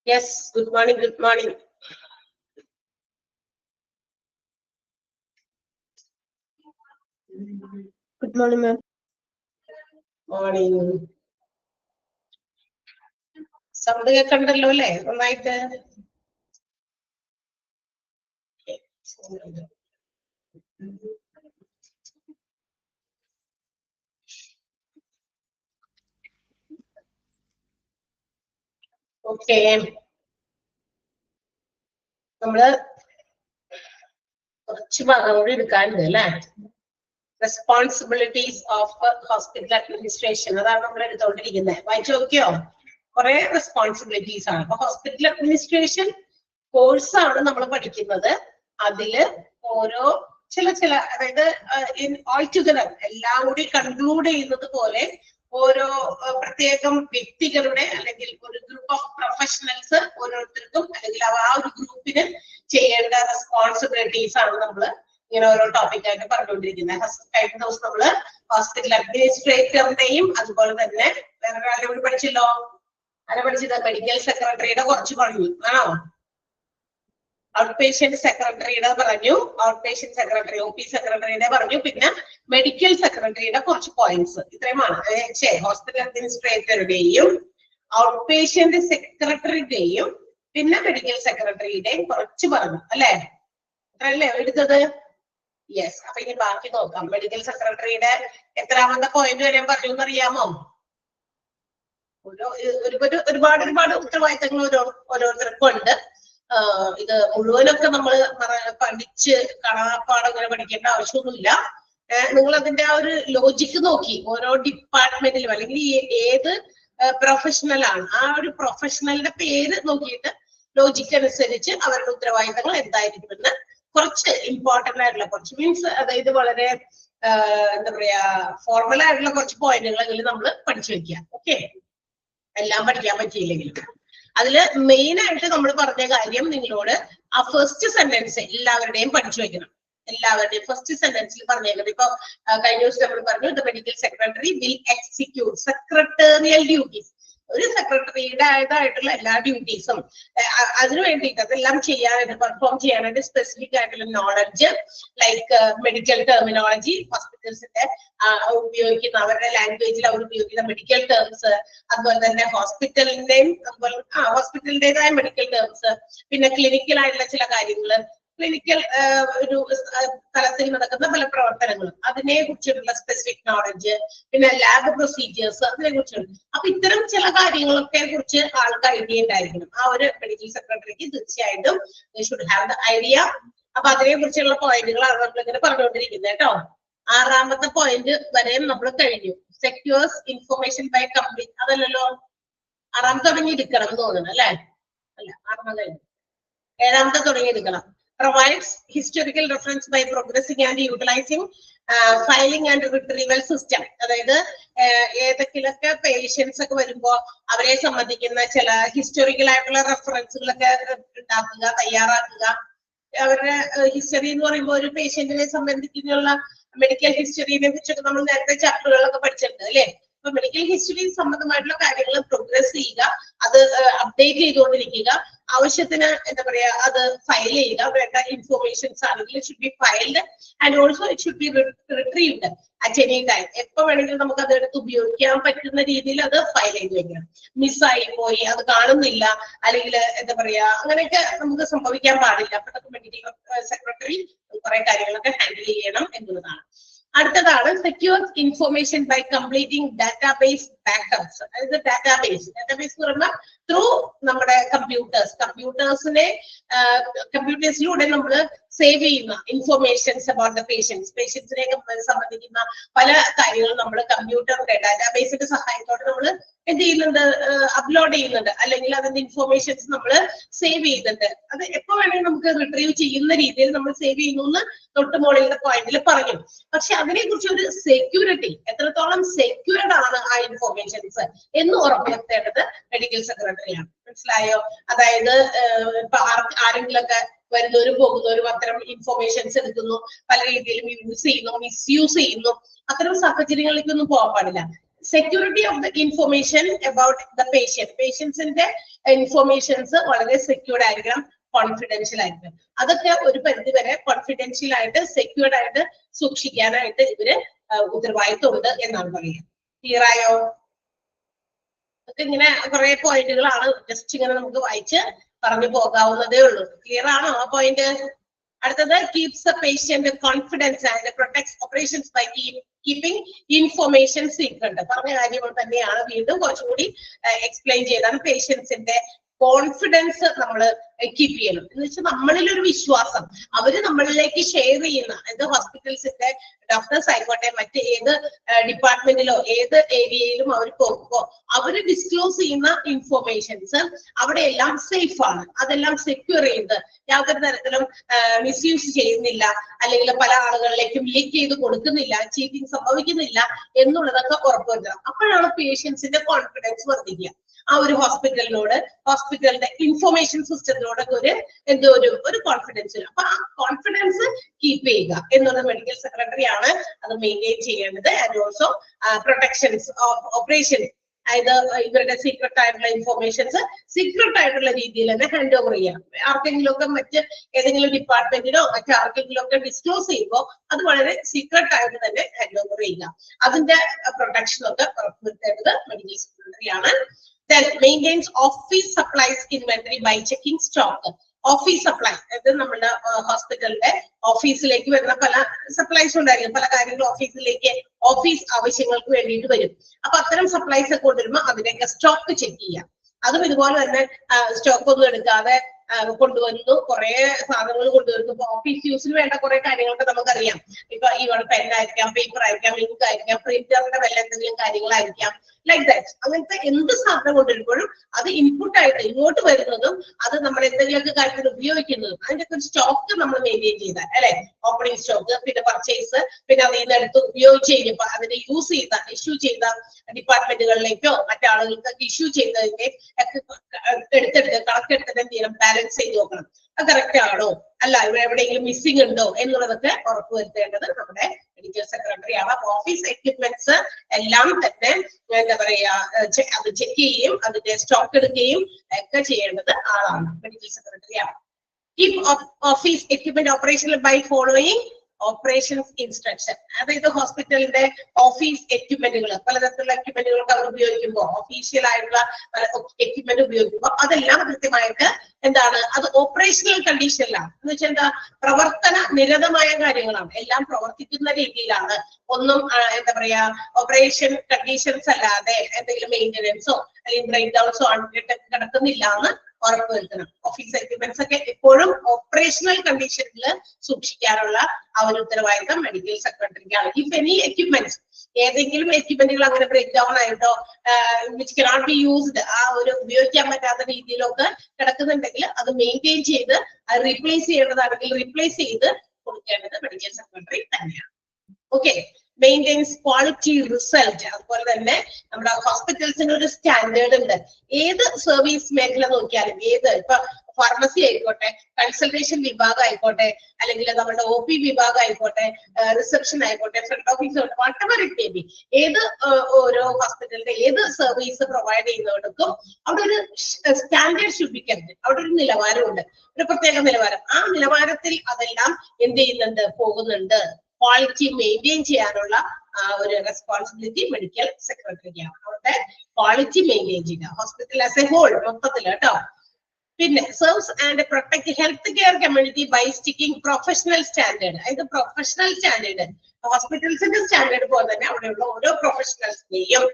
Yes, good morning, good morning. Good morning, ma'am. Morning. Sound കേൾക്കണ്ടല്ലോ അല്ലേ നന്നായിട്ട്? Okay, നമ്മള് കുറച്ച് ഭാഗം കൂടി എടുക്കാനുണ്ട് അല്ലേ? റെസ്പോൺസിബിലിറ്റീസ് ഓഫ് ഹോസ്പിറ്റൽ അഡ്മിനിസ്ട്രേഷൻ, അതാണ് നമ്മൾ എടുത്തോണ്ടിരിക്കുന്നത്. വായിച്ചു നോക്കിയോ? കുറെ റെസ്പോൺസിബിലിറ്റീസ് ആണ്. അപ്പൊ ഹോസ്പിറ്റൽ അഡ്മിനിസ്ട്രേഷൻ കോഴ്സാണ് നമ്മൾ പഠിക്കുന്നത്. അതില് ഓരോ ചില അതായത് ഓൾ ടുഗദർ എല്ലാം കൂടി കൺക്ലൂഡ് ചെയ്യുന്നത് പോലെ ഓരോ പ്രത്യേകം വ്യക്തികളുടെ അല്ലെങ്കിൽ ഒരു ഗ്രൂപ്പ് ഓഫ് പ്രൊഫഷണൽസ് ഓരോരുത്തർക്കും അല്ലെങ്കിൽ ആ ഒരു ഗ്രൂപ്പിന് ചെയ്യേണ്ട റെസ്പോൺസിബിലിറ്റീസ് ആണ് നമ്മൾ ഇങ്ങനെ ഓരോ ടോപ്പിക് ആയിട്ട് പറഞ്ഞുകൊണ്ടിരിക്കുന്നത്. കഴിഞ്ഞ ദിവസം നമ്മള് ഹോസ്പിറ്റൽ അഡ്മിനിസ്ട്രേറ്ററിന്റെയും അതുപോലെ തന്നെ വേറെ ഒരാളെ കൂടി പഠിച്ചല്ലോ. ആരെ പഠിച്ചത്? മെഡിക്കൽ സെക്രട്ടറിയുടെ കുറച്ച് പറഞ്ഞു ആണോ? ഔട്ട് പേഷ്യന്റ് സെക്രട്ടറിയുടെ പറഞ്ഞു, out patient secretary O P സെക്രട്ടറിയുടെ പറഞ്ഞു, പിന്നെ മെഡിക്കൽ സെക്രട്ടറിയുടെ കുറച്ച് പോയിന്റ്സ്. ഇത്രയുമാണ്. ഹോസ്പിറ്റൽ അഡ്മിനിസ്ട്രേറ്ററുടെയും ഔട്ട് പേഷ്യന്റ് സെക്രട്ടറിയുടെയും പിന്നെ മെഡിക്കൽ സെക്രട്ടറിയുടെയും കുറച്ച് പറഞ്ഞു അല്ലേ? അത്രയല്ലേ എടുത്തത്? യെസ്. അപ്പൊ ഇനി ബാക്കി നോക്കാം. മെഡിക്കൽ സെക്രട്ടറിയുടെ എത്രാമത്തെ പോയിന്റ് വരെ പറഞ്ഞു എന്നറിയാമോ? ഒരുപാട് ഉത്തരവാദിത്തങ്ങൾ ഓരോരുത്തർക്കും ഉണ്ട്. ഇത് മുഴുവനൊക്കെ നമ്മൾ പഠിച്ച് കാണാപ്പാടം അങ്ങനെ പഠിക്കേണ്ട ആവശ്യമൊന്നുമില്ല. നിങ്ങൾ അതിന്റെ ആ ഒരു ലോജിക്ക് നോക്കി ഓരോ ഡിപ്പാർട്ട്മെന്റിലും അല്ലെങ്കിൽ ഏത് പ്രൊഫഷണൽ ആണ് ആ ഒരു പ്രൊഫഷണലിന്റെ പേര് നോക്കിയിട്ട് ലോജിക്ക് അനുസരിച്ച് അവരുടെ ഉത്തരവാദിത്തങ്ങൾ എന്തായിരിക്കുമെന്ന് കുറച്ച് ഇമ്പോർട്ടന്റ് ആയിട്ടുള്ള കുറച്ച് മീൻസ് അതായത് വളരെ എന്താ പറയാ ഫോർമൽ ആയിട്ടുള്ള കുറച്ച് പോയിന്റുകളെങ്കിലും നമ്മൾ പഠിച്ചു വെക്കുക. ഓക്കെ, എല്ലാം പഠിക്കാൻ പറ്റിയില്ലെങ്കിലും അതില് മെയിൻ ആയിട്ട് നമ്മൾ പറഞ്ഞ കാര്യം നിങ്ങളോട് ആ ഫസ്റ്റ് സെന്റൻസ് എല്ലാവരുടെയും പഠിച്ചു വെക്കണം. എല്ലാവരുടെയും ഫസ്റ്റ് സെന്റൻസിൽ പറഞ്ഞേക്കുന്നത്. ഇപ്പൊ കഴിഞ്ഞ ദിവസം നമ്മൾ പറഞ്ഞു the medical secretary will execute secretarial duties. ഒരു സെക്രട്ടറിയുടെ ആയിട്ടുള്ള എല്ലാ ഡ്യൂട്ടീസും അതിനു വേണ്ടിയിട്ട് അതെല്ലാം ചെയ്യാനായിട്ട് പെർഫോം ചെയ്യാനായിട്ട് സ്പെസിഫിക് ആയിട്ടുള്ള നോളജ് ലൈക്ക് മെഡിക്കൽ ടെർമിനോളജി, ഹോസ്പിറ്റൽസിന്റെ ഉപയോഗിക്കുന്ന അവരുടെ ലാംഗ്വേജിൽ അവർ ഉപയോഗിക്കുന്ന മെഡിക്കൽ ടേംസ്, അതുപോലെ തന്നെ ഹോസ്പിറ്റലിന്റെയും അതുപോലെ ഹോസ്പിറ്റലിന്റേതായ മെഡിക്കൽ ടേംസ്, പിന്നെ ക്ലിനിക്കൽ ആയിട്ടുള്ള ചില കാര്യങ്ങള്, ക്ലിനിക്കൽ ഒരു തലത്തിൽ നടക്കുന്ന പല പ്രവർത്തനങ്ങളും അതിനെ കുറിച്ചിട്ടുള്ള സ്പെസിഫിക് നോളജ്, പിന്നെ ലാബ് പ്രൊസീജിയേഴ്സ് അതിനെ കുറിച്ചുള്ള. അപ്പൊ ഇത്തരം ചില കാര്യങ്ങളൊക്കെ കുറിച്ച് ആൾക്ക് ഐഡിയ ഉണ്ടായിരിക്കണം. ആ ഒരു മെഡിക്കൽ സെക്രട്ടറിക്ക് തീർച്ചയായിട്ടും ഷുഡ് ഹാവ് ദ ഐഡിയ. അപ്പൊ അതിനെ കുറിച്ചുള്ള പോയിന്റുകളാണ് നമ്മളിങ്ങനെ പറഞ്ഞുകൊണ്ടിരിക്കുന്നത് കേട്ടോ. 6ാമത്തെ പോയിന്റ് വരെയും നമ്മൾ കഴിഞ്ഞു. Secures information by complete. അതല്ലല്ലോ 6ാമത്തെ തുടങ്ങിയിരിക്കണം എന്ന് തോന്നുന്നു അല്ലെ? അല്ല, 6ാമത്തെ 7ാമത്തെ തുടങ്ങിയിരിക്കണം. Provides historical reference by progressing and utilizing filing and retrieval system. അതായത് ഏതൊക്കെയൊക്കെ പേഷ്യൻസ് ഒക്കെ വരുമ്പോ അവരെ സംബന്ധിക്കുന്ന ചില ഹിസ്റ്റോറിക്കൽ ആയിട്ടുള്ള റെഫറൻസുകളൊക്കെ ഉണ്ടാക്കുക, തയ്യാറാക്കുക. അവരുടെ ഹിസ്റ്ററി എന്ന് പറയുമ്പോൾ ഒരു പേഷ്യന്റിനെ സംബന്ധിക്കുന്ന മെഡിക്കൽ ഹിസ്റ്ററിനെ കുറിച്ചൊക്കെ നമ്മൾ നേരത്തെ ചാപ്റ്ററുകളിലൊക്കെ പഠിച്ചിട്ടുണ്ട് അല്ലെ? അപ്പൊ മെഡിക്കൽ ഹിസ്റ്ററി സംബന്ധമായിട്ടുള്ള കാര്യങ്ങൾ പ്രോഗ്രസ് ചെയ്യുക, അത് അപ്ഡേറ്റ് ചെയ്തുകൊണ്ടിരിക്കുക, ആവശ്യത്തിന് എന്താ പറയാ അത് ഫയൽ ചെയ്യുക. വേണ്ട ഇൻഫോർമേഷൻസ് ആണെങ്കിൽ it should be filed and also it should be retrieved at any time. എപ്പോ വേണമെങ്കിലും നമുക്ക് അത് എടുത്ത് ഉപയോഗിക്കാൻ പറ്റുന്ന രീതിയിൽ അത് ഫയൽ ചെയ്ത് വെക്കണം. മിസ്സായി പോയി, അത് കാണുന്നില്ല, അല്ലെങ്കിൽ എന്താ പറയാ അങ്ങനെയൊക്കെ നമുക്ക് സംഭവിക്കാൻ പാടില്ല. അപ്പൊ മെഡിക്കൽ സെക്രട്ടറി കുറെ കാര്യങ്ങളൊക്കെ ഹാൻഡിൽ ചെയ്യണം എന്നുള്ളതാണ്. അടുത്തതാണ് secure information by completing database backups. അതായത് ഡാറ്റാബേസ് എന്ന് പറയുമ്പോൾ ത്രൂ നമ്മുടെ കമ്പ്യൂട്ടേഴ്സിലൂടെ നമ്മൾ സേവ് ചെയ്യുന്ന ഇൻഫോർമേഷൻസ് അബൌട്ട് ദ പേഷ്യൻസിനെ സംബന്ധിക്കുന്ന പല കാര്യങ്ങളും നമ്മൾ കമ്പ്യൂട്ടറിന്റെ ഡാറ്റാബേസിന്റെ സഹായത്തോടെ നമ്മൾ എന്ത് ചെയ്യുന്നുണ്ട്? അപ്ലോഡ് ചെയ്യുന്നുണ്ട്, അല്ലെങ്കിൽ അതിന്റെ ഇൻഫോർമേഷൻസ് നമ്മൾ സേവ് ചെയ്യുന്നുണ്ട്. അത് എപ്പോ വേണമെങ്കിൽ നമുക്ക് റിട്രീവ് ചെയ്യുന്ന രീതിയിൽ നമ്മൾ സേവ് ചെയ്യുന്നു എന്ന് തൊട്ട് മുകളിലത്തെ പോയിന്റിൽ പറഞ്ഞു. പക്ഷെ അതിനെ കുറിച്ച് ഒരു സെക്യൂരിറ്റി, എത്രത്തോളം സെക്യൂർഡ് ആണ് ആ ഇൻഫോർമേഷൻസ് എന്ന് ഉറപ്പുവരുത്തേണ്ടത് മെഡിക്കൽ സെക്രട്ടറിയാണ്. മനസ്സിലായോ? അതായത് ഇപ്പൊ ആരെങ്കിലൊക്കെ വരുന്നവരും പോകുന്നവരും അത്തരം ഇൻഫോർമേഷൻസ് എടുക്കുന്നു, പല രീതിയിലും യൂസ് ചെയ്യുന്നു, മിസ്യൂസ് ചെയ്യുന്നു. അത്തരം സാഹചര്യങ്ങളിലേക്കൊന്നും പോകാൻ പാടില്ല. Security of the information about the പേഷ്യൻസിന്റെ ഇൻഫർമേഷൻസ് വളരെ സെക്യൂർഡ് ആയിരിക്കണം, കോൺഫിഡൻഷ്യൽ ആയിരിക്കണം. അതൊക്കെ ഒരു പരിധി വരെ കോൺഫിഡൻഷ്യൽ ആയിട്ട് സെക്യൂർഡ് ആയിട്ട് സൂക്ഷിക്കാനായിട്ട് ഇവര് ഉത്തരവാദിത്വം ഉണ്ട് എന്നാണ് പറയുക. ക്ലിയർ ആയോ? അതൊക്കെ ഇങ്ങനെ കുറെ പോയിന്റുകളാണ്, ജസ്റ്റ് ഇങ്ങനെ നമുക്ക് വായിച്ച് പറഞ്ഞു പോകാവുന്നതേ ഉള്ളൂ. ക്ലിയർ ആണോ ആ പോയിന്റ്? അടുത്തത് keeps the patient confidence and protects operations by keeping information secret. പറഞ്ഞ കാര്യങ്ങൾ തന്നെയാണ്, വീണ്ടും കുറച്ചുകൂടി എക്സ്പ്ലെയിൻ ചെയ്താണ്. പേഷ്യൻസിന്റെ കോൺഫിഡൻസ് നമ്മൾ കീപ്പ് ചെയ്യണം എന്ന് വെച്ചാൽ നമ്മളിൽ ഒരു വിശ്വാസം അവര് നമ്മളിലേക്ക് ഷെയർ ചെയ്യുന്ന, ഇത് ഹോസ്പിറ്റൽസിന്റെ ഡോക്ടേഴ്സ് ആയിക്കോട്ടെ, മറ്റ് ഏത് ഡിപ്പാർട്ട്മെന്റിലോ ഏത് ഏരിയയിലും അവർ പോകുമ്പോൾ അവര് ഡിസ്ക്ലോസ് ചെയ്യുന്ന ഇൻഫർമേഷൻസ് അവിടെ എല്ലാം സേഫ് ആണ്, അതെല്ലാം സെക്യൂർ ചെയ്ത് യാതൊരു തരത്തിലും മിസ്യൂസ് ചെയ്യുന്നില്ല, അല്ലെങ്കിൽ പല ആളുകളിലേക്കും ലീക്ക് ചെയ്ത് കൊടുക്കുന്നില്ല, ചീറ്റിംഗ് സംഭവിക്കുന്നില്ല എന്നുള്ളതൊക്കെ ഉറപ്പുവരുത്തണം. അപ്പോഴാണ് പേഷ്യൻസിന്റെ കോൺഫിഡൻസ് വർദ്ധിക്കുക. ആ ഒരു ഹോസ്പിറ്റലിനോട്, ഹോസ്പിറ്റലിന്റെ ഇൻഫർമേഷൻ സിസ്റ്റത്തിനോടൊക്കെ ഒരു കോൺഫിഡൻസ് വരും. അപ്പൊ ആ കോൺഫിഡൻസ് കീപ്പ് ചെയ്യുക എന്നുള്ളത് മെഡിക്കൽ സെക്രട്ടറി ആണ് അത് മെയിൻറ്റെയിൻ ചെയ്യേണ്ടത്. And also protections of operation, അതായത് ഇവരുടെ സീക്രട്ട് ആയിട്ടുള്ള ഇൻഫർമേഷൻസ് സീക്രട്ട് ആയിട്ടുള്ള രീതിയിൽ തന്നെ ഹാൻഡ് ഓവർ ചെയ്യാം. ആർക്കെങ്കിലും ഒക്കെ മറ്റ് ഏതെങ്കിലും ഡിപ്പാർട്ട്മെന്റിനോ മറ്റാർക്കെങ്കിലും ഒക്കെ ഡിസ്ക്ലോസ് ചെയ്യുമ്പോൾ അത് വളരെ സീക്രട്ട് ആയിട്ട് തന്നെ ഹാൻഡ് ഓവർ ചെയ്യുക. അതിന്റെ പ്രൊട്ടക്ഷൻ ഒക്കെ ഉറപ്പുവരുത്തേണ്ടത് മെഡിക്കൽ സെക്രട്ടറി ആണ്. Then maintains office supplies inventory by checking stock. Office supply, അതായത് നമ്മുടെ ഹോസ്പിറ്റലിന്റെ ഓഫീസിലേക്ക് വരുന്ന പല സപ്ലൈസ് ഉണ്ടായിരിക്കും, പല കാര്യങ്ങളും ഓഫീസിലേക്ക് ഓഫീസ് ആവശ്യങ്ങൾക്ക് വേണ്ടിയിട്ട് വരും. അപ്പൊ അത്തരം സപ്ലൈസ് ഒക്കെ കൊണ്ടുവരുമ്പോൾ അതിന്റെയൊക്കെ സ്റ്റോക്ക് ചെക്ക് ചെയ്യാം. അതും ഇതുപോലെ തന്നെ സ്റ്റോക്ക് ഒന്നും എടുക്കാതെ കൊണ്ടുവന്നു, കുറെ സാധനങ്ങൾ കൊണ്ടുവരുന്നു. ഇപ്പൊ ഓഫീസ് യൂസിന് വേണ്ട കുറെ കാര്യങ്ങളൊക്കെ നമുക്കറിയാം. ഇപ്പൊ ഇവിടെ പെൻ ആയിരിക്കാം, പേപ്പർ ആയിരിക്കാം, ഇങ്ക് ആയിരിക്കാം, പ്രിന്ററിന്റെ വല്ല എന്തെങ്കിലും കാര്യങ്ങളായിരിക്കാം, ലൈക്ക് ദാറ്റ്. അങ്ങനത്തെ എന്ത് സാധനം കൊണ്ടുവരുമ്പോഴും അത് ഇൻപുട്ട് ആയിട്ട് ഇങ്ങോട്ട് വരുന്നതും അത് നമ്മൾ എന്തെങ്കിലുമൊക്കെ കാര്യത്തിൽ ഉപയോഗിക്കുന്നതും അതിന്റെയൊക്കെ ഒരു സ്റ്റോക്ക് നമ്മൾ മെയിൻറ്റെയിൻ ചെയ്താൽ, അല്ലെ, ഓപ്പണിംഗ് സ്റ്റോക്ക്, പിന്നെ പർച്ചേസ്, പിന്നെ അതിൽ നിന്ന് എടുത്ത് ഉപയോഗിച്ച് കഴിഞ്ഞപ്പോൾ അതിനെ യൂസ് ചെയ്ത ഇഷ്യൂ ചെയ്ത ഡിപ്പാർട്ട്മെന്റുകളിലേക്കോ മറ്റാളുകൾക്കൊക്കെ ഇഷ്യൂ ചെയ്തതിന്റെ എടുത്തെടുത്ത് കണക്കെടുത്തിട്ട് എന്ത് ചെയ്യണം, ബാലൻസ് ചെയ്ത് നോക്കണം. അത് കറക്റ്റ് ആണോ, അല്ല ഇവിടെ എവിടെയെങ്കിലും മിസ്സിംഗ് ഉണ്ടോ എന്നുള്ളതൊക്കെ ഉറപ്പുവരുത്തേണ്ടത് നമ്മുടെ മെഡിക്കൽ സെക്രട്ടറി ആണ്. ഓഫീസ് എക്യുപ്മെന്റ്സ് എല്ലാം തന്നെ എന്താ പറയാ അത് ചെക്ക് ചെയ്യുകയും അതിന്റെ സ്റ്റോക്ക് എടുക്കുകയും ഒക്കെ ചെയ്യേണ്ടത് ആളാണ്, മെഡിക്കൽ സെക്രട്ടറി ആണ്. Keep office equipment operational by following operations instruction. അതായത് ഹോസ്പിറ്റലിന്റെ ഓഫീസ് എക്യുപ്മെന്റുകൾ, പലതരത്തിലുള്ള എക്യുപ്മെന്റുകളൊക്കെ അവർ ഉപയോഗിക്കുമ്പോൾ, ഒഫീഷ്യൽ ആയിട്ടുള്ള എക്യുപ്മെന്റ് ഉപയോഗിക്കുമ്പോൾ അതെല്ലാം കൃത്യമായിട്ട് എന്താണ്, അത് ഓപ്പറേഷണൽ കണ്ടീഷനിലാണ്. എന്ന് വെച്ചാൽ എന്താ, പ്രവർത്തന നിരതമായ കാര്യങ്ങളാണ്, എല്ലാം പ്രവർത്തിക്കുന്ന രീതിയിലാണ്. ഒന്നും എന്താ പറയാ ഓപ്പറേഷൻ കണ്ടീഷൻസ് അല്ലാതെ എന്തെങ്കിലും മെയിൻ്റെനൻസോ അല്ലെങ്കിൽ ബ്രേക്ക് ഡൗൺസോ കിടക്കുന്നില്ല എന്ന് ഉറപ്പുവരുത്തണം. ഓഫീസ് എക്യുപ്മെന്റ്സ് ഒക്കെ എപ്പോഴും ഓപ്പറേഷണൽ കണ്ടീഷനിൽ സൂക്ഷിക്കാനുള്ള ആ ഒരു ഉത്തരവാദിത്തം മെഡിക്കൽ സെക്രട്ടറിക്കാണ്. ഇഫ് എനി എക്യുപ്മെന്റ്സ്, ഏതെങ്കിലും എക്യുപ്മെന്റുകൾ അങ്ങനെ ബ്രേക്ക് ഡൗൺ ആയിട്ടോ വിച്ച് കനോട്ട് ബി യൂസ്ഡ്, ആ ഒരു ഉപയോഗിക്കാൻ പറ്റാത്ത രീതിയിലൊക്കെ കിടക്കുന്നുണ്ടെങ്കിൽ അത് മെയിൻറ്റെയിൻ ചെയ്ത് അത് റീപ്ലേസ് ചെയ്യേണ്ടതാണെങ്കിൽ റീപ്ലേസ് ചെയ്ത് കൊടുക്കേണ്ടത് മെഡിക്കൽ സെക്രട്ടറി തന്നെയാണ്. Okay, maintains quality result. അതുപോലെ തന്നെ നമ്മുടെ ഹോസ്പിറ്റൽസിന് ഒരു സ്റ്റാൻഡേർഡ് ഉണ്ട്. ഏത് സർവീസ് മേഖല നോക്കിയാലും, ഏത് ഇപ്പൊ ഫാർമസി ആയിക്കോട്ടെ, കൺസൾട്ടേഷൻ വിഭാഗം ആയിക്കോട്ടെ, അല്ലെങ്കിൽ നമ്മുടെ OP വിഭാഗം ആയിക്കോട്ടെ, റിസപ്ഷൻ ആയിക്കോട്ടെ, ഫ്രണ്ട് ഓഫീസ് ആയിക്കോട്ടെ, വാട്ടെവർ ഇറ്റ് മേ ബി, ഏത് ഓരോ ഹോസ്പിറ്റലിന്റെ ഏത് സർവീസ് പ്രൊവൈഡ് ചെയ്യുന്നവർക്കും അവിടെ ഒരു സ്റ്റാൻഡേർഡ് ഷുഡ് ബി കെപ്റ്റ്. അവിടെ ഒരു നിലവാരമുണ്ട്, ഒരു പ്രത്യേക നിലവാരം. ആ നിലവാരത്തിൽ അതെല്ലാം എന്ത് ചെയ്യുന്നുണ്ട്, പോകുന്നുണ്ട്. ക്വാളിറ്റി മെയിൻറ്റെയിൻ ചെയ്യാനുള്ള ഒരു റെസ്പോൺസിബിലിറ്റി മെഡിക്കൽ സെക്രട്ടറിക്കാണ്. അവിടെ ക്വാളിറ്റി മെയിൻറ്റെയിൻ ചെയ്യുക ഹോസ്പിറ്റൽ ആസ് എ ഹോൾ മൊത്തത്തിൽ കേട്ടോ. പിന്നെ serves and protect health care community by sticking professional standard. അതായത് പ്രൊഫഷണൽ സ്റ്റാൻഡേർഡ്, ഹോസ്പിറ്റൽസിന്റെ സ്റ്റാൻഡേർഡ് പോലെ തന്നെ അവിടെയുള്ള ഓരോ പ്രൊഫഷണൽസിന്റെയും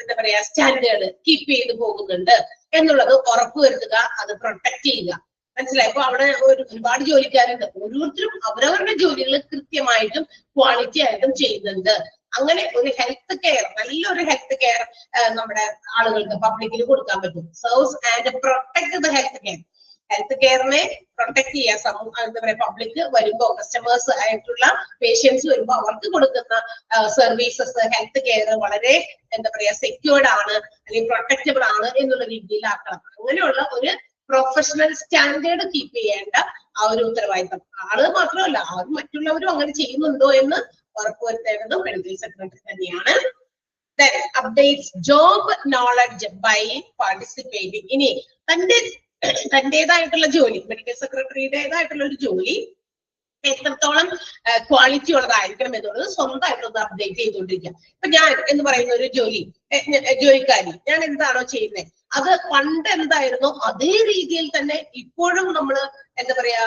എന്താ പറയാ സ്റ്റാൻഡേർഡ് കീപ്പ് ചെയ്ത് പോകുന്നുണ്ട് എന്നുള്ളത് ഉറപ്പുവരുത്തുക, അത് പ്രൊട്ടക്ട് ചെയ്യുക. മനസ്സിലായി? അപ്പൊ അവിടെ ഒരുപാട് ജോലിക്കാരുണ്ട്, ഓരോരുത്തരും അവരവരുടെ ജോലികൾ കൃത്യമായിട്ടും ക്വാളിറ്റി ആയിട്ടും ചെയ്യുന്നുണ്ട്. അങ്ങനെ ഒരു ഹെൽത്ത് കെയർ, നല്ലൊരു ഹെൽത്ത് കെയർ നമ്മുടെ ആളുകൾക്ക് പബ്ലിക്കിന് കൊടുക്കാൻ പറ്റും. Serves and protect the health care. Health കെയറിനെ പ്രൊട്ടക്ട് ചെയ്യാൻ എന്താ പറയാ പബ്ലിക് വരുമ്പോ, കസ്റ്റമേഴ്സ് ആയിട്ടുള്ള പേഷ്യൻസ് വരുമ്പോ അവർക്ക് കൊടുക്കുന്ന സർവീസസ്, ഹെൽത്ത് കെയർ വളരെ എന്താ പറയാ സെക്യൂർഡ് ആണ് അല്ലെങ്കിൽ പ്രൊട്ടക്റ്റബിൾ ആണ് എന്നുള്ള രീതിയിലാക്കണം. അങ്ങനെയുള്ള ഒരു പ്രൊഫഷണൽ സ്റ്റാൻഡേർഡ് കീപ്പ് ചെയ്യേണ്ട ആ ഒരു ഉത്തരവാദിത്തം ആള് മാത്രമല്ല, അത് മറ്റുള്ളവരും അങ്ങനെ ചെയ്യുന്നുണ്ടോ എന്ന് ഉറപ്പുവരുത്തേണ്ടതും മെഡിക്കൽ സെക്രട്ടറി തന്നെയാണ്. then updates job knowledge by participating. ഇനി തന്റേതായിട്ടുള്ള ജോലി, മെഡിക്കൽ സെക്രട്ടറിയുടേതായിട്ടുള്ള ഒരു ജോലി എത്രത്തോളം ക്വാളിറ്റി ഉള്ളതായിരിക്കണം എന്നുള്ളത് സ്വന്തമായിട്ടൊന്ന് അപ്ഡേറ്റ് ചെയ്തുകൊണ്ടിരിക്കുക. ഇപ്പൊ ഞാൻ എന്ന് പറയുന്ന ഒരു ജോലിക്കാരി, ഞാൻ എന്താണോ ചെയ്യുന്നത് അത് പണ്ട് എന്തായിരുന്നോ അതേ രീതിയിൽ തന്നെ ഇപ്പോഴും നമ്മൾ എന്താ പറയാ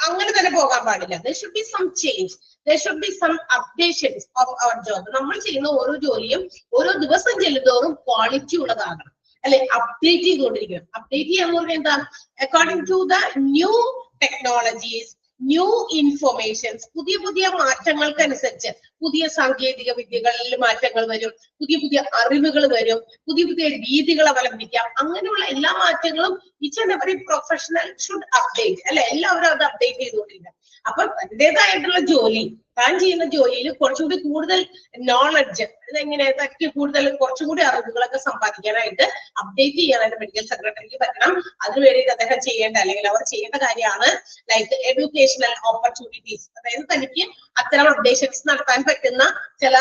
അങ്ങനെ തന്നെ പോകാൻ പാടില്ല. there should be some change, there should be some updations of our job. നമ്മൾ ചെയ്യുന്ന ഓരോ ജോലിയും ഓരോ ദിവസം ചെല്ലുന്തോറും ക്വാളിറ്റി ഉള്ളതാകണം, അല്ലെ? അപ്ഡേറ്റ് ചെയ്തുകൊണ്ടിരിക്കണം. അപ്ഡേറ്റ് ചെയ്യാന്ന് പറഞ്ഞാൽ എന്താ? According to the new technologies, new informations, പുതിയ പുതിയ മാറ്റങ്ങൾക്കനുസരിച്ച് പുതിയ സാങ്കേതിക വിദ്യകളിൽ മാറ്റങ്ങൾ വരും, പുതിയ പുതിയ അറിവുകൾ വരും, പുതിയ പുതിയ രീതികൾ അവലംബിക്കാം. അങ്ങനെയുള്ള എല്ലാ മാറ്റങ്ങളും each and every professional should update, അല്ലെ? എല്ലാവരും അത് അപ്ഡേറ്റ് ചെയ്തുകൊണ്ടിരിക്കുക. അപ്പൊ അതിൻ്റെതായിട്ടുള്ള ജോലി, താൻ ചെയ്യുന്ന ജോലിയിൽ കുറച്ചുകൂടി കൂടുതൽ നോളജ്, ഇതെങ്ങനെ കൂടുതൽ കുറച്ചും കൂടി അറിവുകളൊക്കെ സമ്പാദിക്കാനായിട്ട് അപ്ഡേറ്റ് ചെയ്യാനായിട്ട് മെഡിക്കൽ സെക്രട്ടറിക്ക് പറ്റണം. അതിനു വേണ്ടിയിട്ട് അദ്ദേഹം ചെയ്യേണ്ട അല്ലെങ്കിൽ അവർ ചെയ്യേണ്ട കാര്യമാണ് ലൈക്ക് എഡ്യൂക്കേഷണൽ ഓപ്പർച്യൂണിറ്റീസ്. അതായത് തനിക്ക് അത്തരം അപ്ഡേഷൻസ് നടത്താൻ പറ്റുന്ന ചില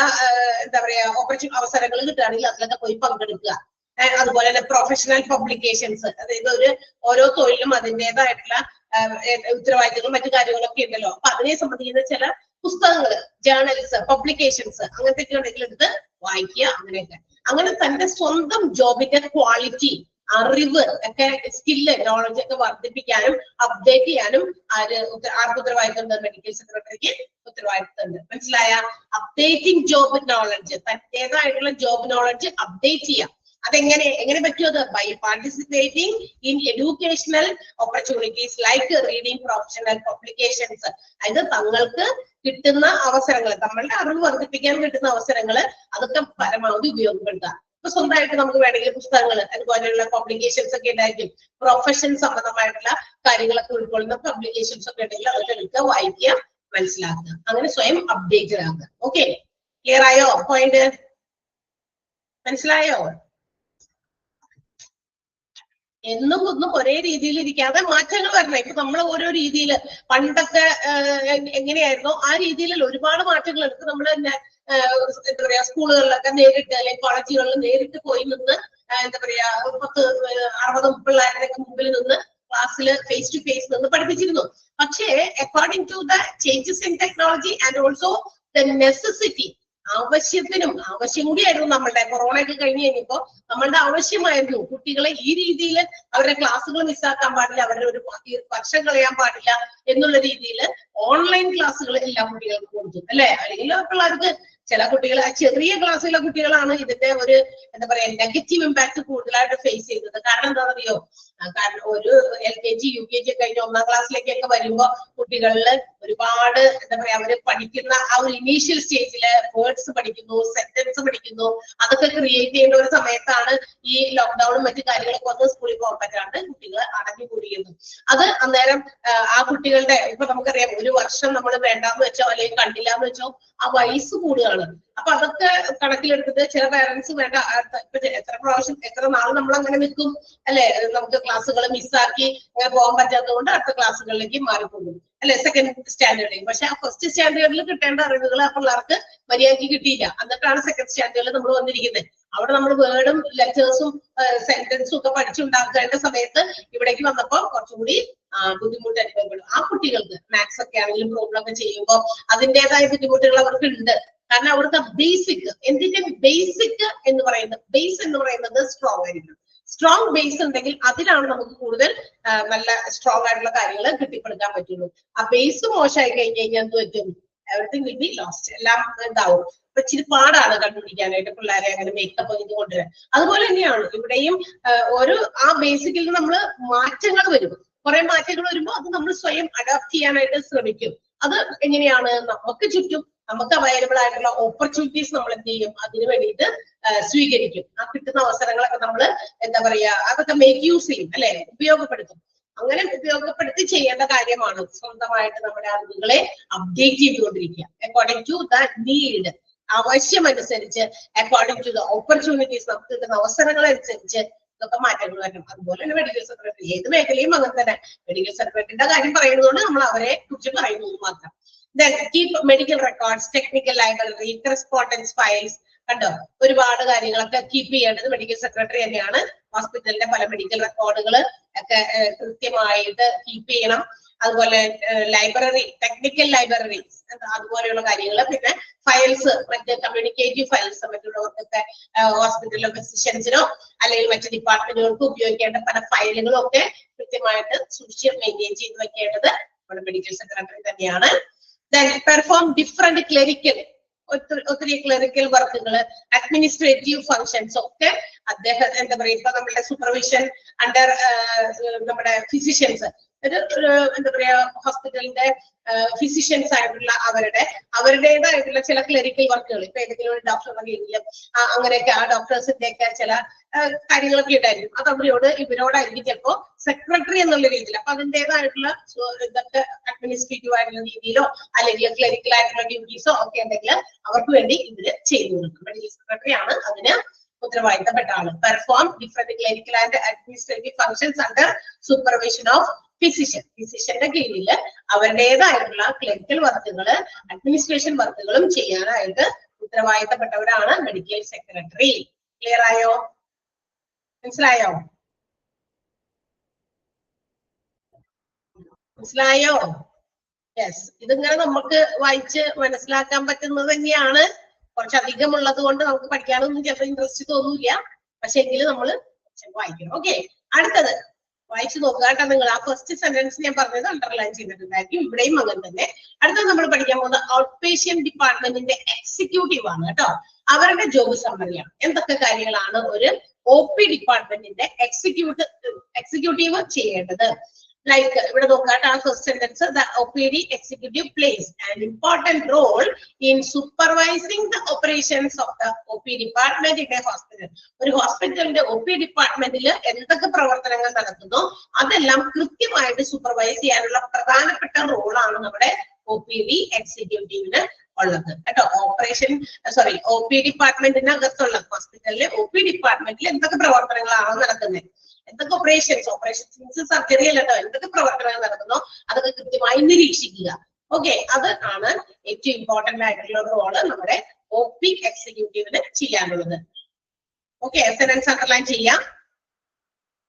എന്താ പറയാ അവസരങ്ങൾ കിട്ടുകയാണെങ്കിൽ അതിലൊക്കെ പോയി പങ്കെടുക്കുക. അതുപോലെ തന്നെ പ്രൊഫഷണൽ പബ്ലിക്കേഷൻസ്, അതായത് ഓരോ തൊഴിലും അതിൻ്റെതായിട്ടുള്ള ഉത്തരവാദിത്തങ്ങളും മറ്റു കാര്യങ്ങളൊക്കെ ഉണ്ടല്ലോ. അപ്പൊ അതിനെ സംബന്ധിക്കുന്ന ചില പുസ്തകങ്ങള്, ജേർണൽസ്, പബ്ലിക്കേഷൻസ് അങ്ങനത്തെ ഉണ്ടെങ്കിൽ എടുത്ത് വായിക്കുക. അങ്ങനെയൊക്കെ അങ്ങനെ തന്റെ സ്വന്തം ജോബിന്റെ ക്വാളിറ്റി, അറിവ് ഒക്കെ, സ്കില്ല്, നോളജ് ഒക്കെ വർദ്ധിപ്പിക്കാനും അപ്ഡേറ്റ് ചെയ്യാനും ആർക്ക് ഉത്തരവാദിത്തം ഉണ്ട്? മെഡിക്കൽ സെക്രട്ടറിക്ക് ഉത്തരവാദിത്തം ഉണ്ട്. മനസ്സിലായ? അപ്ഡേറ്റിംഗ് ജോബ് നോളജ്, തന്റേതായിട്ടുള്ള ജോബ് നോളജ് അപ്ഡേറ്റ് ചെയ്യാം. എങ്ങനെ പറ്റും അത്? By participating in educational opportunities like reading professional publications. അതായത് തങ്ങൾക്ക് കിട്ടുന്ന അവസരങ്ങൾ, നമ്മളുടെ അറിവ് വർദ്ധിപ്പിക്കാൻ കിട്ടുന്ന അവസരങ്ങള് അതൊക്കെ പരമാവധി ഉപയോഗപ്പെടുത്താം. ഇപ്പൊ സ്വന്തമായിട്ട് നമുക്ക് വേണമെങ്കിൽ പുസ്തകങ്ങൾ, അതുപോലെയുള്ള പബ്ലിക്കേഷൻസ് ഒക്കെ ഉണ്ടായിരിക്കും. പ്രൊഫഷൻ സംബന്ധമായിട്ടുള്ള കാര്യങ്ങളൊക്കെ ഉൾക്കൊള്ളുന്ന പബ്ലിക്കേഷൻസ് ഒക്കെ ഉണ്ടെങ്കിൽ അതൊക്കെ എടുക്കുക, വായിക്കുക, മനസ്സിലാക്കുക. അങ്ങനെ സ്വയം അപ്ഡേറ്റഡ് ആക്കുക. ഓക്കെ, ക്ലിയർ ആയോ? പോയിന്റ് മനസ്സിലായോ? ഒന്നും ഒരേ രീതിയിൽ ഇരിക്കാതെ മാറ്റങ്ങൾ വരണം. ഇപ്പൊ നമ്മൾ ഓരോ രീതിയിൽ പണ്ടൊക്കെ എങ്ങനെയായിരുന്നോ ആ രീതിയിൽ ഒരുപാട് മാറ്റങ്ങൾ എടുത്ത് നമ്മൾ തന്നെ എന്താ പറയാ സ്കൂളുകളിലൊക്കെ നേരിട്ട് അല്ലെങ്കിൽ കോളേജുകളിൽ നേരിട്ട് പോയി നിന്ന് എന്താ പറയാ 60 പിള്ളേരുടെ മുമ്പിൽ നിന്ന് ക്ലാസ്സിൽ ഫേസ് ടു ഫേസ് നിന്ന് പഠിപ്പിച്ചിരുന്നു. പക്ഷേ according to the changes in technology and also the necessity, ആവശ്യം കൂടിയായിരുന്നു നമ്മളുടെ കൊറോണ ഒക്കെ കഴിഞ്ഞ് കഴിഞ്ഞപ്പോ നമ്മളുടെ ആവശ്യമായിരുന്നു കുട്ടികളെ ഈ രീതിയിൽ അവരുടെ ക്ലാസ്സുകൾ മിസ്സാക്കാൻ പാടില്ല, അവരുടെ ഒരു വർഷം കളയാൻ പാടില്ല എന്നുള്ള രീതിയിൽ ഓൺലൈൻ ക്ലാസ്സുകൾ എല്ലാ കുട്ടികൾക്കും കൊടുത്തു, അല്ലെ? അല്ലെങ്കിൽ പിള്ളേർക്ക് ചില കുട്ടികൾ, ചെറിയ ക്ലാസ്സിലെ കുട്ടികളാണ് ഇതിന്റെ ഒരു എന്താ പറയാ നെഗറ്റീവ് ഇമ്പാക്ട് കൂടുതലായിട്ട് ഫേസ് ചെയ്തത്. കാരണം എന്താണെന്നറിയോ? കാരണം ഒരു LKG UKG കഴിഞ്ഞ 1ാം ക്ലാസ്സിലേക്കൊക്കെ വരുമ്പോ കുട്ടികളിൽ ഒരുപാട് എന്താ പറയാ അവര് പഠിക്കുന്ന ആ ഒരു ഇനീഷ്യൽ സ്റ്റേജില് വേർഡ്സ് പഠിക്കുന്നു, സെന്റൻസ് പഠിക്കുന്നു, അതൊക്കെ ക്രിയേറ്റ് ചെയ്യേണ്ട ഒരു സമയത്താണ് ഈ ലോക്ക്ഡൌണും മറ്റു കാര്യങ്ങളൊക്കെ വന്ന് സ്കൂളിൽ പോകാൻ പറ്റാണ്ട് കുട്ടികൾ അടഞ്ഞുകൂടിയിരുന്നു. അത് അന്നേരം ആ കുട്ടികളുടെ ഇപ്പൊ നമുക്കറിയാം ഒരു വർഷം നമ്മൾ വേണ്ടാന്ന് വെച്ചോ അല്ലെങ്കിൽ കണ്ടില്ല എന്ന് വെച്ചോ ആ വയസ്സ് കൂടുകയാണ്. അപ്പൊ അതൊക്കെ കണക്കിലെടുത്തിട്ട് ചില പേരൻസ് വേണ്ട ഇപ്പൊ എത്ര നാൾ നമ്മൾ അങ്ങനെ നിൽക്കും, അല്ലെ? നമുക്ക് ക്ലാസ്സുകൾ മിസ്സാക്കി അങ്ങനെ പോകാൻ പറ്റാത്തത് കൊണ്ട് അടുത്ത ക്ലാസ്സുകളിലേക്ക് മാറിപ്പോകും, അല്ലെ? സെക്കൻഡ് സ്റ്റാൻഡേർഡിൽ. പക്ഷെ ആ ഫസ്റ്റ് സ്റ്റാൻഡേർഡിൽ കിട്ടേണ്ട അറിവുകൾ ആ പിള്ളേർക്ക് മര്യാദയ്ക്ക് കിട്ടിയില്ല. എന്നിട്ടാണ് സെക്കൻഡ് സ്റ്റാൻഡേർഡിൽ നമ്മൾ വന്നിരിക്കുന്നത്. അവിടെ നമ്മൾ വേർഡും ലെറ്റേഴ്സും സെന്റൻസും ഒക്കെ പഠിച്ചുണ്ടാക്കേണ്ട സമയത്ത് ഇവിടേക്ക് വന്നപ്പോ കുറച്ചുകൂടി ബുദ്ധിമുട്ട് അനുഭവപ്പെടും. ആ കുട്ടികൾക്ക് മാത്സ് ഒക്കെ ആണെങ്കിലും പ്രോബ്ലം ഒക്കെ ചെയ്യുമ്പോൾ അതിൻ്റെതായ ബുദ്ധിമുട്ടുകൾ അവർക്ക് ഉണ്ട്. കാരണം അവർക്ക് ബേസിക്, എന്തിന്റെ ബേസിക് എന്ന് പറയുന്നത്, ബേസ് എന്ന് പറയുന്നത് സ്ട്രോങ് ആയിരിക്കും. സ്ട്രോങ് ബേസ് ഉണ്ടെങ്കിൽ അതിലാണ് നമുക്ക് കൂടുതൽ നല്ല സ്ട്രോങ് ആയിട്ടുള്ള കാര്യങ്ങൾ കിട്ടിപ്പെടുക്കാൻ പറ്റുള്ളൂ. ആ ബേസ് മോശമായി കഴിഞ്ഞ് കഴിഞ്ഞാൽ എന്ത് പറ്റും? എവറിത്തിങ് വിൽ ബി ലോസ്റ്റ്, എല്ലാം ഇതാവും. അപ്പൊ ഇച്ചിരി പാടാണ് കണ്ടുപിടിക്കാനായിട്ട് പിള്ളേരെ അങ്ങനെ മേക്കപ്പ് ചെയ്ത് കൊണ്ടുവരാൻ. അതുപോലെ തന്നെയാണ് ഇവിടെയും ആ ബേസിക്കിൽ നമ്മൾ മാറ്റങ്ങൾ വരും. കുറെ മാറ്റങ്ങൾ വരുമ്പോൾ അത് നമ്മൾ സ്വയം അഡാപ്റ്റ് ചെയ്യാനായിട്ട് ശ്രമിക്കും. അത് എങ്ങനെയാണ്? നമുക്ക് ചുറ്റും നമുക്ക് അവൈലബിൾ ആയിട്ടുള്ള ഓപ്പർച്യൂണിറ്റീസ് നമ്മൾ എന്ത് ചെയ്യും? അതിന് വേണ്ടിയിട്ട് സ്വീകരിക്കും. ആ കിട്ടുന്ന അവസരങ്ങളൊക്കെ നമ്മൾ എന്താ പറയാ അതൊക്കെ മേക്ക് യൂസ് ചെയ്യും, അല്ലെ? ഉപയോഗപ്പെടുത്തും. അങ്ങനെ ഉപയോഗപ്പെടുത്തി ചെയ്യേണ്ട കാര്യമാണ് സ്വന്തമായിട്ട് നമ്മുടെ അറിവുകളെ അപ്ഡേറ്റ് ചെയ്തുകൊണ്ടിരിക്കുക അക്കോർഡിംഗ് ടു ദ നീഡ്, ആവശ്യമനുസരിച്ച്, അക്കോർഡിംഗ് ടു ദ ഓപ്പർച്യൂണിറ്റീസ്, നമുക്ക് കിട്ടുന്ന അവസരങ്ങളനുസരിച്ച് ഇതൊക്കെ മാറ്റങ്ങൾ വരണം. അതുപോലെ തന്നെ മെഡിക്കൽ സെക്രട്ടറി, ഏത് മേഖലയും അങ്ങനെ തന്നെ. മെഡിക്കൽ സെക്രട്ടറിയുടെ കാര്യം പറയുന്നതുകൊണ്ട് നമ്മൾ അവരെ കുറിച്ച് പറയുന്നത് മാത്രം. Then keep medical records, technical library, correspondence files, കണ്ടോ, ഒരുപാട് കാര്യങ്ങളൊക്കെ കീപ്പ് ചെയ്യേണ്ടത് മെഡിക്കൽ സെക്രട്ടറി തന്നെയാണ്. ഹോസ്പിറ്റലിന്റെ പല മെഡിക്കൽ റെക്കോർഡുകൾ ഒക്കെ കൃത്യമായിട്ട് കീപ്പ് ചെയ്യണം. അതുപോലെ ലൈബ്രറി, ടെക്നിക്കൽ ലൈബ്രറീസ്, അതുപോലെയുള്ള കാര്യങ്ങൾ. പിന്നെ ഫയൽസ്, മറ്റ് കമ്മ്യൂണിക്കേറ്റീവ് ഫയൽസ് മറ്റുള്ളവർക്കൊക്കെ ഹോസ്പിറ്റലിലെ ഫിസിഷ്യൻസിനോ അല്ലെങ്കിൽ മറ്റ് ഡിപ്പാർട്ട്മെന്റുകൾക്ക് ഉപയോഗിക്കേണ്ട പല ഫയലുകളും ഒക്കെ കൃത്യമായിട്ട് സൂക്ഷിച്ച് മെയിൻറ്റെയിൻ ചെയ്ത് വെക്കേണ്ടത് നമ്മുടെ മെഡിക്കൽ സെക്രട്ടറി തന്നെയാണ്. ദെൻ പെർഫോം ഡിഫറെന്റ് ക്ലറിക്കൽ, ഒത്തിരി ക്ലറിക്കൽ വർക്കുകൾ, അഡ്മിനിസ്ട്രേറ്റീവ് ഫങ്ഷൻസ് ഒക്കെ അദ്ദേഹം എന്താ പറയുക, ഇപ്പൊ നമ്മുടെ സൂപ്പർവിഷൻ അണ്ടർ നമ്മുടെ ഫിസിഷ്യൻസ്, എന്താ പറയാ ഹോസ്പിറ്റലിന്റെ ഫിസിഷ്യൻസ് ആയിട്ടുള്ള അവരുടേതായിട്ടുള്ള ചില ക്ലറിക്കൽ വർക്കുകൾ, ഇപ്പൊ ഏതെങ്കിലും ഒരു ഡോക്ടറുടെ കീഴിലും അങ്ങനെയൊക്കെ ആ ഡോക്ടേഴ്സിന്റെ ഒക്കെ ചില കാര്യങ്ങളൊക്കെ ഉണ്ടായിരിക്കും. അത് ഇവരോടായിരിക്കും ചിലപ്പോ സെക്രട്ടറി എന്നുള്ള രീതിയിൽ. അപ്പൊ അതിൻ്റെതായിട്ടുള്ള ഇതൊക്കെ അഡ്മിനിസ്ട്രേറ്റീവ് ആയിട്ടുള്ള രീതിയിലോ അല്ലെങ്കിൽ ക്ലറിക്കൽ ആയിട്ടുള്ള ഡ്യൂട്ടീസോ ഒക്കെ ഉണ്ടെങ്കിൽ അവർക്ക് വേണ്ടി ഇവര് ചെയ്തു കൊടുക്കും. മെഡിക്കൽ സെക്രട്ടറി ആണ് അതിന് ഉത്തരവാദിത്തപ്പെട്ട ആള്. Perform different clerical and administrative functions under supervision of physician. ഫിസിഷ്യന്റെ കീഴിൽ അവരുടേതായിട്ടുള്ള ക്ലറിക്കൽ വർക്കുകള്, അഡ്മിനിസ്ട്രേഷൻ വർക്കുകളും ചെയ്യാനായിട്ട് ഉത്തരവാദിത്തപ്പെട്ടവരാണ് മെഡിക്കൽ സെക്രട്ടറി. ക്ലിയർ ആയോ? മനസ്സിലായോ? യെസ്, ഇതിങ്ങനെ നമുക്ക് വായിച്ച് മനസ്സിലാക്കാൻ പറ്റുന്നത് തന്നെയാണ്. കുറച്ചധികം ഉള്ളത് കൊണ്ട് നമുക്ക് പഠിക്കാനൊന്നും ചിലപ്പോൾ ഇൻട്രസ്റ്റ് തോന്നൂല, പക്ഷെ എങ്കിലും നമ്മൾ വായിക്കണം. ഓക്കെ, അടുത്തത് വായിച്ചു നോക്കുക കേട്ടോ നിങ്ങൾ. ആ ഫസ്റ്റ് സെന്റൻസ് ഞാൻ പറഞ്ഞത് അണ്ടർലൈൻ ചെയ്തിട്ടുണ്ടായിരിക്കും, ഇവിടെയും അങ്ങനെ തന്നെ. അടുത്തത് നമ്മൾ പഠിക്കാൻ പോകുന്നത് ഔട്ട് പേഷ്യന്റ് ഡിപ്പാർട്ട്മെന്റിന്റെ എക്സിക്യൂട്ടീവ് ആണ് കേട്ടോ. അവരുടെ ജോബ് സമ്മറിയാണ്. എന്തൊക്കെ കാര്യങ്ങളാണ് ഒരു OP ഡിപ്പാർട്ട്മെന്റിന്റെ എക്സിക്യൂട്ടീവ് ചെയ്യേണ്ടത്. ലൈക്ക് ഇവിടെ നോക്കാട്ടെ, ആ first sentence, the OPD executive plays an important role in supervising the operations of the OP department in a hospital. ഒരു ഹോസ്പിറ്റലിന്റെ OP ഡിപ്പാർട്ട്മെന്റിൽ എന്തൊക്കെ പ്രവർത്തനങ്ങൾ നടത്തുന്നു അതെല്ലാം കൃത്യമായിട്ട് സൂപ്പർവൈസ് ചെയ്യാനുള്ള പ്രധാനപ്പെട്ട റോളാണ് നമ്മുടെ OPD എക്സിക്യൂട്ടീവിന് ഉള്ളത് കേട്ടോ. OP ഡിപ്പാർട്ട്മെന്റിനകത്തുള്ള ഹോസ്പിറ്റലിലെ OP ഡിപ്പാർട്ട്മെന്റിൽ എന്തൊക്കെ പ്രവർത്തനങ്ങളാണ് നടക്കുന്നത്, എന്തൊക്കെ ഓപ്പറേഷൻസ് മീൻസ് സർജറി അല്ല കേട്ടോ, എന്തൊക്കെ പ്രവർത്തനങ്ങൾ നടക്കുന്നോ അതൊക്കെ കൃത്യമായി നിരീക്ഷിക്കുക. ഓക്കെ, അത് ആണ് ഏറ്റവും ഇമ്പോർട്ടന്റ് ആയിട്ടുള്ള റോള് നമ്മുടെ OP എക്സിക്യൂട്ടീവിന് ചെയ്യാനുള്ളത്. ഓക്കെ, സെന്റൻസ് അണ്ടർലൈൻ ചെയ്യാം.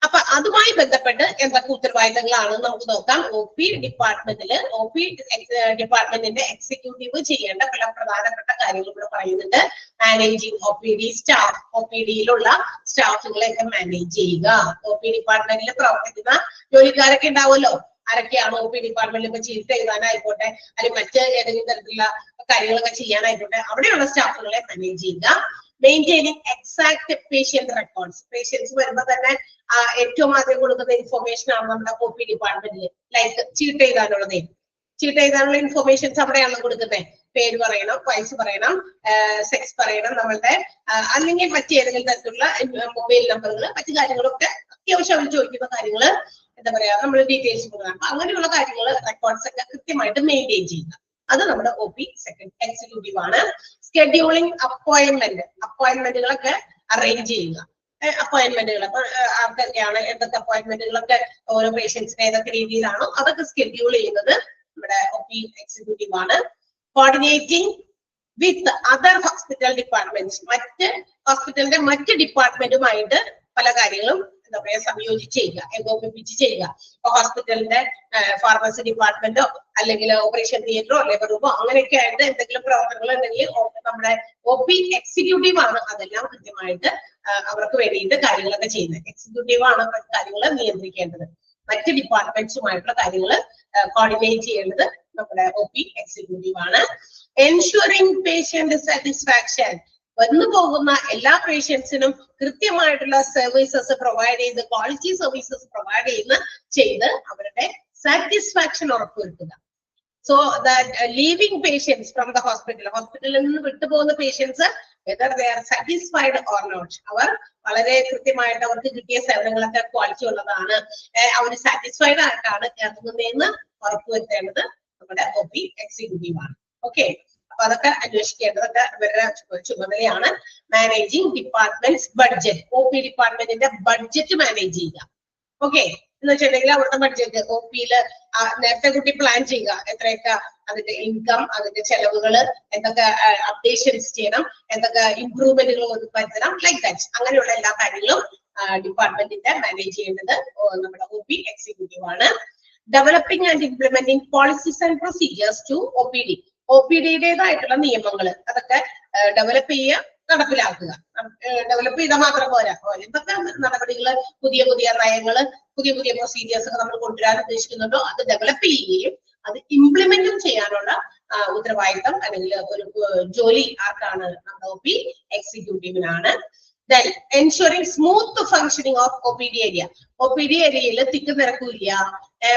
അപ്പൊ അതുമായി ബന്ധപ്പെട്ട് എന്തൊക്കെ ഉത്തരവാദിത്തങ്ങളാണ് നമുക്ക് നോക്കാം. OP ഡിപ്പാർട്ട്മെന്റിന്റെ എക്സിക്യൂട്ടീവ് ചെയ്യേണ്ട പല പ്രധാനപ്പെട്ട കാര്യങ്ങൾ ഇവിടെ പറയുന്നുണ്ട്. മാനേജിങ് OPD സ്റ്റാഫ്, OPDയിലുള്ള സ്റ്റാഫുകളെയൊക്കെ മാനേജ് ചെയ്യുക. OP ഡിപ്പാർട്ട്മെന്റിൽ പ്രവർത്തിക്കുന്ന ജോലിക്കാരൊക്കെ ഉണ്ടാവുമല്ലോ, ആരൊക്കെയാണ് OP ഡിപ്പാർട്ട്മെന്റിൽ ഇപ്പൊ ചീഫ് എഴുതാനായിക്കോട്ടെ അല്ലെങ്കിൽ മറ്റ് ഏതെങ്കിലും തരത്തിലുള്ള കാര്യങ്ങളൊക്കെ ചെയ്യാനായിക്കോട്ടെ, അവിടെയുള്ള സ്റ്റാഫുകളെ മാനേജ് ചെയ്യുക. Maintaining exact patient records, patients വരുമ്പോ തന്നെ ഏറ്റവും ആദ്യം കൊടുക്കുന്ന ഇൻഫോർമേഷൻ ആണ് നമ്മുടെ OP ഡിപ്പാർട്ട്മെന്റിൽ. ലൈക്ക് ചീട്ട് എഴുതാനുള്ള ഇൻഫോർമേഷൻസ് അവിടെയാണ് കൊടുക്കുന്നത്. പേര് പറയണം, വയസ്സ് പറയണം, സെക്സ് പറയണം നമ്മളുടെ, അല്ലെങ്കിൽ മറ്റേതെങ്കിലും തരത്തിലുള്ള മൊബൈൽ നമ്പറുകൾ, മറ്റു കാര്യങ്ങളൊക്കെ അത്യാവശ്യം അവർ ചോദിക്കുന്ന കാര്യങ്ങൾ എന്താ പറയാ നമ്മൾ ഡീറ്റെയിൽസ് കൊടുക്കണം. അപ്പൊ അങ്ങനെയുള്ള കാര്യങ്ങൾ റെക്കോർഡ്സ് ഒക്കെ കൃത്യമായിട്ട് മെയിൻറ്റെയിൻ ചെയ്യുക. അത് നമ്മുടെ OP എക്സിക്യൂട്ടീവ് ആണ്. സ്കെഡ്യൂളിംഗ് അപ്പോയിന്റ്മെന്റുകളൊക്കെ അറേഞ്ച് ചെയ്യുക. അപ്പോയിന്റ്മെന്റുകൾ അപ്പൊ ആർക്കൊക്കെയാണ് എന്തൊക്കെ അപ്പോയിന്റ്മെന്റുകളൊക്കെ ഓരോ പേഷ്യൻസിന് ഏതൊക്കെ രീതിയിലാണോ അതൊക്കെ സ്കെഡ്യൂൾ ചെയ്യുന്നത് നമ്മുടെ OP എക്സിക്യൂട്ടീവ് ആണ്. Coordinating with other hospital departments, മറ്റ് ഹോസ്പിറ്റലിന്റെ മറ്റ് ഡിപ്പാർട്ട്മെന്റുമായിട്ട് പല കാര്യങ്ങളും എന്താ പറയാ സംയോജിച്ച് ചെയ്യുക, ഏകോപിപ്പിച്ച് ചെയ്യുക. ഇപ്പൊ ഹോസ്പിറ്റലിന്റെ ഫാർമസി ഡിപ്പാർട്ട്മെന്റോ അല്ലെങ്കിൽ ഓപ്പറേഷൻ തിയേറ്ററോ ലേബർ റൂമോ അങ്ങനെയൊക്കെ ആയിട്ട് എന്തെങ്കിലും പ്രവർത്തനങ്ങൾ ഉണ്ടെങ്കിൽ നമ്മുടെ OP എക്സിക്യൂട്ടീവ് ആണ് അതെല്ലാം കൃത്യമായിട്ട് അവർക്ക് വേണ്ടിയിട്ട് കാര്യങ്ങളൊക്കെ ചെയ്യുന്നത്. എക്സിക്യൂട്ടീവ് ആണ് കാര്യങ്ങൾ നിയന്ത്രിക്കേണ്ടത്. മറ്റ് ഡിപ്പാർട്ട്മെന്റ്സുമായിട്ടുള്ള കാര്യങ്ങൾ കോർഡിനേറ്റ് ചെയ്യേണ്ടത് നമ്മുടെ OP എക്സിക്യൂട്ടീവ് ആണ്. എൻഷുറിംഗ് പേഷ്യന്റ് സാറ്റിസ്ഫാക്ഷൻ, വന്നു പോകുന്ന എല്ലാ പേഷ്യൻസിനും കൃത്യമായിട്ടുള്ള സർവീസസ് പ്രൊവൈഡ് ചെയ്ത്, ക്വാളിറ്റി സർവീസസ് പ്രൊവൈഡ് ചെയ്ത് അവരുടെ സാറ്റിസ്ഫാക്ഷൻ ഉറപ്പുവരുത്തുക. So that leaving patients from the ഹോസ്പിറ്റലിൽ നിന്ന് വിട്ടുപോകുന്ന patients whether they are satisfied or not, അവർ വളരെ കൃത്യമായിട്ട് അവർക്ക് കിട്ടിയ സേവനങ്ങളൊക്കെ ക്വാളിറ്റി ഉള്ളതാണ്, അവർ സാറ്റിസ്ഫൈഡ് ആയിട്ടാണ് ഇറങ്ങുന്നതെന്ന് ഉറപ്പുവരുത്തേണ്ടത് നമ്മുടെ OP എക്സിക്യൂട്ടീവ് ആണ്. ഓക്കെ, അപ്പൊ അതൊക്കെ അന്വേഷിക്കേണ്ടതൊക്കെ ഇവരുടെ ചുമതലയാണ്. മാനേജിങ് ഡിപ്പാർട്ട്മെന്റ്സ് ബഡ്ജറ്റ്, OP ഡിപ്പാർട്ട്മെന്റിന്റെ ബഡ്ജറ്റ് മാനേജ് ചെയ്യുക. ഓക്കെ, എന്ന് വെച്ചിട്ടുണ്ടെങ്കിൽ അവരുടെ ബഡ്ജറ്റ് OP-യില് നേരത്തെ കൂട്ടി പ്ലാൻ ചെയ്യുക, എത്രയൊക്കെ അതിന്റെ ഇൻകം, അതിന്റെ ചെലവുകൾ, എന്തൊക്കെ അപ്ഡേഷൻസ് ചെയ്യണം, എന്തൊക്കെ ഇംപ്രൂവ്മെന്റുകൾ വരുത്തണം, ലൈക്ക് ദാറ്റ്. അങ്ങനെയുള്ള എല്ലാ കാര്യങ്ങളും ഡിപ്പാർട്ട്മെന്റിന്റെ മാനേജ് ചെയ്യേണ്ടത് നമ്മുടെ OP എക്സിക്യൂട്ടീവ് ആണ്. Developing and implementing policies and procedures to OPD. OPD-യുടേതായിട്ടുള്ള നിയമങ്ങൾ അതൊക്കെ ഡെവലപ്പ് ചെയ്യുക, നടപ്പിലാക്കുക. ഡെവലപ്പ് ചെയ്താൽ മാത്രം പോരാ, എന്തൊക്കെ നടപടികള്, പുതിയ പുതിയ നയങ്ങള്, പുതിയ പുതിയ പ്രൊസീജിയേഴ്സ് ഒക്കെ നമ്മൾ കൊണ്ടുവരാൻ ഉദ്ദേശിക്കുന്നുണ്ടോ അത് ഡെവലപ്പ് ചെയ്യുകയും അത് ഇംപ്ലിമെന്റും ചെയ്യാനുള്ള ഉത്തരവാദിത്തം അല്ലെങ്കിൽ ഒരു ജോലി ആർക്കാണ്? നമ്മുടെ OP എക്സിക്യൂട്ടീവിനാണ്. Then ensuring smooth functioning of OPD area. OPD ഏരിയയിൽ തിക്ക് നിരക്കില്ല,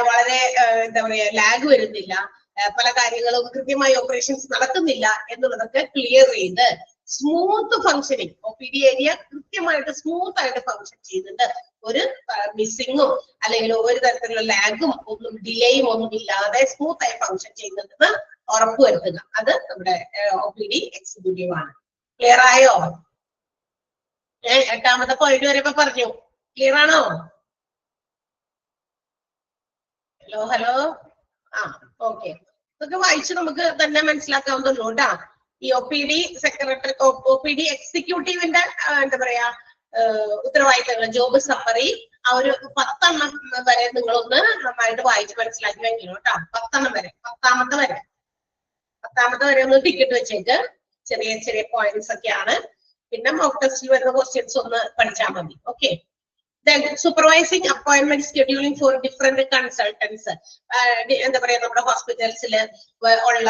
വളരെ എന്താ പറയാ ലാഗ് വരുന്നില്ല, പല കാര്യങ്ങളും കൃത്യമായി ഓപ്പറേഷൻസ് നടക്കുന്നില്ല എന്നുള്ളതൊക്കെ ക്ലിയർ ചെയ്ത് സ്മൂത്ത് ഫംഗ്ഷനിങ്, OPD ഏരിയ കൃത്യമായിട്ട് സ്മൂത്ത് ആയിട്ട് ഫംഗ്ഷൻ ചെയ്യുന്നുണ്ട്. ഒരു മിസ്സിങ്ങും അല്ലെങ്കിൽ ഒരു തരത്തിലുള്ള ലാഗും ഒന്നും ഡിലേയും ഒന്നും ഇല്ലാതെ സ്മൂത്ത് ആയി ഫംഗ്ഷൻ ചെയ്യുന്നുണ്ടെന്ന് ഉറപ്പുവരുത്തുക. അത് നമ്മുടെ OPD എക്സിക്യൂട്ടീവ് ആണ്. ക്ലിയർ ആയോ? 8ാമത്തെ പോയിന്റ് വരെ ഇപ്പൊ പറഞ്ഞു. ക്ലിയർ ആണോ? ഹലോ. ഓക്കെ. ഇതൊക്കെ വായിച്ച് നമുക്ക് തന്നെ മനസ്സിലാക്കാവുന്നല്ലോ കേട്ടാ. ഈ OPD സെക്രട്ടറി, OPD എക്സിക്യൂട്ടീവിന്റെ എന്താ പറയാ ഉത്തരവാദിത്തങ്ങൾ, ജോബ് സമ്മറി ആ ഒരു 10 എണ്ണം വരെ നിങ്ങളൊന്ന് നന്നായിട്ട് വായിച്ച് മനസ്സിലാക്കി വെക്കണം കേട്ടോ. 10 എണ്ണം വരെ, 10ാമത്തെ വരെ ഒന്ന് ടിക്കറ്റ് വെച്ചേക്ക്. ചെറിയ ചെറിയ പോയിന്റ്സ് ഒക്കെയാണ്. പിന്നെ മോക്ക് ടെസ്റ്റിൽ വരുന്ന ക്വസ്റ്റ്യൻസ് ഒന്ന് പഠിച്ചാൽ മതി. Okay. Then supervising appointment scheduling for different consultants. എന്താ പറയാ നമ്മുടെ ഹോസ്പിറ്റൽസിൽ ഉള്ള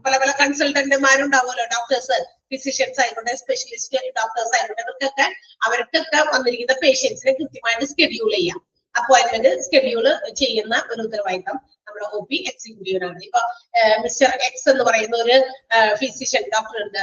പല പല കൺസൾട്ടന്റുമാരുണ്ടാവുമല്ലോ, ഡോക്ടേഴ്സ്, ഫിസിഷ്യൻസ് ആയിക്കോട്ടെ, സ്പെഷ്യലിസ്റ്റ് ഡോക്ടേഴ്സ് ആയിക്കോട്ടെ, അവർക്കൊക്കെ വന്നിരിക്കുന്ന പേഷ്യൻസിനെ കൃത്യമായിട്ട് സ്കെഡ്യൂൾ ചെയ്യാം. അപ്പോയിന്റ്മെന്റ് സ്കെഡ്യൂൾ ചെയ്യുന്ന ഒരു ഉത്തരവാദിത്തം നമ്മുടെ OP എക്സിക്യൂട്ടീവിനാണ്. ഇപ്പൊ മിസ്റ്റർ X എന്ന് പറയുന്ന ഒരു ഫിസിഷ്യൻ ഡോക്ടർ ഉണ്ട്,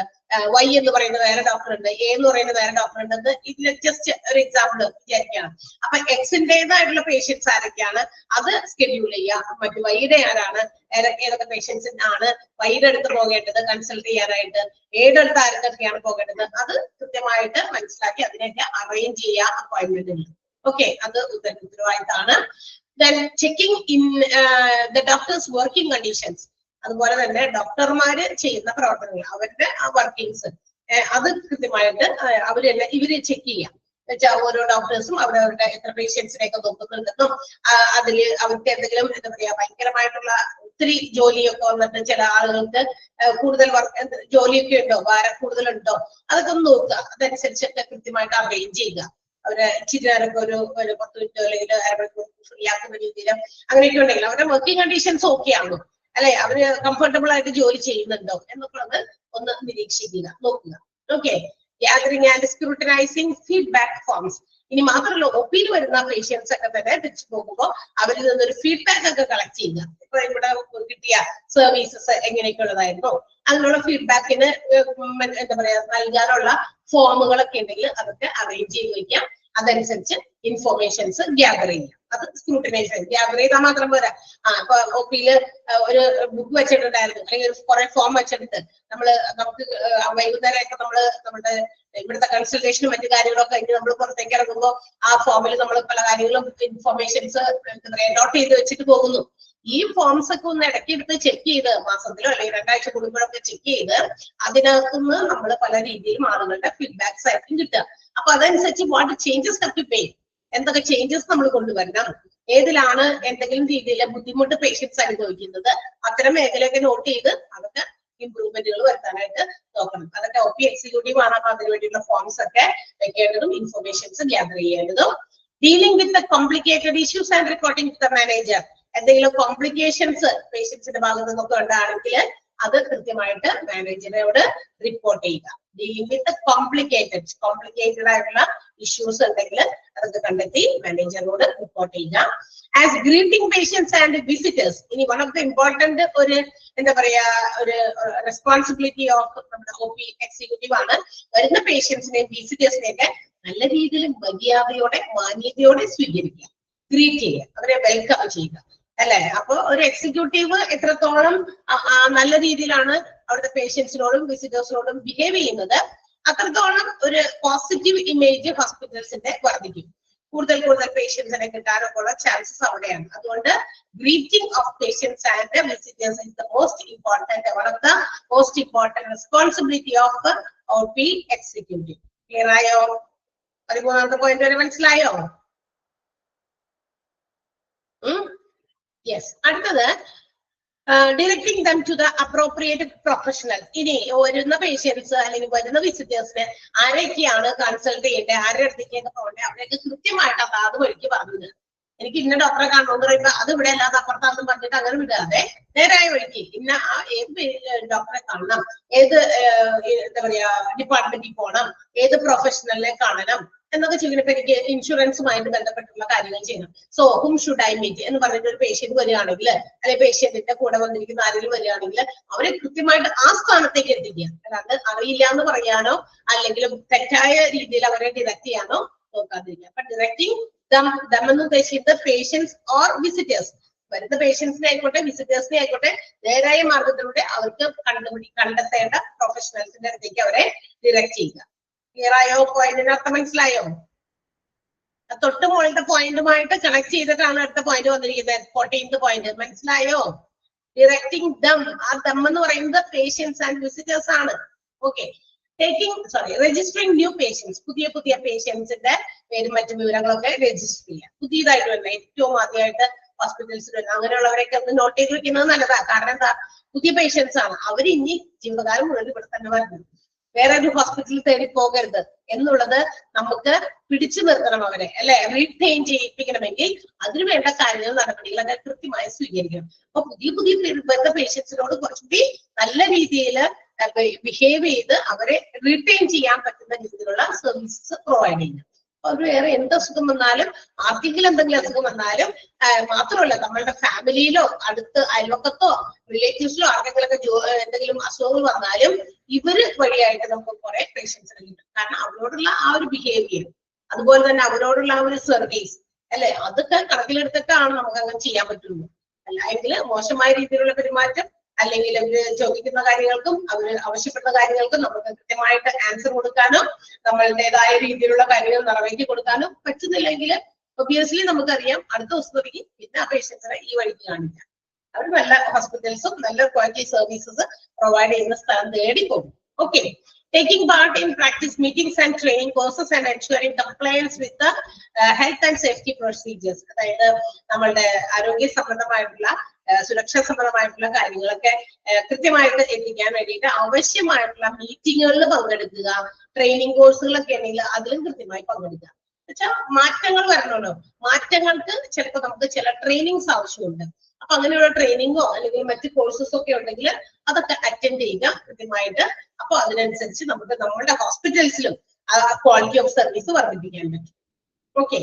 Y എന്ന് പറയുന്ന വേറെ ഡോക്ടർ ഉണ്ട്, A എന്ന് പറയുന്ന വേറെ ഡോക്ടർ ഉണ്ട്. ഇതിൽ ജസ്റ്റ് ഒരു എക്സാമ്പിൾ വിചാരിക്കുകയാണ്. അപ്പൊ X-ന്റേതായിട്ടുള്ള പേഷ്യൻസ് ആരൊക്കെയാണ് അത് സ്കെഡ്യൂൾ ചെയ്യുക. മറ്റു Y-യുടെ ആരാണ്, ഏതൊക്കെ പേഷ്യൻസ് ആണ് Y-യുടെ അടുത്ത് പോകേണ്ടത് കൺസൾട്ട് ചെയ്യാനായിട്ട്, ഏതെടുത്ത് ആരൊക്കെയാണ് പോകേണ്ടത് അത് കൃത്യമായിട്ട് മനസ്സിലാക്കി അതിനെയൊക്കെ അറേഞ്ച് ചെയ്യുക അപ്പോയിന്റ്മെന്റിൽ. ഓക്കെ, അത് ഉത്തരവാദിത്തമാണ്. Then checking in the doctor's working conditions. അതുപോലെ തന്നെ ഡോക്ടർമാര് ചെയ്യുന്ന പ്രവർത്തനങ്ങൾ, അവരുടെ വർക്കിങ്സ് അത് കൃത്യമായിട്ട് ഇവര് ചെക്ക് ചെയ്യാം. എന്നുവെച്ചാൽ ഓരോ ഡോക്ടേഴ്സും അവരവരുടെ എത്ര പേഷ്യൻസിനെയൊക്കെ നോക്കുന്നുണ്ടെന്നും അതില് അവർക്ക് എന്തെങ്കിലും എന്താ പറയാ ഭയങ്കരമായിട്ടുള്ള ഒത്തിരി ജോലിയൊക്കെ വന്നിട്ട് ചില ആളുകൾക്ക് കൂടുതൽ ജോലിയൊക്കെ ഉണ്ടോ, ഭാരം കൂടുതലുണ്ടോ, അതൊക്കെ ഒന്ന് നോക്കുക. അതനുസരിച്ചൊക്കെ കൃത്യമായിട്ട് അറേഞ്ച് ചെയ്യുക. അവര് ഇച്ചിരി നേരമൊക്കെ ഒരു 10 മിനിറ്റോ അല്ലെങ്കിൽ അരമണിക്കൂർ ഫ്രീ ആക്കുന്ന രീതിയിൽ അങ്ങനെയൊക്കെ ഉണ്ടെങ്കിൽ അവരുടെ വർക്കിംഗ് കണ്ടീഷൻസ് ഓക്കെ ആണോ, അല്ലെ, അവര് കംഫർട്ടബിൾ ആയിട്ട് ജോലി ചെയ്യുന്നുണ്ടോ എന്നൊക്കെ ഒന്ന് നിരീക്ഷിക്കുക, നോക്കുക. Okay. Gathering and scrutinising feedback forms. ഇനി മാത്രമല്ല OP-യിൽ വരുന്ന പേഷ്യൻസ് ഒക്കെ തന്നെ തിരിച്ചു പോകുമ്പോൾ അവരിൽ നിന്നൊരു ഫീഡ്ബാക്ക് ഒക്കെ കളക്ട് ചെയ്യുക. ഇപ്പൊ ഇവിടെ കിട്ടിയ സർവീസസ് എങ്ങനെയൊക്കെ ഉള്ളതായിരുന്നു, അതിനുള്ള ഫീഡ്ബാക്കിന് എന്താ പറയാ നൽകാനുള്ള ഫോമുകളൊക്കെ ഉണ്ടെങ്കിൽ അതൊക്കെ അറേഞ്ച് ചെയ്ത് വെക്കാം. അതനുസരിച്ച് ഇൻഫോർമേഷൻസ് ഗ്യാദർ ചെയ്യാം. അത് സ്ക്രൂട്ടിനൈസ് ചെയ്യും. ഗ്യാദർ ചെയ്താൽ മാത്രം പോരാ. ഇപ്പൊ OP-യില് ഒരു ബുക്ക് വെച്ചിട്ടുണ്ടായിരുന്നു, അല്ലെങ്കിൽ കുറെ ഫോം വെച്ചെടുത്ത് നമുക്ക് വൈകുന്നേരമൊക്കെ നമ്മുടെ ഇവിടുത്തെ കൺസൾട്ടേഷനും മറ്റു കാര്യങ്ങളൊക്കെ കഴിഞ്ഞ് നമ്മൾ പുറത്തേക്ക് ഇറങ്ങുമ്പോൾ ആ ഫോമിൽ നമ്മൾ പല കാര്യങ്ങളും ഇൻഫോർമേഷൻസ് എന്താ പറയാ നോട്ട് ചെയ്ത് വെച്ചിട്ട് പോകുന്നു. ഈ ഫോംസ് ഒക്കെ ഒന്ന് ഇടയ്ക്കെടുത്ത് ചെക്ക് ചെയ്ത് മാസത്തിലോ അല്ലെങ്കിൽ 2 ആഴ്ച കൂടുമ്പോഴൊക്കെ ചെക്ക് ചെയ്ത് അതിനകത്തുനിന്ന് നമ്മൾ പല രീതിയിലും ആളുകളുടെ ഫീഡ്ബാക്സ് ആയിരിക്കും കിട്ടുക. അപ്പൊ അതനുസരിച്ച് what changes have to pay, എന്തൊക്കെ ചേഞ്ചസ് നമ്മൾ കൊണ്ടുവരണം, ഏതിലാണ് എന്തെങ്കിലും രീതിയിൽ ബുദ്ധിമുട്ട് പേഷ്യൻസ് അനുഭവിക്കുന്നത്, അത്തരം മേഖലയൊക്കെ നോട്ട് ചെയ്ത് അതൊക്കെ ഇംപ്രൂവ്മെന്റുകൾ വരുത്താനായിട്ട് നോക്കണം. അതൊക്കെ OP എക്സിക്യൂട്ടീവ് ആണ്. അപ്പൊ അതിന് വേണ്ടിയുള്ള ഫോംസ് ഒക്കെ വെക്കേണ്ടതും ഇൻഫോർമേഷൻസ് ഗ്യാദർ ചെയ്യേണ്ടതും. Dealing with the complicated issues and reporting to the manager. എന്തെങ്കിലും കോംപ്ലിക്കേഷൻസ് പേഷ്യൻസിന്റെ ഭാഗത്ത് നിന്നൊക്കെ ഉണ്ടാണെങ്കിൽ അത് കൃത്യമായിട്ട് മാനേജറിനോട് റിപ്പോർട്ട് ചെയ്യുക. ഡീലിംഗ് വിത്ത് കോംപ്ലിക്കേറ്റഡ് ആയിട്ടുള്ള ഇഷ്യൂസ് ഉണ്ടെങ്കിൽ അതൊക്കെ കണ്ടെത്തി മാനേജറിനോട് റിപ്പോർട്ട് ചെയ്യുക. As greeting patients and visitors. ഇനി വൺ ഓഫ് ദ ഇമ്പോർട്ടന്റ് ഒരു എന്താ പറയാ ഒരു റെസ്പോൺസിബിലിറ്റി ഓഫ് നമ്മുടെ OP എക്സിക്യൂട്ടീവ് ആണ് വരുന്ന പേഷ്യൻസിനെയും വിസിറ്റേഴ്സിനെയൊക്കെ നല്ല രീതിയിൽ മര്യാദയോടെ മാന്യതയോടെ സ്വീകരിക്കുക, ഗ്രീറ്റ് ചെയ്യുക, അവരെ വെൽക്കം ചെയ്യുക, അല്ലെ. അപ്പൊ ഒരു എക്സിക്യൂട്ടീവ് എത്രത്തോളം നല്ല രീതിയിലാണ് അവിടുത്തെ പേഷ്യൻസിനോടും വിസിറ്റേഴ്സിനോടും ബിഹേവ് ചെയ്യുന്നത് അത്രത്തോളം ഒരു പോസിറ്റീവ് ഇമേജ് ഹോസ്പിറ്റൽസിന്റെ വർദ്ധിക്കും. കൂടുതൽ പേഷ്യൻസിനെ കിട്ടാനൊക്കെ ഉള്ള ചാൻസസ് അവിടെയാണ്. അതുകൊണ്ട് greeting of patients and visitors is the most important, one of the most important responsibility of OP executive. Clear ആയോ? 13ാമത്തെ പോയിന്റ് വരെ മനസ്സിലായോ? യെസ്. അടുത്തത് directing them to the appropriate professional. ഇനി വരുന്ന പേഷ്യൻസ് അല്ലെങ്കിൽ വരുന്ന വിസിറ്റേഴ്സിനെ ആരൊക്കെയാണ് കൺസൾട്ട് ചെയ്യേണ്ടത്, ആരുടെ അടുത്തേക്കൊക്കെ പോകേണ്ടത്, അവരെയൊക്കെ കൃത്യമായിട്ട് അതാത് വഴിക്ക് പറഞ്ഞത്. എനിക്ക് ഇന്ന ഡോക്ടറെ കാണണമെന്ന് പറയുമ്പോ അത് ഇവിടെ അല്ലാതെ അപ്പുറത്താണെന്ന് പറഞ്ഞിട്ട് അങ്ങനെ വിടാതെ നേരായ വഴിക്ക് ഇന്ന ഏത് ഡോക്ടറെ കാണണം, ഏത് എന്താ പറയാ ഡിപ്പാർട്ട്മെന്റിൽ പോകണം, ഏത് പ്രൊഫഷണലിനെ കാണണം എന്നൊക്കെ ചെയ്യണം. ഇപ്പൊ എനിക്ക് ഇൻഷുറൻസുമായിട്ട് ബന്ധപ്പെട്ടുള്ള കാര്യങ്ങൾ ചെയ്യണം. So whom should I meet എന്ന് പറഞ്ഞിട്ട് ഒരു പേഷ്യന്റ് വരികയാണെങ്കിൽ, അല്ലെങ്കിൽ പേഷ്യന്റിന്റെ കൂടെ വന്നിരിക്കുന്ന ആരെങ്കിലും വരികയാണെങ്കിൽ അവരെ കൃത്യമായിട്ട് ആ സ്ഥാനത്തേക്ക് എത്തിക്കുക. അല്ലാണ്ട് അറിയില്ല എന്ന് പറയാനോ അല്ലെങ്കിൽ തെറ്റായ രീതിയിൽ അവരെ ഡിറക്ട് ചെയ്യാനോ നോക്കാതിരിക്കുക. അപ്പൊ ഡിറക്റ്റിംഗ് ദം എന്ന് ഉദ്ദേശിക്കുന്നത് പേഷ്യൻസ് ഓർ വിസിറ്റേഴ്സ്, വരുന്ന പേഷ്യൻസിനെ ആയിക്കോട്ടെ വിസിറ്റേഴ്സിനെ ആയിക്കോട്ടെ നേരായ മാർഗത്തിലൂടെ അവർക്ക് കണ്ടെത്തേണ്ട പ്രൊഫഷണൽസിന്റെ അടുത്തേക്ക് അവരെ ഡിറക്ട് ചെയ്യുക. ക്ലിയർ ആയോ? പോയിന്റിന് അർത്ഥം മനസ്സിലായോ? തൊട്ട് മുകളിലത്തെ പോയിന്റുമായിട്ട് കണക്ട് ചെയ്തിട്ടാണ് അടുത്ത പോയിന്റ് വന്നിരിക്കുന്നത്. 14th പോയിന്റ് മനസ്സിലായോ? ഡിറക്റ്റിംഗ് ദം, ആ ദം എന്ന് പറയുന്നത് പേഷ്യൻസ് ആൻഡ് വിസിറ്റേഴ്സ് ആണ്. ഓക്കെ. രജിസ്റ്ററിംഗ് ന്യൂ പേഷ്യൻസ്, പുതിയ പേഷ്യൻസിന്റെ പേരും മറ്റു വിവരങ്ങളൊക്കെ രജിസ്റ്റർ ചെയ്യുക. പുതിയതായിട്ട് വരുന്ന ഏറ്റവും ആദ്യമായിട്ട് ഹോസ്പിറ്റൽസിൽ വരുന്ന അങ്ങനെയുള്ളവരൊക്കെ ഒന്ന് നോട്ട് ചെയ്ത് വെക്കുന്നത് നല്ലതാണ്. കാരണം എന്താ, പുതിയ പേഷ്യൻസ് ആണ്, അവർ ഇനി ജീവിതകാലം മുഴുവൻ ഇവിടെ തന്നെ വരുന്നത്, വേറെ ഒരു ഹോസ്പിറ്റലിൽ തേടി പോകരുത് എന്നുള്ളത് നമുക്ക് പിടിച്ചു നിർത്തണം അവരെ, അല്ലെ? റീറ്റെയിൻ ചെയ്യിപ്പിക്കണമെങ്കിൽ അതിനു വേണ്ട കാര്യങ്ങൾ നടപടികൾ അത് കൃത്യമായി സ്വീകരിക്കണം. അപ്പൊ പുതിയ വരുന്ന പേഷ്യൻസിനോട് കുറച്ചുകൂടി നല്ല രീതിയിൽ ബിഹേവ് ചെയ്ത് അവരെ റീറ്റെയിൻ ചെയ്യാൻ പറ്റുന്ന രീതിയിലുള്ള സർവീസസ് പ്രൊവൈഡ് ചെയ്യുക. അവർ വേറെ എന്ത് അസുഖം വന്നാലും, ആർക്കെങ്കിലും എന്തെങ്കിലും അസുഖം വന്നാലും മാത്രമല്ല, നമ്മളുടെ ഫാമിലിയിലോ അടുത്ത് അയൽവക്കത്തോ റിലേറ്റീവ്സിലോ ആർക്കെങ്കിലൊക്കെ എന്തെങ്കിലും അസുഖങ്ങൾ വന്നാലും ഇവര് വഴിയായിട്ട് നമുക്ക് കുറെ പേഷ്യൻസിനെ കിട്ടും. കാരണം അവരോടുള്ള ആ ഒരു ബിഹേവിയർ, അതുപോലെ തന്നെ അവരോടുള്ള ആ ഒരു സർവീസ്, അല്ലെ, അതൊക്കെ കണക്കിലെടുത്തിട്ടാണ് നമുക്ക് അങ്ങനെ ചെയ്യാൻ പറ്റുള്ളൂ. അല്ലെങ്കിൽ മോശമായ രീതിയിലുള്ള പെരുമാറ്റം, അല്ലെങ്കിൽ അവര് ചോദിക്കുന്ന കാര്യങ്ങൾക്കും അവര് ആവശ്യപ്പെടുന്ന കാര്യങ്ങൾക്കും നമുക്ക് കൃത്യമായിട്ട് ആൻസർ കൊടുക്കാനോ നമ്മളുടേതായ രീതിയിലുള്ള കാര്യങ്ങൾ നിറവേറ്റി കൊടുക്കാനോ പറ്റുന്നില്ലെങ്കിൽ ഒബിയസ്ലി നമുക്കറിയാം അടുത്ത ദിവസത്തേക്ക് പിന്നെ ആ പേഷ്യൻസിനെ ഈ വഴിക്ക് കാണിക്കാം. അവർ നല്ല ഹോസ്പിറ്റൽസും നല്ല ക്വാളിറ്റി സർവീസസ് പ്രൊവൈഡ് ചെയ്യുന്ന സ്ഥലം തേടി പോകും. Okay. Taking part in practice meetings and training courses and ensuring compliance with the health and safety procedures. അതായത് നമ്മളുടെ ആരോഗ്യ സംബന്ധമായിട്ടുള്ള സുരക്ഷാ സംബന്ധമായിട്ടുള്ള കാര്യങ്ങളൊക്കെ കൃത്യമായിട്ട് എത്തിക്കാൻ വേണ്ടിയിട്ട് ആവശ്യമായിട്ടുള്ള മീറ്റിങ്ങുകളിൽ പങ്കെടുക്കുക. ട്രെയിനിങ് കോഴ്സുകളൊക്കെ ആണെങ്കിൽ അതിലും കൃത്യമായി പങ്കെടുക്കുക. എന്നുവെച്ചാൽ മാറ്റങ്ങൾ വരണമല്ലോ, മാറ്റങ്ങൾക്ക് ചിലപ്പോൾ നമുക്ക് ചില ട്രെയിനിങ്സ് ആവശ്യമുണ്ട്. അപ്പൊ അങ്ങനെയുള്ള ട്രെയിനിങ്ങോ അല്ലെങ്കിൽ മറ്റ് കോഴ്സസോ ഒക്കെ ഉണ്ടെങ്കിൽ അതൊക്കെ അറ്റൻഡ് ചെയ്യുക കൃത്യമായിട്ട്. അപ്പൊ അതിനനുസരിച്ച് നമുക്ക് നമ്മുടെ ഹോസ്പിറ്റൽസിലും ക്വാളിറ്റി ഓഫ് സർവീസ് വർദ്ധിപ്പിക്കാൻ പറ്റും. Okay.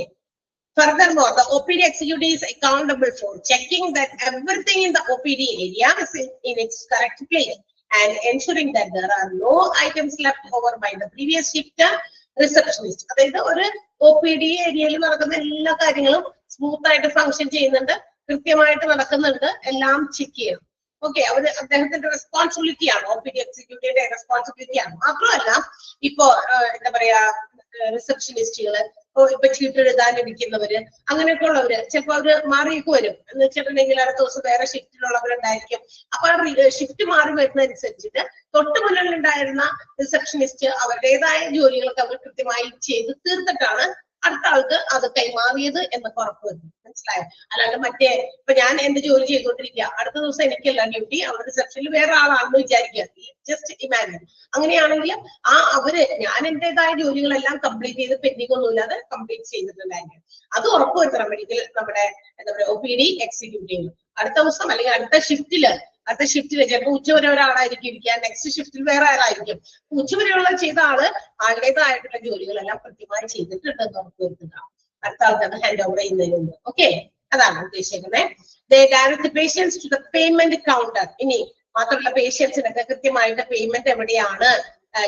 Furthermore, the OPD executive is accountable for checking that everything in the OPD area is in its correct place and ensuring that there are no items left over by the previous shift receptionist. അതായത് ഒരു OPD ഏരിയയിൽ നടക്കുന്ന എല്ലാ കാര്യങ്ങളും smooth ആയിട്ട് function ചെയ്യുന്നുണ്ട്, കൃത്യമായിട്ട് നടക്കുന്നുണ്ട്, എല്ലാം ചെക്ക് ചെയ്യണം. ഓക്കെ. അവര് അദ്ദേഹത്തിന്റെ റെസ്പോൺസിബിലിറ്റി ആണ്, OPD എക്സിക്യൂട്ടീവിന്റെ റെസ്പോൺസിബിലിറ്റി ആണ്. മാത്രമല്ല ഇപ്പോ എന്താ പറയാ റിസപ്ഷനിസ്റ്റുകള്, ഇപ്പൊ ചീട്ട് എഴുതാനിരിക്കുന്നവര്, അങ്ങനെയൊക്കെ ഉള്ളവര് ചിലപ്പോ അവര് മാറിയൊക്കെ വരും. എന്ന് വെച്ചിട്ടുണ്ടെങ്കിൽ അടുത്ത ദിവസം വേറെ ഷിഫ്റ്റിലുള്ളവരുണ്ടായിരിക്കും. അപ്പൊ ആ ഷിഫ്റ്റ് മാറി വരുന്നതനുസരിച്ചിട്ട് തൊട്ട് മുന്നിലുണ്ടായിരുന്ന റിസപ്ഷനിസ്റ്റ് അവരുടേതായ ജോലികളൊക്കെ അവർ കൃത്യമായി ചെയ്ത് തീർത്തിട്ടാണ് അടുത്ത ആൾക്ക് അത് കൈമാറിയത് എന്നൊക്കെ ഉറപ്പുവരുന്നു. മനസ്സിലായോ? അല്ലാണ്ട് മറ്റേ ഇപ്പൊ ഞാൻ എന്റെ ജോലി ചെയ്തുകൊണ്ടിരിക്കുക, അടുത്ത ദിവസം എനിക്കല്ല ഡ്യൂട്ടി, അവിടെ റിസപ്ഷനിൽ വേറെ ആളാണെന്ന് വിചാരിക്കുക. Just imagine. അങ്ങനെയാണെങ്കിൽ അവര് ഞാൻ എന്റേതായ ജോലികളെല്ലാം കംപ്ലീറ്റ് ചെയ്ത് പെൻഡിങ് ഒന്നുമില്ലാതെ കംപ്ലീറ്റ് ചെയ്തിട്ടുണ്ടായിരിക്കും. അത് ഉറപ്പുവരുത്തണം മെഡിക്കൽ നമ്മുടെ എന്താ പറയുക OPD എക്സിക്യൂട്ടീവ്. അടുത്ത ദിവസം അല്ലെങ്കിൽ അടുത്ത ഷിഫ്റ്റില് ചിലപ്പോൾ ഉച്ചവരെ ഒരാളായിരിക്കും ഇരിക്കുക, നെക്സ്റ്റ് ഷിഫ്റ്റിൽ വേറെ ആളായിരിക്കും. ഉച്ചവരെയുള്ള ചെയ്ത ആളുടേതായിട്ടുള്ള ജോലികളെല്ലാം കൃത്യമായി ചെയ്തിട്ടുണ്ടെന്ന് ഉറപ്പുവരുത്തുക അടുത്ത ആൾക്കാണ് ഹാൻഡ് ഓവർ ചെയ്യുന്നതിന് മുമ്പ്. ഓക്കെ. അതാണ് ഉദ്ദേശിക്കുന്നത്. They direct the patients to the payment counter. ഇനി മാത്രമല്ല പേഷ്യൻസിനൊക്കെ കൃത്യമായിട്ട് പേയ്മെന്റ് എവിടെയാണ്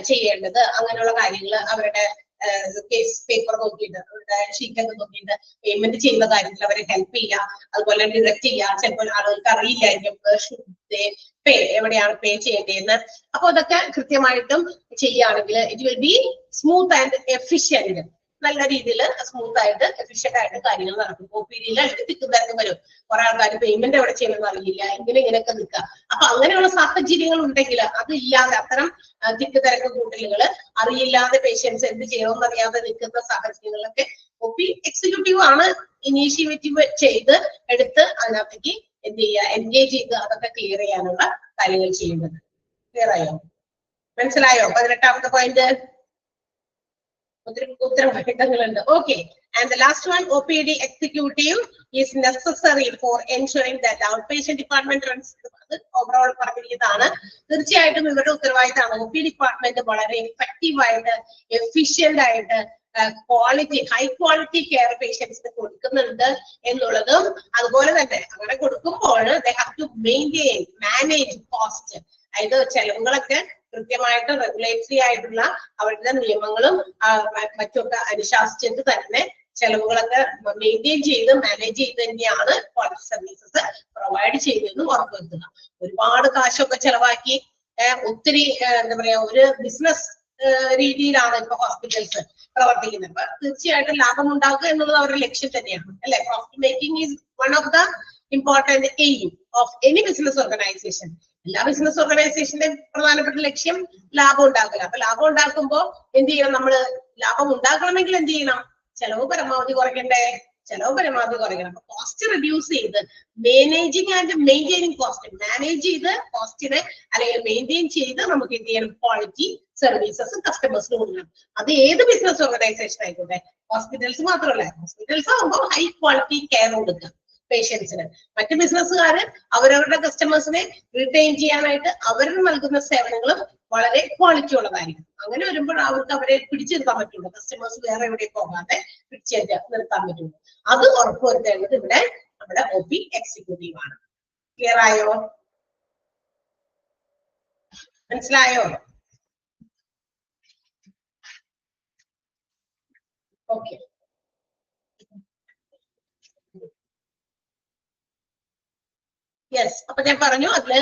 ചെയ്യേണ്ടത് അങ്ങനെയുള്ള കാര്യങ്ങൾ അവരുടെ കേസ് പേപ്പർ നോക്കിയിട്ട് അവരുടെ ഷീറ്റൊക്കെ നോക്കിയിട്ട് പേയ്മെന്റ് ചെയ്യുന്ന കാര്യത്തിൽ അവരെ ഹെൽപ്പ് ചെയ്യുക, അതുപോലെ ഡിറക്ട് ചെയ്യുക. ചിലപ്പോൾ ആളുകൾക്ക് അറിയില്ലായിരിക്കും പേ എവിടെയാണ് പേ ചെയ്യേണ്ടതെന്ന്. അപ്പൊ അതൊക്കെ കൃത്യമായിട്ടും ചെയ്യുകയാണെങ്കിൽ it will be smooth and efficient. നല്ല രീതിയിൽ സ്മൂത്ത് ആയിട്ട് എഫിഷ്യന്റ് ആയിട്ട് കാര്യങ്ങൾ നടക്കും. OPD-യിൽ തിക്കും വരും, കുറെ ആൾക്കാർ പേയ്മെന്റ് എവിടെ ചെയ്യണമെന്ന് അറിയില്ല, ഇങ്ങനെയൊക്കെ നിൽക്കുക. അപ്പൊ അങ്ങനെയുള്ള സാഹചര്യങ്ങൾ ഉണ്ടെങ്കിൽ അത് ഇല്ലാതെ അത്തരം തിക്ക് തിരക്ക് കൂട്ടലുകൾ അറിയില്ലാതെ പേഷ്യൻസ് എന്ത് ചെയ്യണമെന്ന് അറിയാതെ നിൽക്കുന്ന സാഹചര്യങ്ങളിലൊക്കെ OP എക്സിക്യൂട്ടീവ് ആണ് ഇനീഷ്യേറ്റീവ് ചെയ്ത് എടുത്ത് അതിനകത്തേക്ക് എന്ത് ചെയ്യുക, എൻഗേജ് ചെയ്ത് അതൊക്കെ ക്ലിയർ ചെയ്യാനുള്ള കാര്യങ്ങൾ ചെയ്യുന്നത്. ക്ലിയർ ആയോ? മനസ്സിലായോ? 18ാമത്തെ point ഉത്തരവാദിത്തങ്ങളുണ്ട്. Okay, and the last one, OPD executive is necessary for ensuring that the outpatient department runs. Overall പറഞ്ഞിരിക്കുന്നതാണ്. തീർച്ചയായിട്ടും ഇവരുടെ ഉത്തരവാദിത്തമാണ് OP ഡിപ്പാർട്ട്മെന്റ് വളരെ എഫക്റ്റീവ് ആയിട്ട് എഫിഷ്യന്റ് ആയിട്ട് ക്വാളിറ്റി ഹൈ ക്വാളിറ്റി കെയർ പേഷ്യൻസിന് കൊടുക്കുന്നുണ്ട് എന്നുള്ളതും അതുപോലെ തന്നെ അങ്ങനെ കൊടുക്കുമ്പോൾ they have to maintain manage cost. അതായത് ചെലവുകളൊക്കെ കൃത്യമായിട്ട് റെഗുലേറ്ററി ആയിട്ടുള്ള അവരുടെ നിയമങ്ങളും മറ്റൊക്കെ അനുശാസിച്ചിട്ട് തന്നെ ചെലവുകളൊക്കെ മെയിൻറ്റെയിൻ ചെയ്ത് മാനേജ് ചെയ്ത് തന്നെയാണ് ക്വാളിറ്റി സർവീസസ് പ്രൊവൈഡ് ചെയ്തതെന്ന് ഉറപ്പുവരുത്തുക. ഒരുപാട് കാശൊക്കെ ചെലവാക്കി ഒത്തിരി എന്താ പറയാ ഒരു ബിസിനസ് രീതിയിലാണ് ഇപ്പൊ ഹോസ്പിറ്റൽസ് പ്രവർത്തിക്കുന്നത്. അപ്പൊ തീർച്ചയായിട്ടും ലാഭം ഉണ്ടാക്കുക എന്നുള്ളത് അവരുടെ ലക്ഷ്യം തന്നെയാണ്, അല്ലെ? Profit making is one of the important aim of any business organisation. എല്ലാ ബിസിനസ് ഓർഗനൈസേഷന്റെ പ്രധാനപ്പെട്ട ലക്ഷ്യം ലാഭം ഉണ്ടാക്കുക. അപ്പൊ ലാഭം ഉണ്ടാക്കുമ്പോൾ എന്ത് ചെയ്യണം? നമ്മള് ലാഭം ഉണ്ടാക്കണമെങ്കിൽ എന്ത് ചെയ്യണം? ചെലവ് പരമാവധി കുറയ്ക്കണ്ടേ? ചെലവ് പരമാവധി കുറയ്ക്കണം. അപ്പൊ കോസ്റ്റ് റിഡ്യൂസ് ചെയ്ത് managing and maintaining cost, manage ചെയ്ത് കോസ്റ്റിനെ അല്ലെങ്കിൽ മെയിൻറ്റെയിൻ ചെയ്ത് നമുക്ക് എന്ത് ചെയ്യണം? ക്വാളിറ്റി സർവീസസ് കസ്റ്റമേഴ്സിന് കൊടുക്കണം. അത് ഏത് ബിസിനസ് ഓർഗനൈസേഷൻ ആയിക്കോട്ടെ, ഹോസ്പിറ്റൽസ് മാത്രമല്ല. ഹോസ്പിറ്റൽസ് ആകുമ്പോൾ ഹൈ ക്വാളിറ്റി കെയർ കൊടുക്കുക പേഷ്യൻസിന്. മറ്റ് ബിസിനസ്സുകാര് അവരവരുടെ കസ്റ്റമേഴ്സിനെ റിട്ടൈൻ ചെയ്യാനായിട്ട് അവർ നൽകുന്ന സേവനങ്ങളും വളരെ ക്വാളിറ്റി ഉള്ളതായിരിക്കും. അങ്ങനെ വരുമ്പോൾ അവർക്ക് അവരെ പിടിച്ചു നിർത്താൻ പറ്റുള്ളൂ. കസ്റ്റമേഴ്സ് വേറെ എവിടെയും പോകാതെ പിടിച്ചു നിർത്താൻ പറ്റുള്ളൂ. അത് ഉറപ്പുവരുത്തേണ്ടത് ഇവിടെ നമ്മുടെ OP എക്സിക്യൂട്ടീവ് ആണ്. ക്ലിയർ ആയോ? മനസ്സിലായോ? ഓക്കെ. യെസ്, അപ്പൊ ഞാൻ പറഞ്ഞു അതില്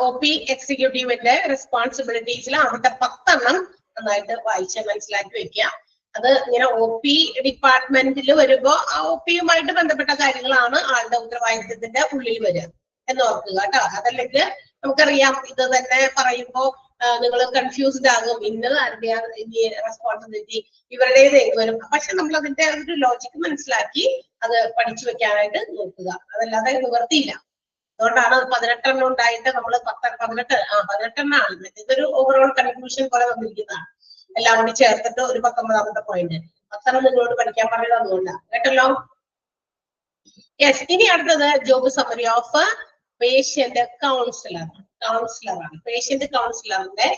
OP എക്സിക്യൂട്ടീവിന്റെ റെസ്പോൺസിബിലിറ്റീസിൽ അവിടുത്തെ 10 നന്നായിട്ട് വായിച്ച് മനസ്സിലാക്കി വെക്കുക. അത് ഇങ്ങനെ OP ഡിപ്പാർട്ട്മെന്റിൽ വരുമ്പോ ആ OP-യുമായിട്ട് ബന്ധപ്പെട്ട കാര്യങ്ങളാണ് ആളുടെ ഉത്തരവാദിത്തത്തിന്റെ ഉള്ളിൽ വരിക എന്ന് ഓർക്കുക കേട്ടോ. അതല്ലെങ്കിൽ നമുക്കറിയാം ഇത് തന്നെ പറയുമ്പോ നിങ്ങൾ കൺഫ്യൂസ്ഡ് ആകും. ഇന്നത് ആരുടെയാണ് റെസ്പോൺസിബിലിറ്റി, ഇവരുടേത് വരും. പക്ഷെ നമ്മൾ അതിന്റെ ഒരു ലോജിക്ക് മനസ്സിലാക്കി അത് പഠിച്ചു വെക്കാനായിട്ട് നോക്കുക. അതല്ലാതെ നിവർത്തിയില്ല. അതുകൊണ്ടാണ് 18 ഉണ്ടായിട്ട് നമ്മൾ 18 ഇതൊരു ഓവറോൾ കൺക്ലൂഷൻ പോലെ വന്നിരിക്കുന്നതാണ്. എല്ലാം കൂടി ചേർത്തിട്ട് ഒരു 19ാമത്തെ പോയിന്റ് 10 നിങ്ങളോട് പഠിക്കാൻ പറയുന്നത് അതുകൊണ്ടാണ്. കേട്ടല്ലോ? യെസ്. ഇനി അടുത്തത് ജോബ് സമ്മറി ഓഫ് പേഷ്യന്റ് കൗൺസിലറാണ്. പേഷ്യന്റ് കൗൺസിലറിന്റെ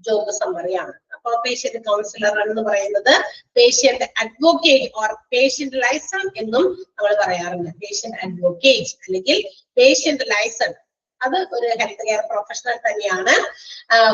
ജോബ് സമ്മറിയാണ്. അപ്പൊ പേഷ്യന്റ് കൗൺസിലർ എന്ന് പറയുന്നത് patient advocate or patient liaison എന്നും നമ്മൾ പറയാറുണ്ട്. പേഷ്യന്റ് അഡ്വക്കേറ്റ് അല്ലെങ്കിൽ പേഷ്യന്റ് ലൈസൺ അത് ഒരു ഹെൽത്ത് കെയർ പ്രൊഫഷണൽ തന്നെയാണ്.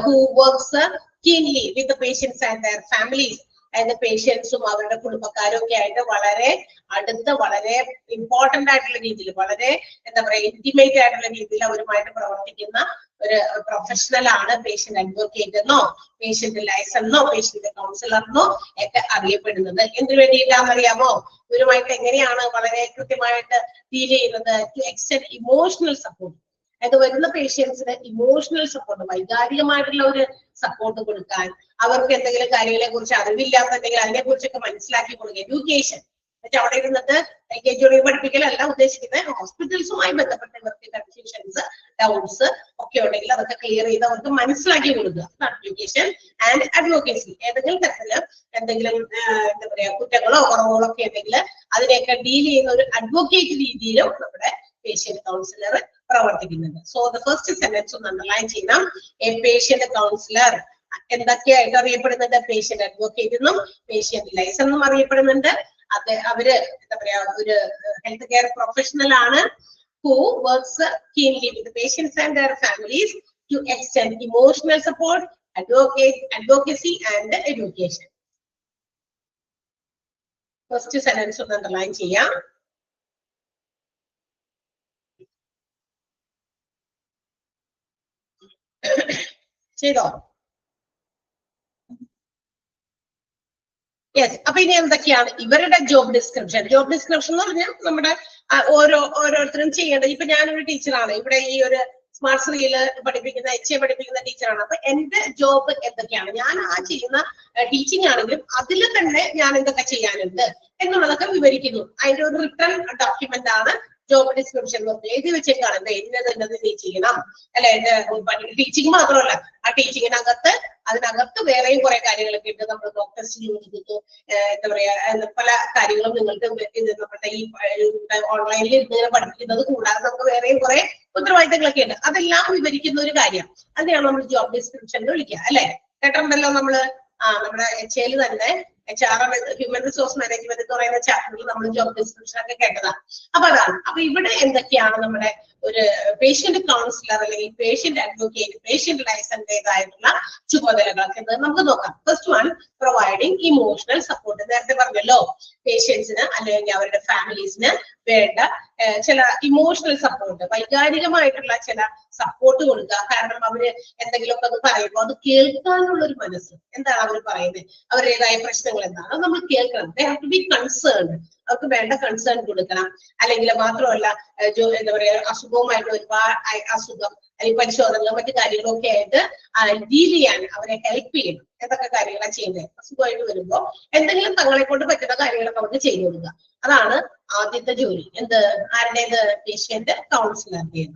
Who works keenly with patients and their families. അതായത് പേഷ്യൻസും അവരുടെ കുടുംബക്കാരും ഒക്കെ ആയിട്ട് വളരെ അടുത്ത വളരെ ഇമ്പോർട്ടന്റ് ആയിട്ടുള്ള രീതിയിൽ വളരെ എന്താ പറയുക ഇന്റിമേറ്റ് ആയിട്ടുള്ള രീതിയിൽ അവരുമായിട്ട് പ്രവർത്തിക്കുന്ന ഒരു പ്രൊഫഷണൽ ആണ് പേഷ്യന്റ് അഡ്വക്കേറ്റ് എന്നോ പേഷ്യന്റ് ലൈസണെന്നോ പേഷ്യന്റ് കൗൺസിലറിനോ ഒക്കെ അറിയപ്പെടുന്നത്. എന്തിനു വേണ്ടിയിട്ടാണെന്നറിയാമോ? ഇവരുമായിട്ട് എങ്ങനെയാണ് വളരെ കൃത്യമായിട്ട് ഡീൽ ചെയ്യുന്നത്? To extend emotional support. അത് വരുന്ന പേഷ്യൻസിന് ഇമോഷണൽ സപ്പോർട്ട്, വൈകാരികമായിട്ടുള്ള ഒരു സപ്പോർട്ട് കൊടുക്കാൻ, അവർക്ക് എന്തെങ്കിലും കാര്യങ്ങളെ കുറിച്ച് അറിവില്ലാന്നുണ്ടെങ്കിൽ അതിനെ കുറിച്ചൊക്കെ മനസ്സിലാക്കി കൊടുക്കുക. എഡ്യൂക്കേഷൻ അവിടെ ഇരുന്നിട്ട് LKG പഠിപ്പിക്കലല്ല ഉദ്ദേശിക്കുന്നത്. ഹോസ്പിറ്റൽസുമായി ബന്ധപ്പെട്ട ഇവർക്ക് കൺഫ്യൂഷൻസ് ഡൗട്ട്സ് ഒക്കെ ഉണ്ടെങ്കിൽ അതൊക്കെ ക്ലിയർ ചെയ്ത് അവർക്ക് മനസ്സിലാക്കി കൊടുക്കുക. Education and advocacy. ഏതെങ്കിലും തരത്തില് എന്തെങ്കിലും എന്താ പറയാ കുറ്റങ്ങളോ കുറവുകളോ ഒക്കെ ഉണ്ടെങ്കിൽ അതിനെയൊക്കെ ഡീൽ ചെയ്യുന്ന ഒരു അഡ്വക്കേറ്റ് രീതിയിലും നമ്മുടെ പേഷ്യന്റ് കൗൺസിലർ പ്രവർത്തിക്കുന്നുണ്ട്. സോ ദ ഫസ്റ്റ് സെന്റൻസ് ഒന്ന് അണ്ടർലൈൻ ചെയ്യണം. എ പേഷ്യന്റ് കൗൺസിലർ എന്തൊക്കെയായിട്ട് അറിയപ്പെടുന്നുണ്ട്? പേഷ്യന്റ് അഡ്വക്കേറ്റ് എന്നും പേഷ്യന്റ് ലൈസൺ എന്നും അറിയപ്പെടുന്നുണ്ട്. അത് അവര് എന്താ പറയാ ഒരു ഹെൽത്ത് കെയർ പ്രൊഫഷണൽ ആണ്. Who works keenly with patients and their families to extend emotional support, advocacy and education. First sentence ഒന്ന് അണ്ടർലൈൻ ചെയ്യാം. ചെയ്തോ? യെസ്. അപ്പൊ ഇനി എന്തൊക്കെയാണ് ഇവരുടെ ജോബ് ഡിസ്ക്രിപ്ഷൻ? ജോബ് ഡിസ്ക്രിപ്ഷൻ എന്ന് പറഞ്ഞാൽ നമ്മുടെ ഓരോരുത്തരും ചെയ്യേണ്ടത്. ഇപ്പൊ ഞാനൊരു ടീച്ചറാണ്, ഇവിടെ ഈ ഒരു സ്മാർട്ട് ശ്രീയില് പഠിപ്പിക്കുന്ന HA പഠിപ്പിക്കുന്ന ടീച്ചറാണ്. അപ്പൊ എന്റെ ജോബ് എന്തൊക്കെയാണ്, ഞാൻ ആ ചെയ്യുന്ന ടീച്ചിങ് ആണെങ്കിലും അതിൽ തന്നെ ഞാൻ എന്തൊക്കെ ചെയ്യാനുണ്ട് എന്നുള്ളതൊക്കെ വിവരിക്കുന്നു. അതിന്റെ ഒരു റിട്ടേൺ ഡോക്യുമെന്റ് ആണ് ജോബ് ഡിസ്ക്രിപ്ഷൻ എന്ന് പറഞ്ഞാൽ. എഴുതി വെച്ചേക്കാണ് ഇന്നത് നീ ചെയ്യണം, അല്ലെ? ടീച്ചിങ് മാത്രമല്ല, ആ ടീച്ചിങ്ങിനകത്ത് അതിനകത്ത് വേറെയും കുറെ കാര്യങ്ങളൊക്കെ ഉണ്ട്. നമ്മൾ ഡോക്ടേഴ്സ് എന്താ പറയാ, പല കാര്യങ്ങളും നിങ്ങൾക്ക് നമ്മുടെ ഈ ഓൺലൈനിൽ ഇങ്ങനെ പഠിപ്പിക്കുന്നത് കൂടാതെ നമുക്ക് വേറെയും കുറെ ഉത്തരവാദിത്തങ്ങളൊക്കെ ഉണ്ട്. അതെല്ലാം വിവരിക്കുന്ന ഒരു കാര്യം, അതിനെയാണ് നമ്മൾ ജോബ് ഡിസ്ക്രിപ്ഷൻ എന്ന് വിളിക്കുക, അല്ലെ? കേട്ടിട്ടുണ്ടല്ലോ നമ്മള്. നമ്മുടെ HL തന്നെ HR ഹ്യൂമൻ റിസോഴ്സ് മാനേജ്മെന്റ് എന്ന് പറയുന്ന ചാപ്റ്ററിൽ നമ്മൾ ജോബ് ഡിസ്ക്രിപ്ഷൻ ഒക്കെ കേട്ടതാണ്. അപ്പൊ അതാണ്. അപ്പൊ ഇവിടെ എന്തൊക്കെയാണ് നമ്മുടെ ഒരു പേഷ്യന്റ് കൗൺസിലർ അല്ലെങ്കിൽ പേഷ്യന്റ് അഡ്വക്കേറ്റ്, പേഷ്യന്റ് ലൈസൻസിന്റേതായിട്ടുള്ള ചുമതലകളൊക്കെ നമുക്ക് നോക്കാം. First one, providing emotional support. നേരത്തെ പറഞ്ഞല്ലോ, പേഷ്യൻസിന് അല്ലെങ്കിൽ അവരുടെ ഫാമിലീസിന് വേണ്ട ചില ഇമോഷണൽ സപ്പോർട്ട്, വൈകാരികമായിട്ടുള്ള ചില സപ്പോർട്ട് കൊടുക്കുക. കാരണം അവര് എന്തെങ്കിലുമൊക്കെ അത് പറയുമ്പോൾ അത് കേൾക്കാനുള്ള ഒരു മനസ്സ്, എന്താണ് അവർ പറയുന്നത്, അവരുടേതായ പ്രശ്നങ്ങൾ എന്താണ്, അത് നമ്മൾ കേൾക്കണം. They have to be concerned. അവർക്ക് വേണ്ട കൺസേൺ കൊടുക്കണം. അല്ലെങ്കിൽ മാത്രമല്ല, എന്താ പറയാ, അസുഖവുമായിട്ട് ഒരുപാട് അസുഖം അല്ലെങ്കിൽ പരിശോധനകളും മറ്റു കാര്യങ്ങളൊക്കെ ആയിട്ട് ഡീൽ ചെയ്യാൻ അവരെ ഹെൽപ്പ് ചെയ്യണം. എന്തൊക്കെ കാര്യങ്ങളാണ് ചെയ്യുന്നത്? അസുഖമായിട്ട് വരുമ്പോ എന്തെങ്കിലും തങ്ങളെ കൊണ്ട് പറ്റുന്ന കാര്യങ്ങളൊക്കെ അവർക്ക് ചെയ്തു കൊടുക്കുക. അതാണ് ആദ്യത്തെ ജോലി. എന്ത്? ആരുടേത്? പേഷ്യന്റ് കൗൺസിലറുടേത്.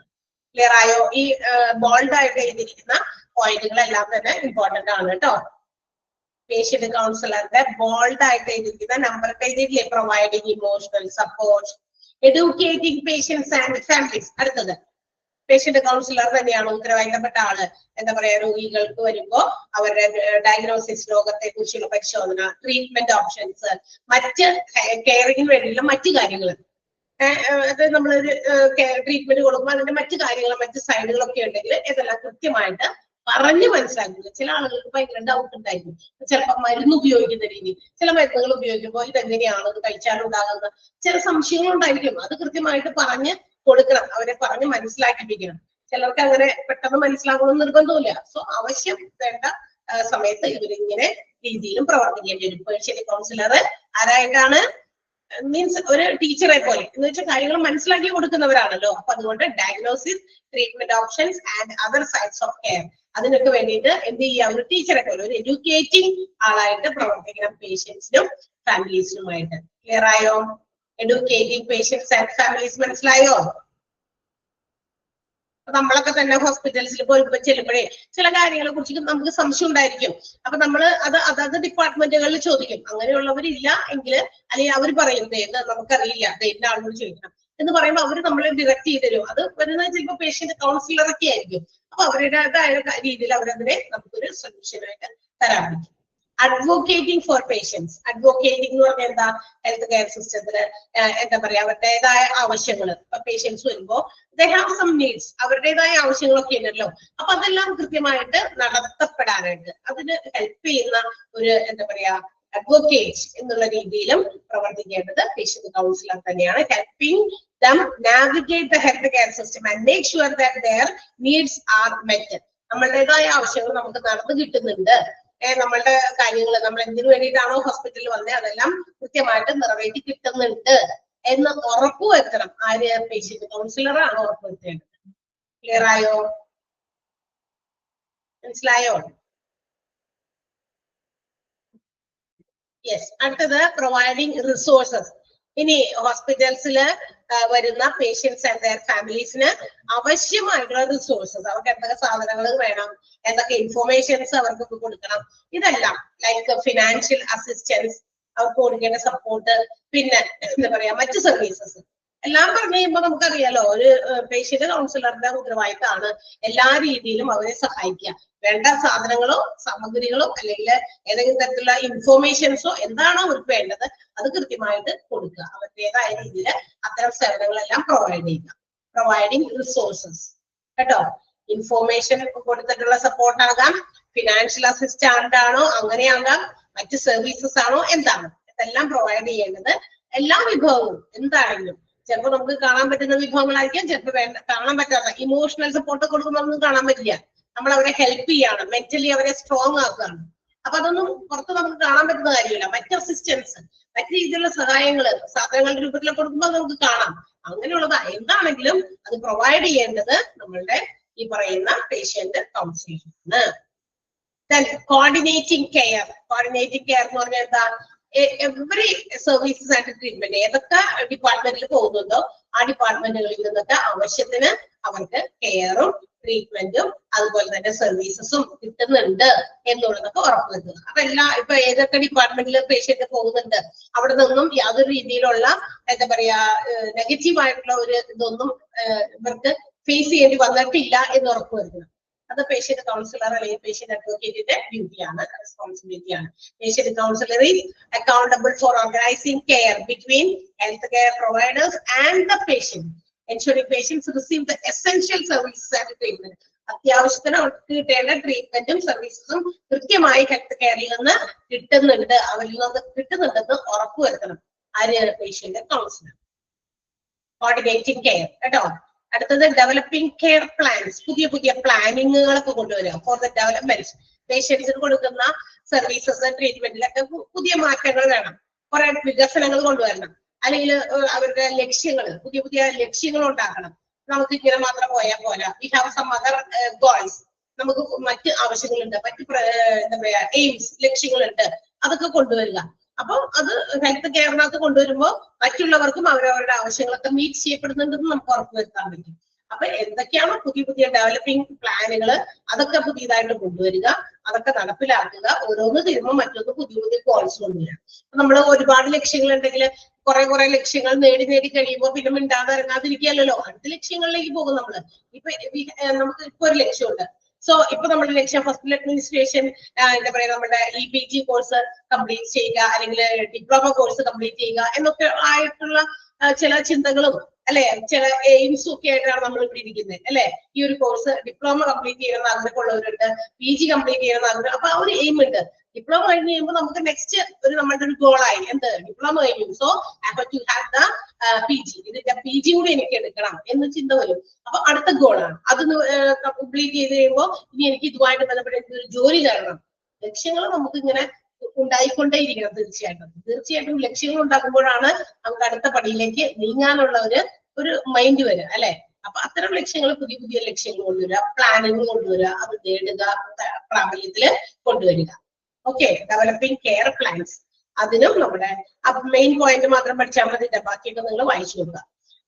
ക്ലിയർ ആയോ? ഈ ബോൾഡ് ആയിട്ട് എഴുതിയിരിക്കുന്ന പോയിന്റുകളെല്ലാം തന്നെ ഇമ്പോർട്ടന്റ് ആണ് കേട്ടോ. പേഷ്യന്റ് കൗൺസിലറുടെ ബോൾഡ് ആയിട്ട് എഴുതിയിരിക്കുന്ന നമ്പർ എഴുതിയില്ലേ? Providing emotional support, educating patients and families. അടുത്തത് പേഷ്യന്റ് കൗൺസിലർ തന്നെയാണ് ഉത്തരവാദിത്തപ്പെട്ട ആള്. എന്താ പറയാ, രോഗികൾക്ക് വരുമ്പോ അവരുടെ ഡയഗ്നോസിസ്, രോഗത്തെ കുറിച്ചുള്ള പരിശോധന, ട്രീറ്റ്മെന്റ് ഓപ്ഷൻസ്, മറ്റ് കെയറിങ്ങിന് വേണ്ടിയുള്ള മറ്റു കാര്യങ്ങൾ. അത് നമ്മളൊരു ട്രീറ്റ്മെന്റ് കൊടുക്കുമ്പോൾ അതിന്റെ മറ്റു കാര്യങ്ങൾ, മറ്റു സൈഡുകളൊക്കെ ഉണ്ടെങ്കിൽ ഇതെല്ലാം കൃത്യമായിട്ട് പറഞ്ഞ് മനസ്സിലാക്കില്ല. ചില ആളുകൾക്ക് ഭയങ്കര ഡൗട്ട് ഉണ്ടായിരിക്കും. ചിലപ്പോൾ മരുന്ന് ഉപയോഗിക്കുന്ന രീതി, ചില മരുന്നുകൾ ഉപയോഗിക്കുമ്പോൾ ഇതെങ്ങനെയാണ്, ഇത് കഴിച്ചാലുണ്ടാകുന്ന ചില സംശയങ്ങൾ ഉണ്ടായിരിക്കും. അത് കൃത്യമായിട്ട് പറഞ്ഞ് കൊടുക്കണം, അവരെ പറഞ്ഞ് മനസ്സിലാക്കിപ്പിക്കണം. ചിലർക്ക് അങ്ങനെ പെട്ടെന്ന് മനസ്സിലാകണമെന്ന് നിർബന്ധമില്ല. സോ ആവശ്യം വേണ്ട സമയത്ത് ഇവരിങ്ങനെ രീതിയിലും പ്രവർത്തിക്കേണ്ടി വരും. Patient councillor ആരായിട്ടാണ്? മീൻസ് ഒരു ടീച്ചറെ പോലെ എന്ന് വെച്ചാൽ കാര്യങ്ങൾ മനസ്സിലാക്കി കൊടുക്കുന്നവരാണല്ലോ. അപ്പൊ അതുകൊണ്ട് diagnosis, treatment options and other sides of care, അതിനൊക്കെ വേണ്ടിയിട്ട് എന്ത് ചെയ്യുക? ഒരു ടീച്ചറെ പോലെ, ഒരു എഡ്യൂക്കേറ്റിംഗ് ആളായിട്ട് പ്രവർത്തിക്കണം പേഷ്യൻസിനും ഫാമിലീസിനുമായിട്ട്. ക്ലിയർ ആയോ? എഡ്യൂക്കേറ്റിംഗ് പേഷ്യൻസ് ആൻഡ് ഫാമിലീസ് മനസ്സിലായോ? നമ്മളൊക്കെ തന്നെ ഹോസ്പിറ്റൽസിൽ പോയി ചെല്ലുമ്പോഴേ ചില കാര്യങ്ങളെ കുറിച്ച് നമുക്ക് സംശയം ഉണ്ടായിരിക്കും. അപ്പൊ നമ്മള് അതത് ഡിപ്പാർട്ട്മെന്റുകളിൽ ചോദിക്കും. അങ്ങനെയുള്ളവരില്ല എങ്കിൽ, അല്ലെങ്കിൽ അവർ പറയും നമുക്കറിയില്ല, ഇന്ന ആളോട് ചോദിക്കണം എന്ന് പറയുമ്പോൾ അവർ നമ്മളെ ഡിറക്ട് ചെയ്ത് തരും. അത് വരുന്നത് ചിലപ്പോൾ പേഷ്യന്റ് കൗൺസിലറൊക്കെ ആയിരിക്കും. അപ്പൊ അവരുടേതായ രീതിയിൽ അവരതിനെ നമുക്കൊരു സൊല്യൂഷനായിട്ട് തരാൻ പറ്റും. Advocating four patients. അഡ്വക്കേറ്റിംഗ് എന്ന് പറഞ്ഞാൽ എന്താ? ഹെൽത്ത് കെയർ സിസ്റ്റത്തില് എന്താ പറയാ, അവരുടേതായ ആവശ്യങ്ങൾ, ഇപ്പൊ പേഷ്യൻസ് വരുമ്പോ ദേ ഹാവ് സം നീഡ്സ്, അവരുടേതായ ആവശ്യങ്ങളൊക്കെ ഉണ്ടല്ലോ. അപ്പൊ അതെല്ലാം കൃത്യമായിട്ട് നടത്തപ്പെടാനായിട്ട് അതിന് ഹെൽപ്പ് ചെയ്യുന്ന ഒരു എന്താ പറയാ, അഡ്വക്കേറ്റ് എന്നുള്ള രീതിയിലും പ്രവർത്തിക്കേണ്ടത് പേഷ്യന്റ് കൗൺസിലർ തന്നെയാണ്. Helping them navigate the health care system and make sure that their needs are met. നമ്മളുടേതായ ആവശ്യങ്ങൾ നമുക്ക് നടന്നു കിട്ടുന്നുണ്ട്, നമ്മളുടെ കാര്യങ്ങൾ നമ്മൾ എന്തിനു വേണ്ടിയിട്ടാണോ ഹോസ്പിറ്റലിൽ വന്നത് അതെല്ലാം കൃത്യമായിട്ട് നിറവേറ്റി കിട്ടുന്നുണ്ട് എന്ന് ഉറപ്പുവരുത്തണം. ആര്? പേഷ്യന്റ് കൗൺസിലറാണ് ഉറപ്പുവരുത്തേണ്ടത്. ക്ലിയർ ആയോ? മനസ്സിലായോ? യെസ്. അടുത്തത് പ്രൊവൈഡിങ് റിസോഴ്സസ്. ഇനി ഹോസ്പിറ്റൽസില് വരുന്ന പേഷ്യൻസ് ആൻഡ് ദെയർ ഫാമിലീസിന് ആവശ്യമായിട്ടുള്ള റിസോഴ്സസ്, അവർക്ക് എന്തൊക്കെ സാധനങ്ങൾ വേണം, എന്തൊക്കെ ഇൻഫോർമേഷൻസ് അവർക്ക് കൊടുക്കണം, ഇതെല്ലാം ലൈക്ക് ഫിനാൻഷ്യൽ അസിസ്റ്റൻസ്, അവർക്ക് കൊടുക്കേണ്ട സപ്പോർട്ട്, പിന്നെ എന്താ പറയാ മറ്റു സർവീസസ് എല്ലാം പറഞ്ഞു കഴിയുമ്പോൾ നമുക്കറിയാലോ ഒരു പേഷ്യന്റ് കൗൺസിലറുടെ ഉത്തരവാദിത്തമാണ് എല്ലാ രീതിയിലും അവരെ സഹായിക്കുക. വേണ്ട സാധനങ്ങളോ സാമഗ്രികളോ അല്ലെങ്കിൽ ഏതെങ്കിലും തരത്തിലുള്ള ഇൻഫോർമേഷൻസോ എന്താണോ അവർക്ക് വേണ്ടത് അത് കൃത്യമായിട്ട് കൊടുക്കുക. അവരുടേതായ രീതിയിൽ അത്തരം സേവനങ്ങളെല്ലാം പ്രൊവൈഡ് ചെയ്യുക. പ്രൊവൈഡിങ് റിസോഴ്സസ് കേട്ടോ. ഇൻഫോർമേഷൻ കൊടുത്തിട്ടുള്ള സപ്പോർട്ട് ആകാം, ഫിനാൻഷ്യൽ അസിസ്റ്റന്റ് ആണോ അങ്ങനെയാകാം, മറ്റ് സർവീസസ് ആണോ, എന്താണ് ഇതെല്ലാം പ്രൊവൈഡ് ചെയ്യേണ്ടത്. എല്ലാ വിഭവവും എന്താണെങ്കിലും ചിലപ്പോൾ നമുക്ക് കാണാൻ പറ്റുന്ന വിഭവങ്ങളായിരിക്കാം, ചിലപ്പോൾ കാണാൻ പറ്റാത്ത ഇമോഷണൽ സപ്പോർട്ട് കൊടുക്കുന്നതൊന്നും കാണാൻ പറ്റില്ല. നമ്മൾ അവരെ ഹെൽപ്പ് ചെയ്യാണ്, മെന്റലി അവരെ സ്ട്രോങ് ആക്കുകയാണ്. അപ്പൊ അതൊന്നും പുറത്ത് നമുക്ക് കാണാൻ പറ്റുന്ന കാര്യമില്ല. മറ്റ് അസിസ്റ്റൻസ്, മറ്റു രീതിയിലുള്ള സഹായങ്ങൾ സാധനങ്ങളുടെ രൂപത്തിൽ കൊടുക്കുമ്പോൾ നമുക്ക് കാണാം. അങ്ങനെയുള്ളത് എന്താണെങ്കിലും അത് പ്രൊവൈഡ് ചെയ്യേണ്ടത് നമ്മളുടെ ഈ പറയുന്ന പേഷ്യന്റ് കൗൺസിലിംഗ് ആണ്. Coordinating care. കോർഡിനേറ്റിംഗ് കെയർ എന്ന് പറഞ്ഞാൽ എന്താ? എവറി സർവീസസ് ആൻഡ് ട്രീറ്റ്മെന്റ് ഏതൊക്കെ ഡിപ്പാർട്ട്മെന്റിൽ പോകുന്നുണ്ടോ ആ ഡിപ്പാർട്ട്മെന്റുകളിൽ നിന്നൊക്കെ ആവശ്യത്തിന് അവർക്ക് കെയറും ട്രീറ്റ്മെന്റും അതുപോലെ തന്നെ സർവീസസും കിട്ടുന്നുണ്ട് എന്നുള്ളതൊക്കെ ഉറപ്പുവരുത്തുക. അപ്പൊ ഇപ്പൊ ഏതൊക്കെ ഡിപ്പാർട്ട്മെന്റിൽ പേഷ്യന്റ് പോകുന്നുണ്ട് അവിടെ നിന്നും യാതൊരു രീതിയിലുള്ള എന്താ പറയാ നെഗറ്റീവ് ഒരു ഇതൊന്നും ഇവർക്ക് ഫേസ് ചെയ്യേണ്ടി വന്നിട്ടില്ല എന്ന് ഉറപ്പുവരുത്തണം. അത് പേഷ്യന്റ് കൗൺസിലർ അല്ലെങ്കിൽ പേഷ്യന്റ് അഡ്വക്കേറ്റിന്റെ ഡ്യൂട്ടിയാണ്, റെസ്പോൺസിബിലിറ്റിയാണ്. Patient counsellor is accountable for organising care between health care providers and the patient, ensuring patients receive the essential services and treatment. അത്യാവശ്യത്തിന് അവർക്ക് കിട്ടേണ്ട ട്രീറ്റ്മെന്റും സർവീസസും കൃത്യമായി ഹെൽത്ത് കെയറിൽ നിന്ന് കിട്ടുന്നുണ്ട്, അവരിൽ നിന്ന് കിട്ടുന്നുണ്ടെന്ന് ഉറപ്പുവരുത്തണം ആര്? Patient councillor. കോർഡിനേറ്റിംഗ് കെയർ കേട്ടോ. അടുത്തത് ഡെവലപ്പിംഗ് കെയർ പ്ലാൻസ്. പുതിയ പുതിയ പ്ലാനിങ്ങുകളൊക്കെ കൊണ്ടുവരിക ഫോർ ദ ഡെവലപ്മെന്റ്. പേഷ്യൻസിന് കൊടുക്കുന്ന സർവീസസ് ട്രീറ്റ്മെന്റിലൊക്കെ പുതിയ മാറ്റങ്ങൾ വേണം, കുറെ വികസനങ്ങൾ കൊണ്ടുവരണം. അല്ലെങ്കിൽ അവരുടെ ലക്ഷ്യങ്ങൾ, പുതിയ പുതിയ ലക്ഷ്യങ്ങൾ ഉണ്ടാക്കണം. നമുക്ക് ഇങ്ങനെ മാത്രം പോയാൽ പോരാ. We have some other goals. നമുക്ക് മറ്റ് ആവശ്യങ്ങളുണ്ട്, മറ്റ് എന്താ പറയാ എയിംസ്, ലക്ഷ്യങ്ങളുണ്ട്. അതൊക്കെ കൊണ്ടുവരിക. അപ്പൊ അത് ഹെൽത്ത് കെയറിനകത്ത് കൊണ്ടുവരുമ്പോൾ മറ്റുള്ളവർക്കും അവരവരുടെ ആവശ്യങ്ങളൊക്കെ മീറ്റ് ചെയ്യപ്പെടുന്നുണ്ടെന്ന് നമുക്ക് ഉറപ്പുവരുത്താൻ പറ്റും. അപ്പൊ എന്തൊക്കെയാണോ പുതിയ പുതിയ ഡെവലപ്പിംഗ് പ്ലാനുകൾ അതൊക്കെ പുതിയതായിട്ട് കൊണ്ടുവരിക, അതൊക്കെ നടപ്പിലാക്കുക. ഓരോന്ന് തീരുമ്പോൾ മറ്റൊന്ന് പുതിയ പുതിയ ഗോൾസ് കൊണ്ടുവരിക. നമ്മൾ ഒരുപാട് ലക്ഷ്യങ്ങൾ ഉണ്ടെങ്കിൽ കുറെ ലക്ഷ്യങ്ങൾ നേടി കഴിയുമ്പോൾ പിന്നെ മിണ്ടാതെ ഇറങ്ങാതിരിക്കുകയല്ലോ, അടുത്ത ലക്ഷ്യങ്ങളിലേക്ക് പോകും നമ്മള്. നമുക്ക് ഇപ്പൊ ഒരു ലക്ഷ്യമുണ്ട്. സോ ഇപ്പൊ നമ്മുടെ ലക്ഷ്യം ഹോസ്പിറ്റൽ അഡ്മിനിസ്ട്രേഷൻ എന്താ പറയാ നമ്മുടെ EPG കോഴ്സ് കംപ്ലീറ്റ് ചെയ്യുക, അല്ലെങ്കിൽ ഡിപ്ലോമ കോഴ്സ് കംപ്ലീറ്റ് ചെയ്യുക എന്നൊക്കെ ആയിട്ടുള്ള ചില ചിന്തകളും അല്ലെ ചില എയിംസും ഒക്കെ ആയിട്ടാണ് നമ്മൾ ഇവിടെ ഇരിക്കുന്നത് അല്ലെ. ഈ ഒരു കോഴ്സ് ഡിപ്ലോമ കംപ്ലീറ്റ് ചെയ്യണമെന്ന് ആഗ്രഹമുള്ളവരുണ്ട്, PG കംപ്ലീറ്റ് ചെയ്യണമെന്ന് ആഗ്രഹം. അപ്പൊ ആ ഒരു എയിം ഉണ്ട്. ഡിപ്ലോമ കഴിഞ്ഞ് കഴിയുമ്പോൾ നമുക്ക് നെക്സ്റ്റ് നമ്മളുടെ ഒരു ഗോളായി എന്ത്? ഡിപ്ലോമ കഴിഞ്ഞു. So I have to have the PG. ഇതിന്റെ PG കൂടി എനിക്ക് എടുക്കണം എന്ന് ചിന്ത വരും. അപ്പൊ അടുത്ത ഗോളാണ് അത് കംപ്ലീറ്റ് ചെയ്ത് കഴിയുമ്പോൾ ഇനി എനിക്ക് ഇതുമായിട്ട് ബന്ധപ്പെട്ട ഒരു ജോലി തരണം. ലക്ഷ്യങ്ങൾ നമുക്ക് ഇങ്ങനെ ഉണ്ടായിക്കൊണ്ടേയിരിക്കണം. തീർച്ചയായിട്ടും ലക്ഷ്യങ്ങൾ ഉണ്ടാക്കുമ്പോഴാണ് നമുക്ക് അടുത്ത പടിയിലേക്ക് നീങ്ങാനുള്ള ഒരു മൈൻഡ് വരിക അല്ലെ. അപ്പൊ അത്തരം ലക്ഷ്യങ്ങൾ, പുതിയ പുതിയ ലക്ഷ്യങ്ങൾ കൊണ്ടുവരിക, പ്ലാനുകൾ കൊണ്ടുവരിക, അത് നേടുക, പ്രാബല്യത്തില് കൊണ്ടുവരിക. Okay, developing care plans. അതിനും നമ്മുടെ മെയിൻ പോയിന്റ് മാത്രം പഠിച്ചാൽ മതി, ബാക്കിയൊക്കെ നിങ്ങൾ വായിച്ചു നോക്കുക.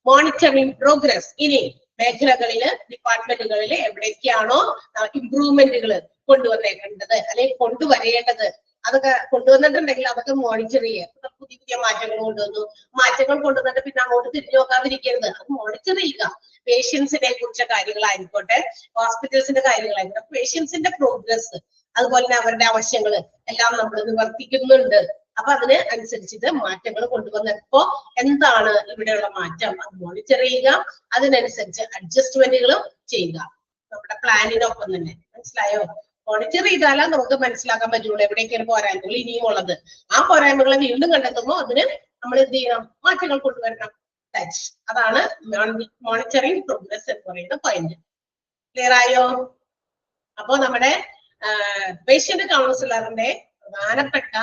Monitoring progress. ഇനി മേഖലകളില് ഡിപ്പാർട്ട്മെന്റുകളിൽ എവിടേക്കാണോ ഇംപ്രൂവ്മെന്റുകൾ കൊണ്ടുവന്നേക്കേണ്ടത് അല്ലെങ്കിൽ കൊണ്ടുവരേണ്ടത് അതൊക്കെ കൊണ്ടുവന്നിട്ടുണ്ടെങ്കിൽ അതൊക്കെ മോണിറ്റർ ചെയ്യുക. പുതിയ പുതിയ മാറ്റങ്ങൾ കൊണ്ടുവന്നു, മാറ്റങ്ങൾ കൊണ്ടുവന്നിട്ട് പിന്നെ അങ്ങോട്ട് തിരിഞ്ഞു നോക്കാതിരിക്കരുത്, അത് മോണിറ്റർ ചെയ്യുക. പേഷ്യൻസിനെ കുറിച്ച കാര്യങ്ങളായിക്കോട്ടെ, ഹോസ്പിറ്റൽസിന്റെ കാര്യങ്ങളായിക്കോട്ടെ, പേഷ്യൻസിന്റെ പ്രോഗ്രസ് അതുപോലെ തന്നെ അവരുടെ ആവശ്യങ്ങൾ എല്ലാം നമ്മൾ നിവർത്തിക്കുന്നുണ്ട്. അപ്പൊ അതിന് അനുസരിച്ചിട്ട് മാറ്റങ്ങൾ കൊണ്ടുവന്നപ്പോ എന്താണ് ഇവിടെയുള്ള മാറ്റം അത് മോണിറ്റർ ചെയ്യുക, അതിനനുസരിച്ച് അഡ്ജസ്റ്റ്മെന്റുകളും ചെയ്യുക നമ്മുടെ പ്ലാനിനൊപ്പം തന്നെ. മനസ്സിലായോ? മോണിറ്റർ ചെയ്താലേ നമുക്ക് മനസ്സിലാക്കാൻ പറ്റുള്ളൂ എവിടേക്കാണ് പോരായ്മകൾ ഇനിയും ഉള്ളത്. ആ പോരായ്മകളെ വീണ്ടും കണ്ടെത്തുമ്പോൾ അതിന് നമ്മൾ എന്ത് ചെയ്യണം? മാറ്റങ്ങൾ കൊണ്ടുവരണം. അതാണ് മോണിറ്ററിംഗ് പ്രോഗ്രസ് എന്ന് പറയുന്ന പോയിന്റ്. ക്ലിയർ ആയോ? അപ്പോ നമ്മുടെ പേഷ്യന്റ് കൗൺസിലറിന്റെ പ്രധാനപ്പെട്ട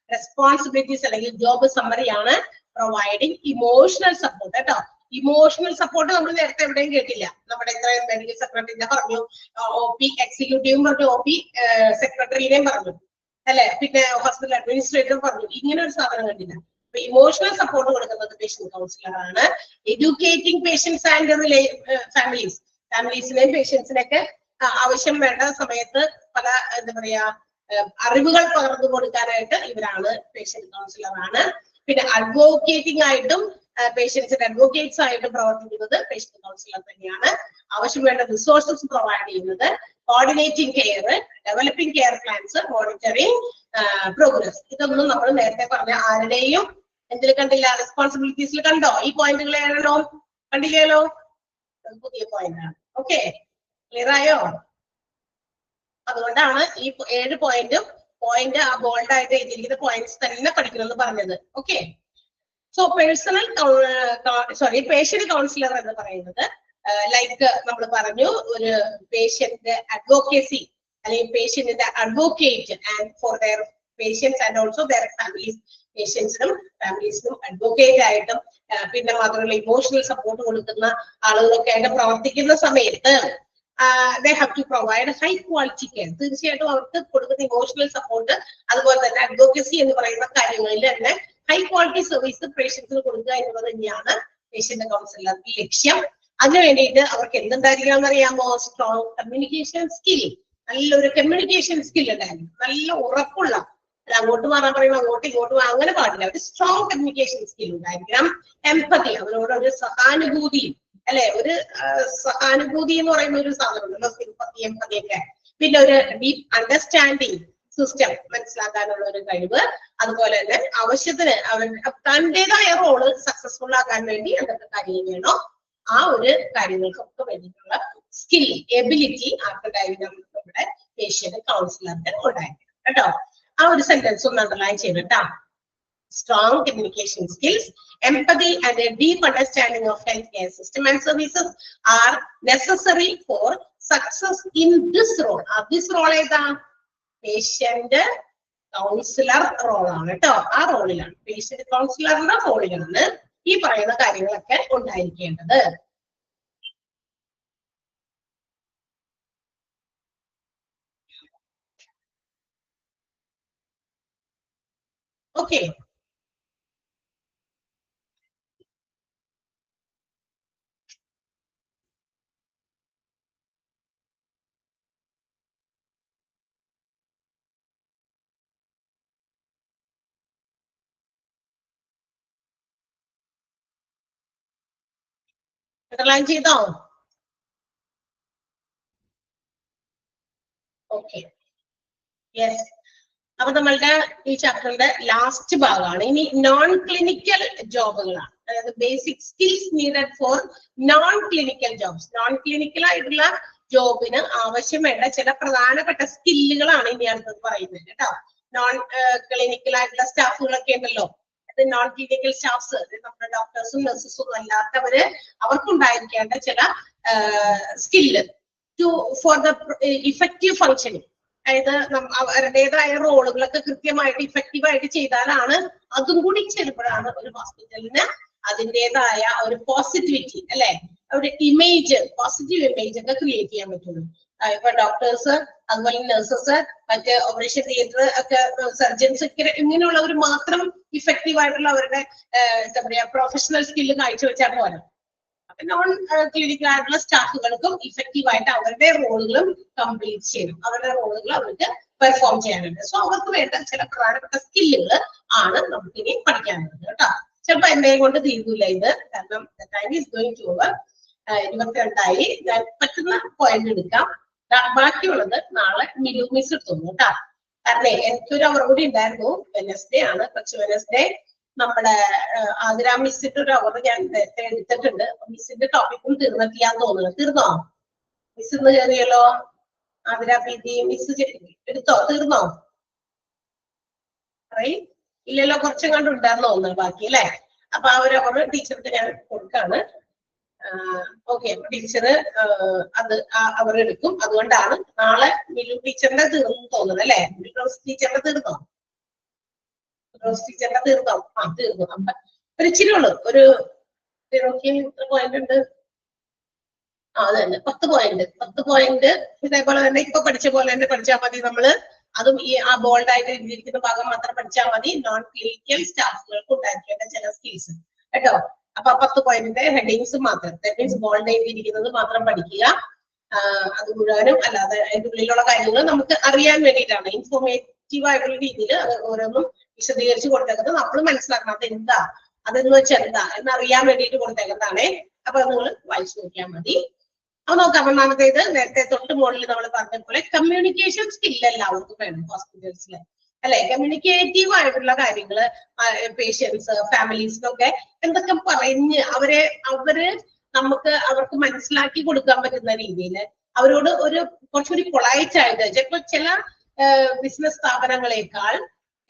റെസ്പോൺസിബിലിറ്റീസ് അല്ലെങ്കിൽ ജോബ് സമ്മറിയാണ് പ്രൊവൈഡിങ് ഇമോഷണൽ സപ്പോർട്ട് കേട്ടോ. ഇമോഷണൽ സപ്പോർട്ട് നമ്മൾ നേരത്തെ എവിടെയും കേട്ടില്ല. നമ്മുടെ ഇത്രയും മെഡിക്കൽ സെക്രട്ടറിനെ പറഞ്ഞു, OP എക്സിക്യൂട്ടീവും പറഞ്ഞു, OP സെക്രട്ടറിനെയും പറഞ്ഞു അല്ലെ, പിന്നെ ഹോസ്പിറ്റൽ അഡ്മിനിസ്ട്രേറ്റർ പറഞ്ഞു. ഇങ്ങനെ ഒരു സാധനം കണ്ടില്ല. അപ്പൊ ഇമോഷണൽ സപ്പോർട്ട് കൊടുക്കുന്നത് പേഷ്യന്റ് കൗൺസിലർ ആണ്. എഡ്യൂക്കേറ്റിംഗ് പേഷ്യൻസ് ആൻഡ് ഫാമിലീസിനെയും പേഷ്യൻസിനെയൊക്കെ ആവശ്യം വേണ്ട സമയത്ത് പല എന്താ പറയാ അറിവുകൾ പകർന്നു കൊടുക്കാനായിട്ട് ഇവരാണ് പേഷ്യന്റ് കൗൺസിലർ ആണ്. പിന്നെ അഡ്വക്കേറ്റിംഗ് ആയിട്ടും പേഷ്യൻസിന്റെ അഡ്വക്കേറ്റ്സ് ആയിട്ടും പ്രവർത്തിക്കുന്നത് പേഷ്യന്റ് കൗൺസിലർ തന്നെയാണ്. ആവശ്യം വേണ്ട റിസോഴ്സസ് പ്രൊവൈഡ് ചെയ്യുന്നത്, coordinating care, developing care plans, monitoring progress. ഇതൊന്നും നമ്മൾ നേരത്തെ പറഞ്ഞ ആരുടെയും എന്തിൽ കണ്ടില്ല? റെസ്പോൺസിബിലിറ്റീസിൽ കണ്ടോ? ഈ പോയിന്റുകൾ ഏതാണോ? കണ്ടില്ലല്ലോ, പുതിയ പോയിന്റ് ആണ്. ഓക്കെ, ക്ലിയർ ആയോ? അതുകൊണ്ടാണ് ഈ 7 പോയിന്റ് ആ ബോൾഡ് ആയിട്ട് എഴുതിയിരിക്കുന്ന പോയിന്റ്സ് തന്നെ പഠിക്കണമെന്ന് പറഞ്ഞത്. ഓക്കെ, സോ പേഷ്യന്റ് കൗൺസിലർ എന്ന് പറയുന്നത് ലൈക്ക് നമ്മൾ പറഞ്ഞു ഒരു പേഷ്യന്റ് അഡ്വക്കേസി അല്ലെങ്കിൽ പേഷ്യന്റിന്റെ advocate and for their patients and also their families, പേഷ്യൻസിനും ഫാമിലീസിനും അഡ്വക്കേറ്റ് ആയിട്ടും പിന്നെ മാത്രമല്ല ഇമോഷണൽ സപ്പോർട്ട് കൊടുക്കുന്ന ആളുകളൊക്കെ ആയിട്ട് പ്രവർത്തിക്കുന്ന സമയത്ത് they have to provide high quality care. തീർച്ചയായിട്ടും അവർക്ക് കൊടുക്കുന്ന ഇമോഷണൽ സപ്പോർട്ട് അതുപോലെ തന്നെ അഡ്വക്കസി എന്ന് പറയുന്ന കാര്യങ്ങളിൽ തന്നെ ഹൈ ക്വാളിറ്റി സർവീസ് പേഷ്യൻസിന് കൊടുക്കുക എന്നുള്ളത് തന്നെയാണ് പേഷ്യന്റ് കൗൺസിലറുടെ ലക്ഷ്യം. അതിനു വേണ്ടിയിട്ട് അവർക്ക് എന്തുണ്ടായിരിക്കണം അറിയാമോ? സ്ട്രോങ് കമ്മ്യൂണിക്കേഷൻ സ്കിൽ, നല്ലൊരു കമ്മ്യൂണിക്കേഷൻ സ്കിൽ ഉണ്ടായിരിക്കും, നല്ല ഉറപ്പുള്ള, അങ്ങോട്ട് മാറാൻ പറയുമ്പോൾ അങ്ങോട്ട് ഇങ്ങോട്ട് അങ്ങനെ പാടില്ല, ഒരു സ്ട്രോങ് കമ്മ്യൂണിക്കേഷൻ സ്കിൽ ഉണ്ടായിരിക്കണം. എംപതി, അവരോട് ഒരു സഹാനുഭൂതി, അല്ലെ, ഒരു സഹാനുഭൂതി എന്ന് പറയുന്ന ഒരു സാധനമുണ്ടല്ലോ, സിംപതി എംപതി ഒക്കെ. പിന്നെ ഒരു ഡീപ് അണ്ടർസ്റ്റാൻഡിങ് സിസ്റ്റം, മനസ്സിലാക്കാനുള്ള ഒരു കഴിവ്. അതുപോലെ തന്നെ ആവശ്യത്തിന് അവൻ തന്റേതായ റോള് സക്സസ്ഫുൾ ആക്കാൻ വേണ്ടി എന്തൊക്കെ കാര്യങ്ങൾ വേണോ ആ ഒരു കാര്യങ്ങൾക്കൊക്കെ വേണ്ടിയിട്ടുള്ള സ്കിൽ, എബിലിറ്റി ആർക്കുണ്ടായിരിക്കണം? നമ്മുടെ പേഷ്യന്റ് കൗൺസിലറിന്റെ ഉണ്ടായിരിക്കണം കേട്ടോ. ആ ഒരു സെന്റൻസ് ഒന്ന് അണ്ടർലൈൻ ചെയ്തിട്ടാ. Strong communication skills, empathy and a deep understanding of healthcare system and services are necessary for success in this role. This role ഏതാ? പേഷ്യന്റ് കൗൺസിലർ റോളാണ് കേട്ടോ. ആ റോളിലാണ്, പേഷ്യന്റ് കൗൺസിലറിന്റെ റോളിലാണ് ഈ പറയുന്ന കാര്യങ്ങളൊക്കെ ഉണ്ടായിരിക്കേണ്ടത്. ഓക്കെ, അണ്ടർലൈൻ ചെയ്തോ? Okay, yes. അപ്പൊ നമ്മളുടെ ഈ ചാപ്റ്ററിന്റെ ലാസ്റ്റ് ഭാഗമാണ്. ഇനി നോൺ ക്ലിനിക്കൽ ജോബുകളാണ്, അതായത് basic skills needed for non clinical jobs. Non clinical ആയിട്ടുള്ള ജോബിന് ആവശ്യം വേണ്ട ചില പ്രധാനപ്പെട്ട സ്കില്ലുകളാണ് ഇനി അടുത്തത് പറയുന്നത് കേട്ടോ. നോൺ ക്ലിനിക്കൽ ആയിട്ടുള്ള സ്റ്റാഫുകളൊക്കെ ഉണ്ടല്ലോ, അത് നോൺ ക്ലിനിക്കൽ സ്റ്റാഫ്സ്, നമ്മുടെ ഡോക്ടേഴ്സും നഴ്സസും അല്ലാത്തവര്, അവർക്കുണ്ടായിരിക്കേണ്ട ചില skill for the effective functioning. അതായത് അവരുടേതായ റോളുകളൊക്കെ കൃത്യമായിട്ട് ഇഫക്റ്റീവായിട്ട് ചെയ്താലാണ്, അതും കൂടി ചെയ്യുമ്പോഴാണ് ഒരു ഹോസ്പിറ്റലിന് അതിൻ്റെതായ ഒരു പോസിറ്റിവിറ്റി, അല്ലെ, ഒരു ഇമേജ്, പോസിറ്റീവ് ഇമേജ് ഒക്കെ ക്രിയേറ്റ് ചെയ്യാൻ പറ്റുള്ളൂ. ഇപ്പൊ ഡോക്ടേഴ്സ്, അതുപോലെ നഴ്സസ്, മറ്റ് ഓപ്പറേഷൻ തിയേറ്റർ ഒക്കെ സർജൻസ് ഒക്കെ ഇങ്ങനെയുള്ളവർ മാത്രം ഇഫക്റ്റീവ് ആയിട്ടുള്ള അവരുടെ എന്താ പറയാ പ്രൊഫഷണൽ സ്കില്ല് കാഴ്ചവെച്ചാൽ പോലെ നോൺ ക്ലിനിക്കൽ ആയിട്ടുള്ള സ്റ്റാഫുകൾക്കും ഇഫക്റ്റീവ് ആയിട്ട് അവരുടെ റോളുകളും കംപ്ലീറ്റ് ചെയ്യണം, അവരുടെ റോളുകൾ അവർക്ക് പെർഫോം ചെയ്യാനുണ്ട്. സോ അവർക്ക് വേണ്ട ചില പ്രധാനപ്പെട്ട സ്കില്ലുകൾ ആണ് നമുക്കിനി പഠിക്കാനുള്ളത് കേട്ടോ. ചിലപ്പോ എന്തെങ്കിലും കൊണ്ട് തീരൂല ഇത്, കാരണം time is going to over. 22 ഞാൻ പറ്റുന്ന പോയിന്റ് എടുക്കാം, ബാക്കിയുള്ളത് നാളെ മിലു മിസ് എടുത്തോളൂ കേട്ടോ. കാരണം എനിക്കൊരു അവർ കൂടി ഉണ്ടായിരുന്നു, വെനസ്ഡേ ആണ്, പക്ഷെ വെനസ്ഡേ നമ്മുടെ ആതിര മിസ്സിന്റെ ഒരു അവർ ഞാൻ നേരത്തെ എടുത്തിട്ടുണ്ട്. മിസ്സിന്റെ ടോപ്പിക്കും തീർന്നിട്ടില്ലാന്ന് തോന്നുന്നു. തീർന്നോ? മിസ് ഇന്ന് കയറിയല്ലോ. ആതിര പീതി മിസ് എടുത്തോ? തീർന്നോ? ഇല്ലല്ലോ, കുറച്ചും കണ്ടുണ്ടായിരുന്നു തോന്നുന്നു ബാക്കി, അല്ലെ? അപ്പൊ ആ ഒരു അവർ ടീച്ചർക്ക് ഞാൻ കൊടുക്കാണ്. ഓക്കെ, ടീച്ചർ അത് അവർ എടുക്കും. അതുകൊണ്ടാണ് നാളെ മിലു ടീച്ചറിന്റെ തീർന്നു തോന്നുന്നത്, അല്ലെ? ടീച്ചറിന്റെ തീർന്നോ? ടീച്ചറിന്റെ തീർന്നോ? തീർന്നു. അപ്പൊ ഒരു ഇച്ചിരി ഉള്ളു, ഒരു പോയിന്റ് ഉണ്ട്. അത് തന്നെ 10 പോയിന്റ്. 10 പോയിന്റ് ഇതേപോലെ തന്നെ ഇപ്പൊ പഠിച്ച പോലെ തന്നെ പഠിച്ചാൽ മതി. നമ്മള് അതും ഈ ആ ബോൾഡ് ആയിട്ട് എഴുതിയിരിക്കുന്ന ഭാഗം മാത്രം പഠിച്ചാൽ മതി. നോൺ ക്ലിനിക്കൽ സ്റ്റാഫുകൾക്ക് ഉണ്ടായിരിക്കേണ്ട ചില സ്കിൽസ് കേട്ടോ. അപ്പൊ 10 പോയിന്റിന്റെ ഹെഡിങ്സ് മാത്രം, മീൻസ് ബോൾഡ് എഴുതിയിരിക്കുന്നത് മാത്രം പഠിക്കുക. അത് മുഴുവനും അല്ലാതെ അതിന്റെ ഉള്ളിലുള്ള കാര്യങ്ങൾ നമുക്ക് അറിയാൻ വേണ്ടിയിട്ടാണ്, ഇൻഫോർമേറ്റീവ് ആയിട്ടുള്ള രീതിയിൽ ഓരോന്നും വിശദീകരിച്ച് കൊടുത്തേക്കുന്നത്. നമ്മൾ മനസ്സിലാക്കണം അത് എന്താ, അതെന്ന് വെച്ചാൽ എന്താ എന്നറിയാൻ വേണ്ടിയിട്ട് കൊടുത്തേക്കുന്നതാണേ. അപ്പൊ നിങ്ങൾ വായിച്ചു നോക്കിയാൽ മതി. അപ്പൊ നോക്കാം. ഒന്നാമത്തേത് നേരത്തെ തൊട്ട് മുകളിൽ നമ്മൾ പറഞ്ഞ പോലെ കമ്മ്യൂണിക്കേഷൻ സ്കിൽ എല്ലാവർക്കും വേണം ഹോസ്പിറ്റൽസിൽ, അല്ലെ? കമ്മ്യൂണിക്കേറ്റീവ് ആയിട്ടുള്ള കാര്യങ്ങള് പേഷ്യൻസ്, ഫാമിലീസിനൊക്കെ എന്തൊക്കെ പറഞ്ഞ് അവര് നമുക്ക് അവർക്ക് മനസ്സിലാക്കി കൊടുക്കാൻ പറ്റുന്ന രീതിയിൽ അവരോട് ഒരു കുറച്ചുകൂടി പൊളൈറ്റ് ആയിട്ട്, ചിലപ്പോൾ ചില ബിസിനസ് സ്ഥാപനങ്ങളെക്കാൾ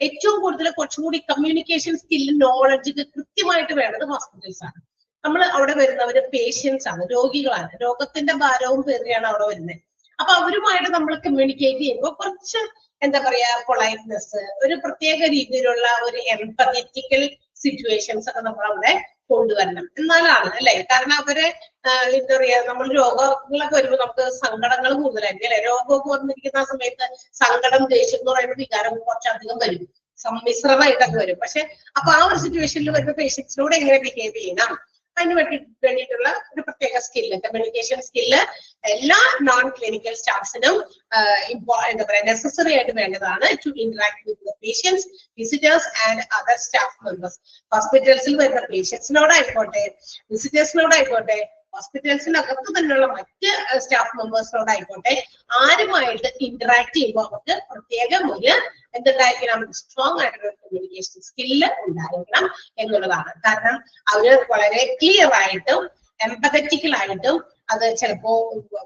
ഏറ്റവും കൂടുതൽ കുറച്ചുകൂടി കമ്മ്യൂണിക്കേഷൻ സ്കില്ലും നോളജ് കൃത്യമായിട്ട് വേണ്ടത് ഹോസ്പിറ്റൽസ് ആണ്. നമ്മൾ അവിടെ വരുന്നവര് പേഷ്യൻസ് ആണ്, രോഗികളാണ്. രോഗത്തിന്റെ ഭാരവും പേരിയാണ് അവിടെ വരുന്നത്. അപ്പൊ അവരുമായിട്ട് നമ്മൾ കമ്മ്യൂണിക്കേറ്റ് ചെയ്യുമ്പോൾ കുറച്ച് എന്താ പറയാ പൊളൈറ്റ്നെസ്, ഒരു പ്രത്യേക രീതിയിലുള്ള ഒരു എംപതറ്റിക്കൽ സിറ്റുവേഷൻസ് ഒക്കെ നമ്മൾ അവിടെ കൊണ്ടുവരണം. എന്നാലാണ് അല്ലെ, കാരണം അവരെ എന്താ പറയാ, നമ്മൾ രോഗങ്ങളൊക്കെ വരുമ്പോൾ നമുക്ക് സങ്കടങ്ങൾ കൂടുതലായിരിക്കും അല്ലെ. രോഗമൊക്കെ വന്നിരിക്കുന്ന ആ സമയത്ത് സങ്കടം, ദേഷ്യം എന്ന് പറയുന്ന വികാരം കുറച്ചധികം വരും, സമ്മിശ്രമായിട്ടൊക്കെ വരും. പക്ഷെ അപ്പൊ ആ ഒരു സിറ്റുവേഷനിൽ വരുന്ന പേഷ്യൻസിനോട് എങ്ങനെ ബിഹേവ് ചെയ്യണം, അതിന് വേണ്ടിയിട്ടുള്ള ഒരു പ്രത്യേക സ്കില്ല്, കമ്മ്യൂണിക്കേഷൻ സ്കില്ല് എല്ലാ നോൺ ക്ലിനിക്കൽ സ്റ്റാഫ്സിനും എന്താ പറയാ നെസസറി ആയിട്ട് വേണ്ടതാണ്. To interact with the patients, visitors and other staff members. ഹോസ്പിറ്റൽസിൽ വരുന്ന പേഷ്യൻസിനോടായിക്കോട്ടെ, വിസിറ്റേഴ്സിനോടായിക്കോട്ടെ, ഹോസ്പിറ്റൽസിനകത്ത് തന്നെയുള്ള മറ്റ് സ്റ്റാഫ് മെമ്പേഴ്സിനോടായിക്കോട്ടെ, ആരുമായിട്ട് ഇന്ററാക്ട് ചെയ്യുമ്പോൾ അവർക്ക് പ്രത്യേകം ഒരു എന്തുണ്ടായിരിക്കണം, സ്ട്രോങ് ആയിട്ടുള്ള കമ്മ്യൂണിക്കേഷൻ സ്കില്ല് ഉണ്ടായിരിക്കണം എന്നുള്ളതാണ്. കാരണം അവര് വളരെ ക്ലിയർ ആയിട്ടും എംപതറ്റിക്കൽ ആയിട്ടും, അത് ചിലപ്പോ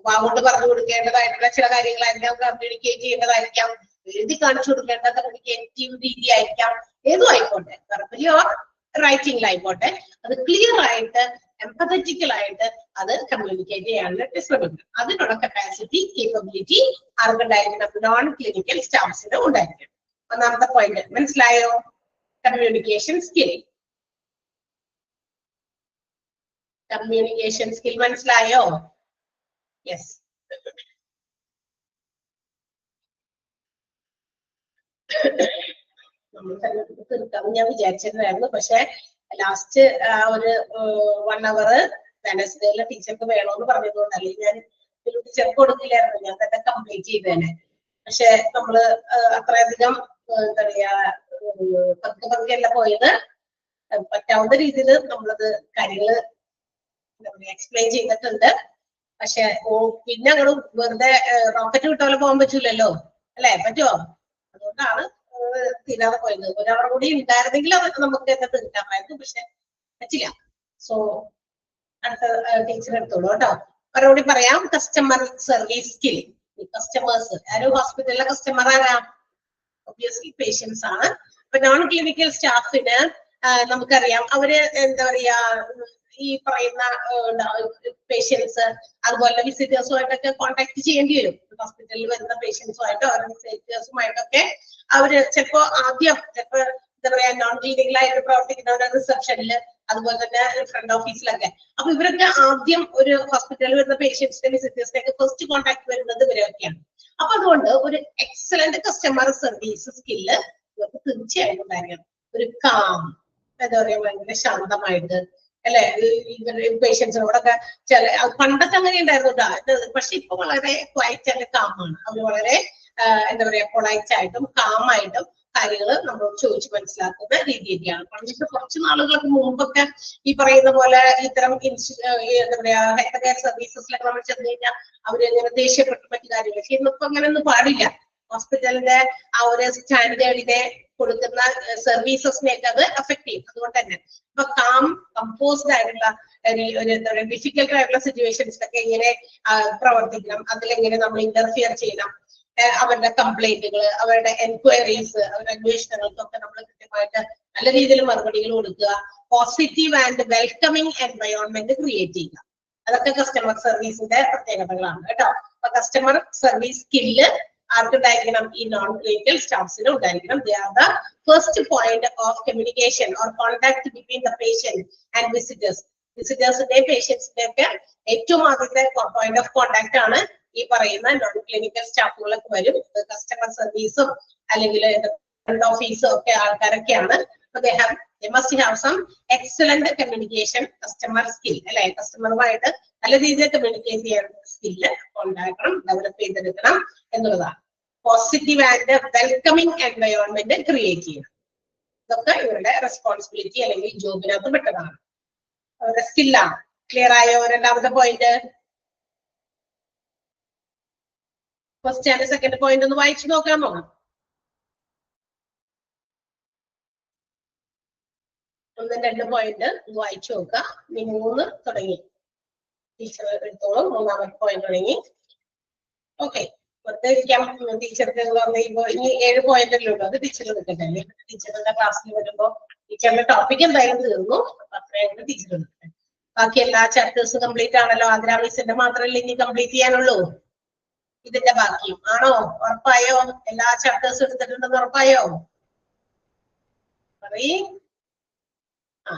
വാഗോണ്ട് പറഞ്ഞു കൊടുക്കേണ്ടതായിട്ടുള്ള ചില കാര്യങ്ങളായിരിക്കാം, കമ്മ്യൂണിക്കേറ്റ് ചെയ്യേണ്ടതായിരിക്കാം, എഴുതി കാണിച്ചു കൊടുക്കേണ്ട കമ്മ്യൂണിക്കേറ്റീവ് രീതി ആയിരിക്കാം, ഏതും ആയിക്കോട്ടെ, വെർബലി ഓർ റൈറ്റിംഗിലായിക്കോട്ടെ, അത് ക്ലിയർ ആയിട്ട് എംപതറ്റിക്കൽ ആയിട്ട് അത് കമ്മ്യൂണിക്കേറ്റ് ചെയ്യാനായിട്ട് ശ്രമിക്കണം. അതിനുള്ള കപ്പാസിറ്റി, കേപ്പബിലിറ്റി ആർക്കുണ്ടായിരിക്കണം, നോൺ ക്ലിനിക്കൽ സ്റ്റാഫ്സിന് ഉണ്ടായിരിക്കണം. ഒന്നാമത്തെ പോയിന്റ് മനസ്സിലായോ? Communication skill. കമ്മ്യൂണിക്കേഷൻ സ്കിൽ മനസ്സിലായോ? യെസ്. നമ്മൾ തന്നെ തീർക്കാമെന്ന് ഞാൻ വിചാരിച്ചിരുന്നായിരുന്നു. പക്ഷെ ലാസ്റ്റ് ഒരു 1 hour വെനസ്ഡേയിലെ ടീച്ചർക്ക് വേണമെന്ന് പറഞ്ഞതുകൊണ്ട്, അല്ലെങ്കിൽ ഞാൻ ടീച്ചർക്ക് കൊടുക്കില്ലായിരുന്നു, ഞാൻ തന്നെ കംപ്ലീറ്റ് ചെയ്തേനെ. പക്ഷെ നമ്മള് അത്രയധികം എന്താ പറയാ പതുക്കെ പോയത്, പറ്റാവുന്ന രീതിയിൽ നമ്മളത് കാര്യങ്ങള് എന്താ പറയാ എക്സ്പ്ലെയിൻ ചെയ്തിട്ടുണ്ട്. പക്ഷെ പിന്നെ അങ്ങോട്ട് വെറുതെ റോക്കറ്റ് വിട്ട പോലെ പോകാൻ പറ്റൂലല്ലോ അല്ലെ, പറ്റുമോ? അതുകൊണ്ടാണ് തീരാതെ പോയത്. 1 hour കൂടി ഉണ്ടായിരുന്നെങ്കിൽ അതൊക്കെ നമുക്ക് തന്നെ തീർക്കാമായിരുന്നു, പക്ഷെ പറ്റില്ല. സോ അടുത്ത ടീച്ചർ എടുത്തോളൂ കേട്ടോ. മറുപടി പറയാം. Customer service skill. കസ്റ്റമേഴ്സ് ആരും ഹോസ്പിറ്റലിലെ കസ്റ്റമർ ആരാ? ഒബ്വിയസ്ലി പേഷ്യൻസ് ആണ്. അപ്പൊ നോൺ ക്ലിനിക്കൽ സ്റ്റാഫിന് നമുക്കറിയാം, അവര് എന്താ പറയാ ഈ പറയുന്ന പേഷ്യൻസ് അതുപോലെ വിസിറ്റേഴ്സുമായിട്ടൊക്കെ കോണ്ടാക്ട് ചെയ്യേണ്ടി വരും. ഹോസ്പിറ്റലിൽ വരുന്ന പേഷ്യൻസുമായിട്ടോ വിസിറ്റേഴ്സുമായിട്ടൊക്കെ അവര് ചിലപ്പോ ആദ്യം എന്താ പറയാ നോൺ ക്ലിനിക്കലായിട്ട് പ്രവർത്തിക്കുന്നവരുടെ റിസപ്ഷനില്, അതുപോലെ തന്നെ ഫ്രണ്ട് ഓഫീസിലൊക്കെ. അപ്പൊ ഇവരൊക്കെ ആദ്യം ഒരു ഹോസ്പിറ്റലിൽ വരുന്ന പേഷ്യൻസിന്റെ വിസിറ്റേഴ്സിനെ ഒക്കെ ഫസ്റ്റ് കോൺടാക്ട് വരുന്നത് ഇവരൊക്കെയാണ്. അപ്പൊ അതുകൊണ്ട് ഒരു എക്സലന്റ് കസ്റ്റമർ സർവീസ് സ്കില്ല് ഇവർക്ക് തീർച്ചയായിട്ടും ഉണ്ടായിരിക്കണം. ഒരു കാം, എന്താ പറയാ ഭയങ്കര ശാന്തമായിട്ട് അല്ലെ, പേഷ്യൻസിനോടൊക്കെ ചില പണ്ടൊക്കെ അങ്ങനെ ഉണ്ടായിരുന്നു, പക്ഷെ ഇപ്പൊ വളരെ ക്വയറ്റ് ആൻഡ് കാമാണ്. അവർ വളരെ എന്താ പറയാ പൊളൈറ്റ് ആയിട്ടും കാമായിട്ടും കാര്യങ്ങൾ നമ്മൾ ചോദിച്ച് മനസ്സിലാക്കുന്ന രീതിയൊക്കെയാണ്. പണ്ടിട്ട് കുറച്ച് നാളുകൾക്ക് മുമ്പൊക്കെ ഈ പറയുന്ന പോലെ ഇത്തരം എന്താ പറയാ ഹെൽത്ത് കെയർ സർവീസസിലൊക്കെ നമ്മൾ ചെന്ന് കഴിഞ്ഞാൽ അവരിങ്ങനെ ദേഷ്യപ്പെട്ട മറ്റു കാര്യങ്ങൾ. പക്ഷെ ഇന്നിപ്പോ അങ്ങനെയൊന്നും പാടില്ല. ഹോസ്പിറ്റലിന്റെ ആ ഒരു സ്റ്റാൻഡേർഡിനെ കൊടുക്കുന്ന സർവീസസിനെയൊക്കെ അത് അഫക്ട് ചെയ്യും. അതുകൊണ്ട് തന്നെ ഇപ്പൊ കമ്പോസ്ഡ് ആയിട്ടുള്ള ഒരു എന്താ പറയുക ഡിഫിക്കൽട്ട് ആയിട്ടുള്ള സിറ്റുവേഷൻസിലൊക്കെ എങ്ങനെ പ്രവർത്തിക്കണം, അതിലെങ്ങനെ നമ്മൾ ഇന്റർഫിയർ ചെയ്യണം, അവരുടെ കംപ്ലൈന്റുകൾ, അവരുടെ എൻക്വയറീസ്, അവരുടെ അന്വേഷണങ്ങൾക്കൊക്കെ നമ്മൾ കൃത്യമായിട്ട് നല്ല രീതിയിൽ മറുപടികൾ കൊടുക്കുക, positive and welcoming environment create ചെയ്യുക. അതൊക്കെ കസ്റ്റമർ സർവീസിന്റെ പ്രത്യേകതകളാണ് കേട്ടോ. അപ്പൊ കസ്റ്റമർ സർവീസ് സ്കില്ല് ആർക്കുണ്ടായിരിക്കണം? ഈ നോൺ ക്ലിനിക്കൽ സ്റ്റാഫ്സിന് ഉണ്ടായിരിക്കണം. They are the first point of communication or contact between the patient and visitors. വിസിറ്റേഴ്സിന്റെയും പേഷ്യൻസിന്റെയും ഒക്കെ ഏറ്റവും ആദ്യത്തെ പോയിന്റ് ഓഫ് കോണ്ടാക്ട് ആണ് ഈ പറയുന്ന നോൺ ക്ലിനിക്കൽ സ്റ്റാഫുകളൊക്കെ വരും. കസ്റ്റമർ സർവീസും അല്ലെങ്കിൽ ഫ്രണ്ട് ഓഫീസും ഒക്കെ ആൾക്കാരൊക്കെയാണ്. They must have some excellent communication customer skill അല്ലെ. കസ്റ്റമറുമായിട്ട് നല്ല രീതിയിൽ കമ്മ്യൂണിക്കേറ്റ് ചെയ്യാൻ സ്കില്ല് ഉണ്ടാക്കണം, ഡെവലപ്പ് ചെയ്തെടുക്കണം എന്നുള്ളതാണ്. Positive and welcoming environment create ചെയ്യണം. ഇതൊക്കെ ഇവരുടെ റെസ്പോൺസിബിലിറ്റി അല്ലെങ്കിൽ ജോബിനകത്ത് പെട്ടതാണ്, അവരുടെ സ്കില്ലാണ്. ക്ലിയർ ആയോ? രണ്ടാമത്തെ point. First and second point ഒന്ന് വായിച്ചു നോക്കാമോ? ഒന്നും 2 പോയിന്റ് വായിച്ചു നോക്കുക. ഇനി 3 തുടങ്ങി. ടീച്ചർ എടുത്തോളും. മൂന്നാമത്തെ പോയിന്റ് തുടങ്ങി. ഓക്കെ, വെറുതെ ഇരിക്കാം ടീച്ചർക്ക് ഇനി 7 പോയിന്റല്ലേ ഉള്ളൂ. അത് ടീച്ചർ എടുക്കട്ടെ. ടീച്ചറുടെ ക്ലാസ്സിൽ വരുമ്പോ ടീച്ചറിന്റെ ടോപ്പിക് എന്തായാലും തീർന്നു. അപ്പൊ അത്രയായിട്ട് ടീച്ചർ എടുക്കട്ടെ. ബാക്കി എല്ലാ ചാപ്റ്റേഴ്സും കംപ്ലീറ്റ് ആണല്ലോ. ആതിര മിസ്സിന്റെ മാത്രമല്ലേ ഇനി കംപ്ലീറ്റ് ചെയ്യാനുള്ളൂ. ഇതിന്റെ ബാക്കിയും ആണോ? ഉറപ്പായോ? എല്ലാ ചാപ്റ്റേഴ്സും എടുത്തിട്ടുണ്ടെന്ന് ഉറപ്പായോ? പറയ്. ആ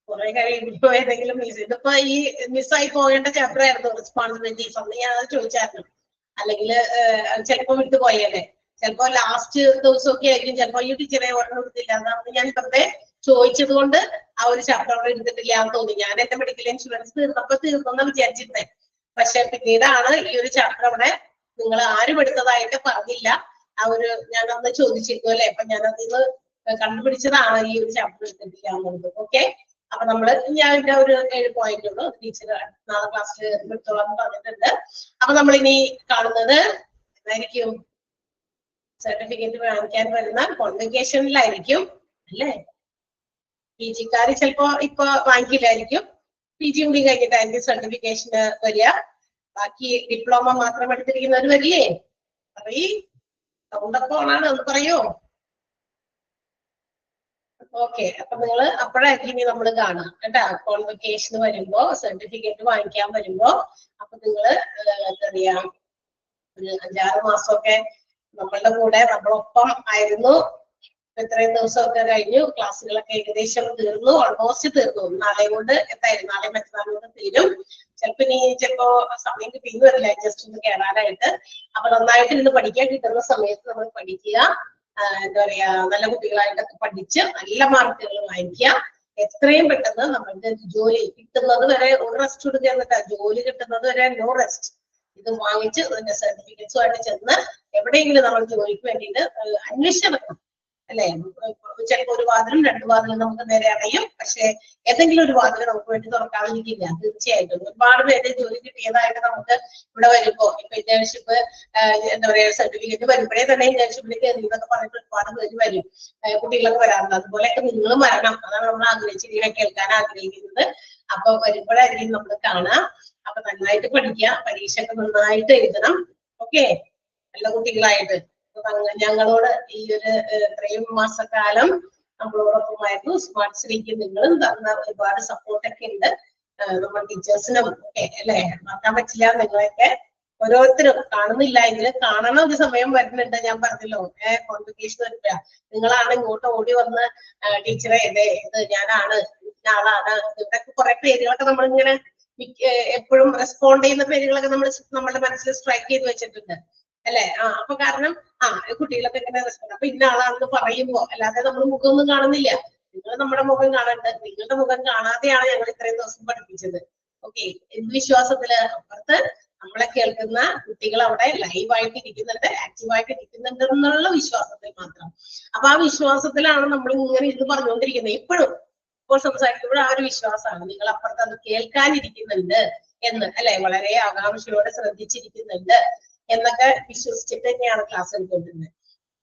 കുറെ കഴിയുമ്പോ ഏതെങ്കിലും മിസ്, ഇതിപ്പോ ഈ മിസ്സായി പോകേണ്ട ചാപ്റ്റർ ആയിരുന്നു റെസ്പോൺസിബിലിറ്റീസ്. അന്ന് ഞാൻ അത് ചോദിച്ചായിരുന്നു. അല്ലെങ്കിൽ ചിലപ്പോ വിട്ടു പോയല്ലേ, ചിലപ്പോ ലാസ്റ്റ് ദിവസമൊക്കെ ആയിരിക്കും, ചിലപ്പോ ഈ ടീച്ചറെ ഓർമ്മ കൊടുത്തില്ല. അതാണ് ഞാൻ വെറുതെ ചോദിച്ചത് കൊണ്ട് ആ ഒരു ചാപ്റ്റർ അവിടെ എടുത്തിട്ടില്ല എന്ന് തോന്നി. ഞാൻ എന്റെ മെഡിക്കൽ ഇൻഷുറൻസ് തീർന്നെന്ന് വിചാരിച്ചിരുന്നേ. പക്ഷെ പിന്നീടാണ് ഈ ഒരു ചാപ്റ്റർ അവിടെ നിങ്ങൾ ആരും എടുത്തതായിട്ട് പറഞ്ഞില്ല. ആ ഒരു ഞാൻ അന്ന് ചോദിച്ചിരുന്നു അല്ലെ, അപ്പൊ ഞാൻ അതിന്ന് കണ്ടുപിടിച്ചതാണ് ഈ ഒരു ചാപ്റ്റർ എടുത്തിട്ടില്ല എന്നുള്ളത്. ഓക്കെ, അപ്പൊ നമ്മള് ഞാൻ ഇതിന്റെ ഒരു 7 പോയിന്റ് ഉള്ളൂ. ടീച്ചർ നാളെ ക്ലാസ്സിൽ എടുത്തോളാം പറഞ്ഞിട്ടുണ്ട്. അപ്പൊ നമ്മളിനി കാണുന്നത് എന്തായിരിക്കും? സർട്ടിഫിക്കറ്റ് വാങ്ങിക്കാൻ വരുന്ന കോൺവെക്കേഷനിലായിരിക്കും അല്ലേ? PG-ക്കാര് ചിലപ്പോ ഇപ്പൊ വാങ്ങിക്കില്ലായിരിക്കും. PG കൂടി കഴിഞ്ഞിട്ടായിരിക്കും സർട്ടിഫിക്കേഷന് വരിക. ബാക്കി ഡിപ്ലോമ മാത്രം എടുത്തിരിക്കുന്നവർ വരില്ലേ? പറയ്, സൗണ്ടൊക്കെ ഓണാണ്, ഒന്ന് പറയോ? ഓക്കെ, അപ്പൊ നിങ്ങള് അപ്പോഴായിരിക്കും ഇനി നമ്മൾ കാണാം കേട്ടാ. കോൺവെക്കേഷന് വരുമ്പോ, സർട്ടിഫിക്കറ്റ് വാങ്ങിക്കാൻ വരുമ്പോ, അപ്പൊ നിങ്ങള് എന്താ പറയാ, ഒരു 5-6 മാസമൊക്കെ നമ്മളുടെ കൂടെ നമ്മളൊപ്പം ആയിരുന്നു. ഇത്രയും ദിവസമൊക്കെ കഴിഞ്ഞു, ക്ലാസ്സുകളൊക്കെ ഏകദേശം തീർന്നു, ഓൾമോസ്റ്റ് തീർന്നു. നാളെ കൊണ്ട് എന്തായാലും നാളെ മറ്റന്നാൾ കൊണ്ട് തീരും. ചിലപ്പോ സമയം കിട്ടിയെന്ന് വരില്ല ജസ്റ്റ് ഒന്ന് കയറാനായിട്ട്. അപ്പൊ നന്നായിട്ട് ഇരുന്ന് പഠിക്കാൻ കിട്ടുന്ന സമയത്ത് നമ്മൾ പഠിക്കുക. എന്താ പറയാ, നല്ല കുട്ടികളായിട്ടൊക്കെ പഠിച്ച് നല്ല മാർക്കുകൾ വാങ്ങിക്കുക. എത്രയും പെട്ടെന്ന് നമ്മൾക്ക് ജോലി കിട്ടുന്നത് വരെ ഒരു റെസ്റ്റ് എടുക്കുക എന്നിട്ടാ, ജോലി കിട്ടുന്നത് വരെ നോ റെസ്റ്റ്. ഇത് വാങ്ങിച്ച് ഇതിന്റെ സർട്ടിഫിക്കറ്റ്സുമായിട്ട് ചെന്ന് എവിടെയെങ്കിലും നമ്മൾ ജോലിക്ക് വേണ്ടിയിട്ട് അന്വേഷിച്ചെടുക്കണം അല്ലെ. ചിലപ്പോ ഒരു വാതിലും 2 വാതിലും നമുക്ക് നേരെ അറിയും, പക്ഷെ ഏതെങ്കിലും ഒരു വാതിൽ നമുക്ക് വേണ്ടി തുറക്കാതിരിക്കില്ല. തീർച്ചയായിട്ടും ഒരുപാട് പേര് ജോലി കിട്ടിയതായിട്ട് നമുക്ക് ഇവിടെ വരുമ്പോ, ഇപ്പൊ ഇന്റേൺഷിപ്പ് എന്താ പറയാ സർട്ടിഫിക്കറ്റ് വരുമ്പോഴേ തന്നെ ഇന്റേൺഷിപ്പിലേക്ക് കയറിയെന്നൊക്കെ പറഞ്ഞിട്ട് ഒരുപാട് പേര് വരും, കുട്ടികളൊക്കെ വരാറുണ്ട്. അതുപോലെയൊക്കെ നിങ്ങളും വരണം. അതാണ് നമ്മൾ ആഗ്രഹിച്ചിങ്ങനെ കേൾക്കാൻ ആഗ്രഹിക്കുന്നത്. അപ്പൊ വരുമ്പോഴായിരിക്കും നമ്മൾ കാണാം. അപ്പൊ നന്നായിട്ട് പഠിക്കുക, പരീക്ഷയൊക്കെ നന്നായിട്ട് എഴുതണം. ഓക്കെ, നല്ല കുട്ടികളായിട്ട്. ഞങ്ങളോട് ഈ ഒരു ഇത്രയും മാസക്കാലം നമ്മളോടൊപ്പമായിരുന്നു. സ്മാർട്ട് ശ്രീക്ക് നിങ്ങളും തന്ന ഒരുപാട് സപ്പോർട്ടൊക്കെ ഉണ്ട്. നമ്മൾ ടീച്ചേഴ്സിനും ഒക്കെ അല്ലെ, മറക്കാൻ പറ്റില്ല. നിങ്ങളൊക്കെ ഓരോരുത്തരും കാണുന്നില്ല എങ്കിലും കാണണം ഒരു സമയം വരുന്നുണ്ട്. ഞാൻ പറഞ്ഞല്ലോ, കോൺവെക്കേഷൻ വരുമ്പോ നിങ്ങളാണ് ഇങ്ങോട്ട് ഓടി വന്ന് ടീച്ചറെ ഇത് ഞാനാണ്, ആളാണ്. ഇവിടെ കുറെ പേരുകളൊക്കെ നമ്മളിങ്ങനെ എപ്പോഴും റെസ്പോണ്ട് ചെയ്യുന്ന പേരുകളൊക്കെ നമ്മുടെ മനസ്സിൽ സ്ട്രൈക്ക് ചെയ്ത് വെച്ചിട്ടുണ്ട് അല്ലെ. അപ്പൊ കാരണം കുട്ടികളൊക്കെ ഇങ്ങനെ റെസ്പോണ്ട്, അപ്പൊ ഇന്ന ആളാണെന്ന് പറയുമ്പോ, അല്ലാതെ നമ്മൾ മുഖമൊന്നും കാണുന്നില്ല. നിങ്ങൾ നമ്മുടെ മുഖം കാണണ്ട. നിങ്ങളുടെ മുഖം കാണാതെയാണ് ഞങ്ങൾ ഇത്രയും ദിവസം പഠിപ്പിച്ചത്. ഓക്കെ, എന്ത് വിശ്വാസത്തില്? അപ്പുറത്ത് നമ്മളെ കേൾക്കുന്ന കുട്ടികൾ അവിടെ ലൈവായിട്ട് ഇരിക്കുന്നുണ്ട്, ആക്റ്റീവായിട്ട് ഇരിക്കുന്നുണ്ട് എന്നുള്ള വിശ്വാസത്തിൽ മാത്രം. അപ്പൊ ആ വിശ്വാസത്തിലാണ് നമ്മൾ ഇങ്ങനെ ഇത് പറഞ്ഞുകൊണ്ടിരിക്കുന്നത്. ഇപ്പോൾ സംസാരിക്കുമ്പോൾ ആ ഒരു വിശ്വാസമാണ്. നിങ്ങൾ അപ്പുറത്ത് അത് കേൾക്കാനിരിക്കുന്നുണ്ട് എന്ന് അല്ലെ, വളരെ ആകാംക്ഷയോടെ ശ്രദ്ധിച്ചിരിക്കുന്നുണ്ട് എന്നൊക്കെ വിശ്വസിച്ചിട്ട് തന്നെയാണ് ക്ലാസ് എടുത്തുകൊണ്ടിരുന്നത്.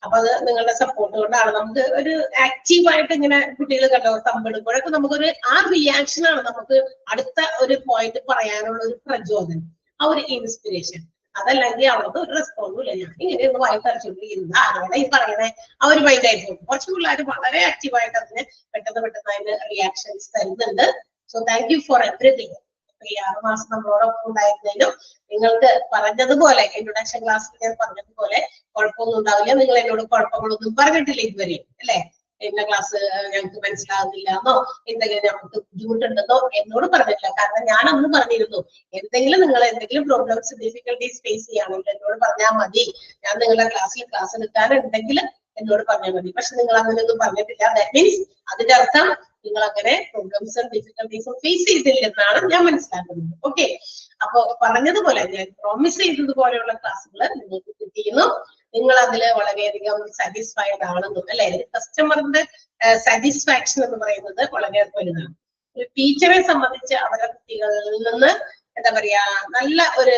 അപ്പൊ അത് നിങ്ങളുടെ സപ്പോർട്ട് കൊണ്ടാണ്. നമുക്ക് ഒരു ആക്റ്റീവായിട്ട് ഇങ്ങനെ കുട്ടികൾ കണ്ടോ തമ്പിടുമ്പോഴൊക്കെ നമുക്കൊരു ആ റിയാക്ഷനാണ് നമുക്ക് അടുത്ത ഒരു പോയിന്റ് പറയാനുള്ള ഒരു പ്രചോദനം, ആ ഒരു ഇൻസ്പിറേഷൻ. അതല്ലെങ്കിൽ അവിടുത്തെ ഒരു റെസ്പോണ്ടും ഇല്ല. ഞാൻ ഇങ്ങനെ ഒന്ന് വായി തരച്ചുകൊണ്ടിരിക്കുന്നത് ആരോടെ ഈ പറയുന്നത് ആ ഒരു മൈൻഡ് ആയിട്ട്. കുറച്ച് പിള്ളേർ വളരെ ആക്റ്റീവായിട്ട് അതിന് പെട്ടെന്ന് അതിന് റിയാക്ഷൻസ് തരുന്നുണ്ട്. So thank you for everything. ഈ 6 മാസം നമ്മളോടൊപ്പം ഉണ്ടായിരുന്നതിനും നിങ്ങൾക്ക് പറഞ്ഞതുപോലെ ഇൻട്രൊഡക്ഷൻ ക്ലാസ്സിൽ ഞാൻ പറഞ്ഞതുപോലെ കുഴപ്പമൊന്നും ഉണ്ടാവില്ല. നിങ്ങൾ എന്നോട് കുഴപ്പങ്ങളൊന്നും പറഞ്ഞിട്ടില്ല ഇതുവരെ അല്ലെ. ഇന്ന ക്ലാസ് ഞങ്ങൾക്ക് മനസ്സിലാകുന്നില്ല എന്നോ എന്തെങ്കിലും ഞങ്ങൾക്ക് ബുദ്ധിമുട്ടുണ്ടെന്നോ എന്നോട് പറഞ്ഞിട്ടില്ല. കാരണം ഞാൻ അന്ന് പറഞ്ഞിരുന്നു, നിങ്ങൾ എന്തെങ്കിലും പ്രോബ്ലംസ് ഡിഫിക്കൽട്ടീസ് ഫേസ് ചെയ്യുകയാണെങ്കിൽ എന്നോട് പറഞ്ഞാൽ മതി, ഞാൻ നിങ്ങളുടെ ക്ലാസ് എടുക്കാനുണ്ടെങ്കിൽ എന്നോട് പറഞ്ഞാൽ മതി. പക്ഷെ നിങ്ങൾ അങ്ങനെയൊന്നും പറഞ്ഞിട്ടില്ല. ദാറ്റ് മീൻസ് അതിന്റെ അർത്ഥം നിങ്ങൾ അങ്ങനെ പ്രോബ്ലംസും ഡിഫിക്കൽട്ടീസും ഫേസ് ചെയ്തില്ലെന്നാണ് ഞാൻ മനസ്സിലാക്കുന്നത്. ഓക്കെ, അപ്പൊ പറഞ്ഞതുപോലെ ഞാൻ പ്രോമിസ് ചെയ്തതുപോലെയുള്ള ക്ലാസ്സുകൾ നിങ്ങൾക്ക് കിട്ടിയിരുന്നു. നിങ്ങൾ അതില് വളരെയധികം സാറ്റിസ്ഫൈഡ് ആണെന്നും അല്ലെ. കസ്റ്റമറിന്റെ സാറ്റിസ്ഫാക്ഷൻ എന്ന് പറയുന്നത് വളരെ വലുതാണ്. ഒരു ടീച്ചറെ സംബന്ധിച്ച് അവരുടെ കുട്ടികളിൽ നിന്ന് എന്താ പറയാ നല്ല ഒരു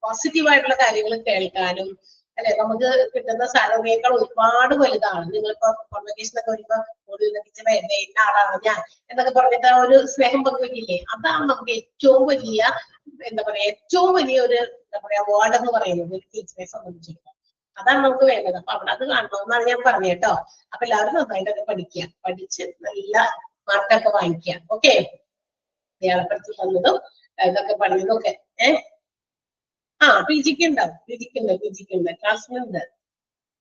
പോസിറ്റീവായിട്ടുള്ള കാര്യങ്ങൾ കേൾക്കാനും അല്ലെ, നമുക്ക് കിട്ടുന്ന സാലറിയേക്കാൾ ഒരുപാട് വലുതാണ്. നിങ്ങളിപ്പോ കോൺവെക്കേഷനൊക്കെ വരുമ്പോ ടീച്ചറെ ഇന്ന ആളാണ് ഞാൻ എന്നൊക്കെ പറഞ്ഞിട്ട് ഒരു സ്നേഹം പങ്കുവെക്കില്ലേ, അതാണ് നമുക്ക് ഏറ്റവും വലിയ എന്താ പറയാ ഏറ്റവും വലിയ ഒരു എന്താ പറയാ അവാർഡ് എന്ന് പറയുന്നത് ഒരു ടീച്ചറെ സംബന്ധിച്ചിടത്തോളം. അതാണ് നമുക്ക് വേണ്ടത്. അപ്പൊ അവിടെ അത് കാണണമെന്നാണ് ഞാൻ പറഞ്ഞത് കേട്ടോ. അപ്പൊ എല്ലാവരും നന്നായിട്ടൊക്കെ പഠിക്കുക, പഠിച്ച് നല്ല മാർക്കൊക്കെ വാങ്ങിക്കുക. ഓക്കെ, അടയാളപ്പെടുത്തി തന്നതും ഇതൊക്കെ പറഞ്ഞതും ഒക്കെ പിജിക്ക് ഉണ്ടാവും, പിജിക്ക് ഉണ്ട് ക്ലാസ്സിലുണ്ട്,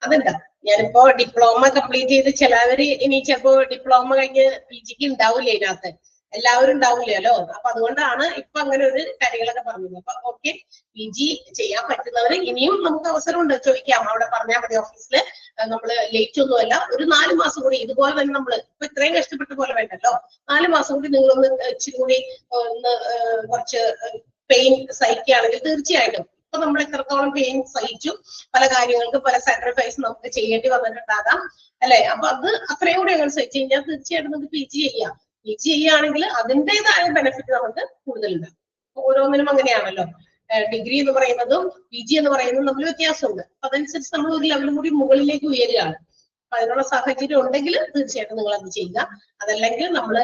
അതുണ്ടാവും. ഞാനിപ്പോ ഡിപ്ലോമ കംപ്ലീറ്റ് ചെയ്ത് ചിലവര് ഇനി ചിലപ്പോ ഡിപ്ലോമ കഴിഞ്ഞ് പിജിക്ക് ഉണ്ടാവില്ലേ ഇതിനകത്ത്, എല്ലാവരും ഉണ്ടാവില്ലല്ലോ. അപ്പൊ അതുകൊണ്ടാണ് ഇപ്പൊ അങ്ങനെ ഒരു കാര്യങ്ങളൊക്കെ പറഞ്ഞത്. അപ്പൊ ഓക്കെ, പിജി ചെയ്യാൻ പറ്റുന്നവര് ഇനിയും നമുക്ക് അവസരമുണ്ട്, ചോദിക്കാം, അവിടെ പറഞ്ഞാൽ മതി ഓഫീസില്. നമ്മള് ലേറ്റ് ഒന്നുമല്ല, ഒരു 4 മാസം കൂടി ഇതുപോലെ തന്നെ നമ്മൾ ഇപ്പൊ ഇത്രയും കഷ്ടപ്പെട്ട പോലെ വേണ്ടല്ലോ, 4 മാസം കൂടി നിങ്ങളൊന്ന് ഇച്ചിരി കൂടി ഒന്ന് കുറച്ച് പെയിൻ സഹിക്കുകയാണെങ്കിൽ തീർച്ചയായിട്ടും ഇപ്പൊ നമ്മൾ എത്രത്തോളം പെയിൻ സഹിച്ചു, പല കാര്യങ്ങൾക്ക് പല സാക്രിഫൈസ് നമുക്ക് ചെയ്യേണ്ടി വന്നിട്ടുണ്ടാകാം അല്ലെ. അപ്പൊ അത് അത്രയും കൂടി അങ്ങനെ സഹിച്ചു കഴിഞ്ഞാൽ തീർച്ചയായിട്ടും നമുക്ക് പിജി ചെയ്യാം. പിജി ചെയ്യുകയാണെങ്കിൽ അതിൻ്റെതായ ബെനിഫിറ്റ് നമുക്ക് കൂടുതലുണ്ടാകും. ഓരോന്നിനും അങ്ങനെയാണല്ലോ, ഡിഗ്രി എന്ന് പറയുന്നതും പിജി എന്ന് പറയുന്നതും തമ്മിൽ വ്യത്യാസമുണ്ട്. അപ്പൊ അതനുസരിച്ച് നമ്മൾ ഒരു ലെവലും കൂടി മുകളിലേക്ക് ഉയരുകയാണ്. അപ്പൊ അതിനുള്ള സാഹചര്യം ഉണ്ടെങ്കിൽ തീർച്ചയായിട്ടും നിങ്ങൾ അത് ചെയ്യുക. അതല്ലെങ്കിൽ നമ്മള്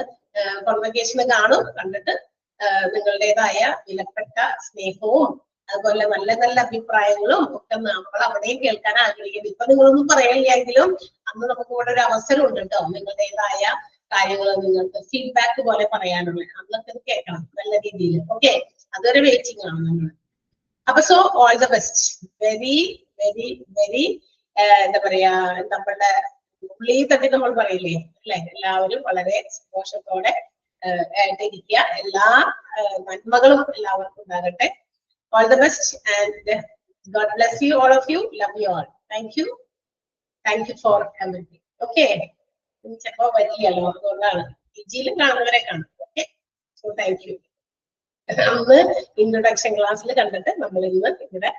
കോൺവെക്കേഷന് കാണും, കണ്ടിട്ട് നിങ്ങളുടേതായ വിലപ്പെട്ട സ്നേഹവും അതുപോലെ നല്ല നല്ല അഭിപ്രായങ്ങളും ഒക്കെ നമ്മൾ അവിടെയും കേൾക്കാൻ ആഗ്രഹിക്കുന്നു. ഇപ്പൊ നിങ്ങളൊന്നും പറയില്ലെങ്കിലും അന്ന് നമുക്ക് ഇവിടെ ഒരു അവസരം ഉണ്ട് കേട്ടോ, നിങ്ങളുടേതായ കാര്യങ്ങൾ നിങ്ങൾക്ക് ഫീഡ്ബാക്ക് പോലെ പറയാനുള്ള, അന്നൊക്കെ കേൾക്കണം നല്ല രീതിയിൽ. ഓക്കെ, അതൊരു വെയിറ്റിംഗ് ആണ് നമ്മൾ. അപ്പൊ so all the best, very very very എന്താ പറയാ, നമ്മളുടെ ഉള്ളിൽ തട്ടി നമ്മൾ പറയില്ലേ അല്ലെ, എല്ലാവരും വളരെ സന്തോഷത്തോടെ ആയിട്ടിരിക്കുക. എല്ലാ നന്മകളും എല്ലാവർക്കും ഉണ്ടാകട്ടെ. All the best and God bless you, all of you. Love you all. Thank you for everything. Okay. ചിലപ്പോ വലിയല്ലോ, അതുകൊണ്ടാണ് പിജിയിലും കാണുന്നവരെ കാണും. Okay, so thank you. അന്ന് ഇൻട്രൊഡക്ഷൻ ക്ലാസ്സിൽ കണ്ടിട്ട് നമ്മൾ ഇന്ന് ഇവിടെ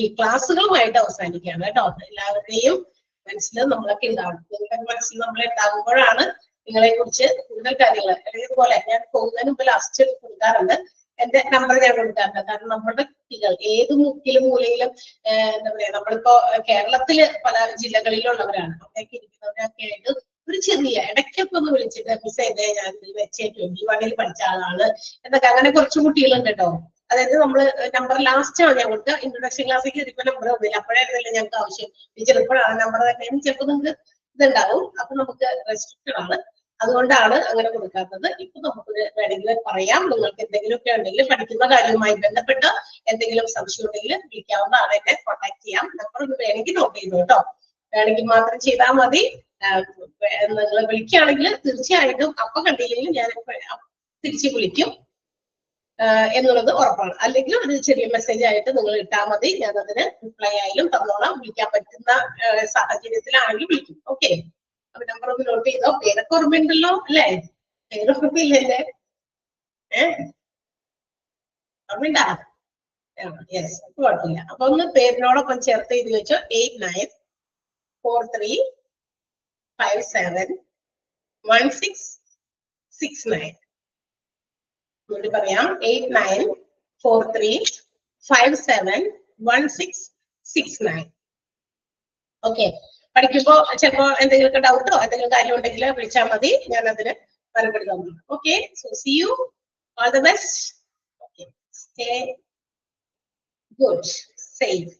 ഈ ക്ലാസ്സുകളുമായിട്ട് അവസാനിക്കുകയാണ് കേട്ടോ. എല്ലാവരുടെയും മനസ്സിൽ നമ്മളൊക്കെ ഉണ്ടാവും, നിങ്ങളുടെ മനസ്സിൽ നമ്മൾ ഉണ്ടാകുമ്പോഴാണ് നിങ്ങളെ കുറിച്ച് കൂടുതൽ കാര്യങ്ങൾ, ഇതുപോലെ ഞാൻ പോകുന്നതിന് മുമ്പ് ലാസ്റ്റ് കൊടുക്കാറുണ്ട്, എന്റെ നമ്പർ ഞാൻ കൊടുക്കാറുണ്ട്. കാരണം നമ്മുടെ കുട്ടികൾ ഏത് മുക്കിലും മൂലയിലും എന്താ പറയാ, നമ്മളിപ്പോ കേരളത്തില് പല ജില്ലകളിലുള്ളവരാണ്, അവിടേക്ക് ഇരിക്കുന്നവരൊക്കെ ആയിട്ട് ഒരു ചെറിയ ഇടയ്ക്കൊക്കെ ഒന്ന് വിളിച്ചിട്ട് മിസ് ചെയ്തേ, ഞാൻ വെച്ചേ 21 പഠിച്ച ആളാണ് എന്നൊക്കെ, അങ്ങനെ കുറച്ച് കുട്ടികളുണ്ട് കേട്ടോ. അതായത് നമ്മള് നമ്പർ ലാസ്റ്റ് ആണ് ഞാൻ കൊടുക്കുക. ഇൻട്രൊഡക്ഷൻ ക്ലാസ്സിലേക്ക് ഇരിക്കുമ്പോൾ നമ്പർ ഒന്നുമില്ല, അപ്പോഴായിരുന്നില്ല ഞങ്ങൾക്ക് ആവശ്യം, ചിലപ്പോഴാണ് നമ്പർ തന്നെ, ചിലപ്പോൾ നിങ്ങൾക്ക് ഇതുണ്ടാവും. അപ്പൊ നമുക്ക് റെസ്ട്രിക്റ്റഡ് ആണ്, അതുകൊണ്ടാണ് അങ്ങനെ കൊടുക്കാത്തത്. ഇപ്പൊ നമുക്ക് വേണമെങ്കിൽ പറയാം, നിങ്ങൾക്ക് എന്തെങ്കിലുമൊക്കെ ഉണ്ടെങ്കിൽ പഠിക്കുന്ന കാര്യവുമായി ബന്ധപ്പെട്ട് എന്തെങ്കിലും സംശയം ഉണ്ടെങ്കിൽ വിളിക്കാവുന്നതാണ്, എന്നെ കോൺടാക്ട് ചെയ്യാം. നമ്പർ ഒന്ന് വേണമെങ്കിൽ നോട്ട് ചെയ്തു കേട്ടോ, വേണമെങ്കിൽ മാത്രം ചെയ്താൽ മതി. നിങ്ങൾ വിളിക്കുകയാണെങ്കിൽ തീർച്ചയായിട്ടും അപ്പൊ കണ്ടില്ലെങ്കിൽ ഞാൻ തിരിച്ച് വിളിക്കും എന്നുള്ളത് ഉറപ്പാണ്. അല്ലെങ്കിൽ ഒരു ചെറിയ മെസ്സേജ് ആയിട്ട് നിങ്ങൾ ഇട്ടാൽ മതി, ഞാൻ അതിന് റിപ്ലൈ ആയാലും തന്നോളാം. വിളിക്കാൻ പറ്റുന്ന സാഹചര്യത്തിലാണെങ്കിൽ വിളിക്കും. ഓക്കെ, അപ്പൊ നമ്പർ ഒന്ന് നോട്ട് ചെയ്തോ. പേരൊക്കെ ഓർമ്മയുണ്ടല്ലോ അല്ലേ? പേര് ഓർമ്മയില്ലേ? ഓർമ്മയുണ്ടാ? യെസ്, കുഴപ്പമില്ല. അപ്പൊ ഒന്ന് പേരിനോടൊപ്പം ചേർത്ത് എഴുതി വെച്ചോ. 8943571669. എന്നിട്ട് പറയാം 8943571669. ഓക്കെ, പഠിക്കുമ്പോ ചിലപ്പോ എന്തെങ്കിലുമൊക്കെ ഡൗട്ടോ എന്തെങ്കിലും കാര്യം ഉണ്ടെങ്കിൽ വിളിച്ചാൽ മതി, ഞാൻ അതിന് മറുപടി തന്നു. Okay, so see you, all the best. Okay, stay good, safe.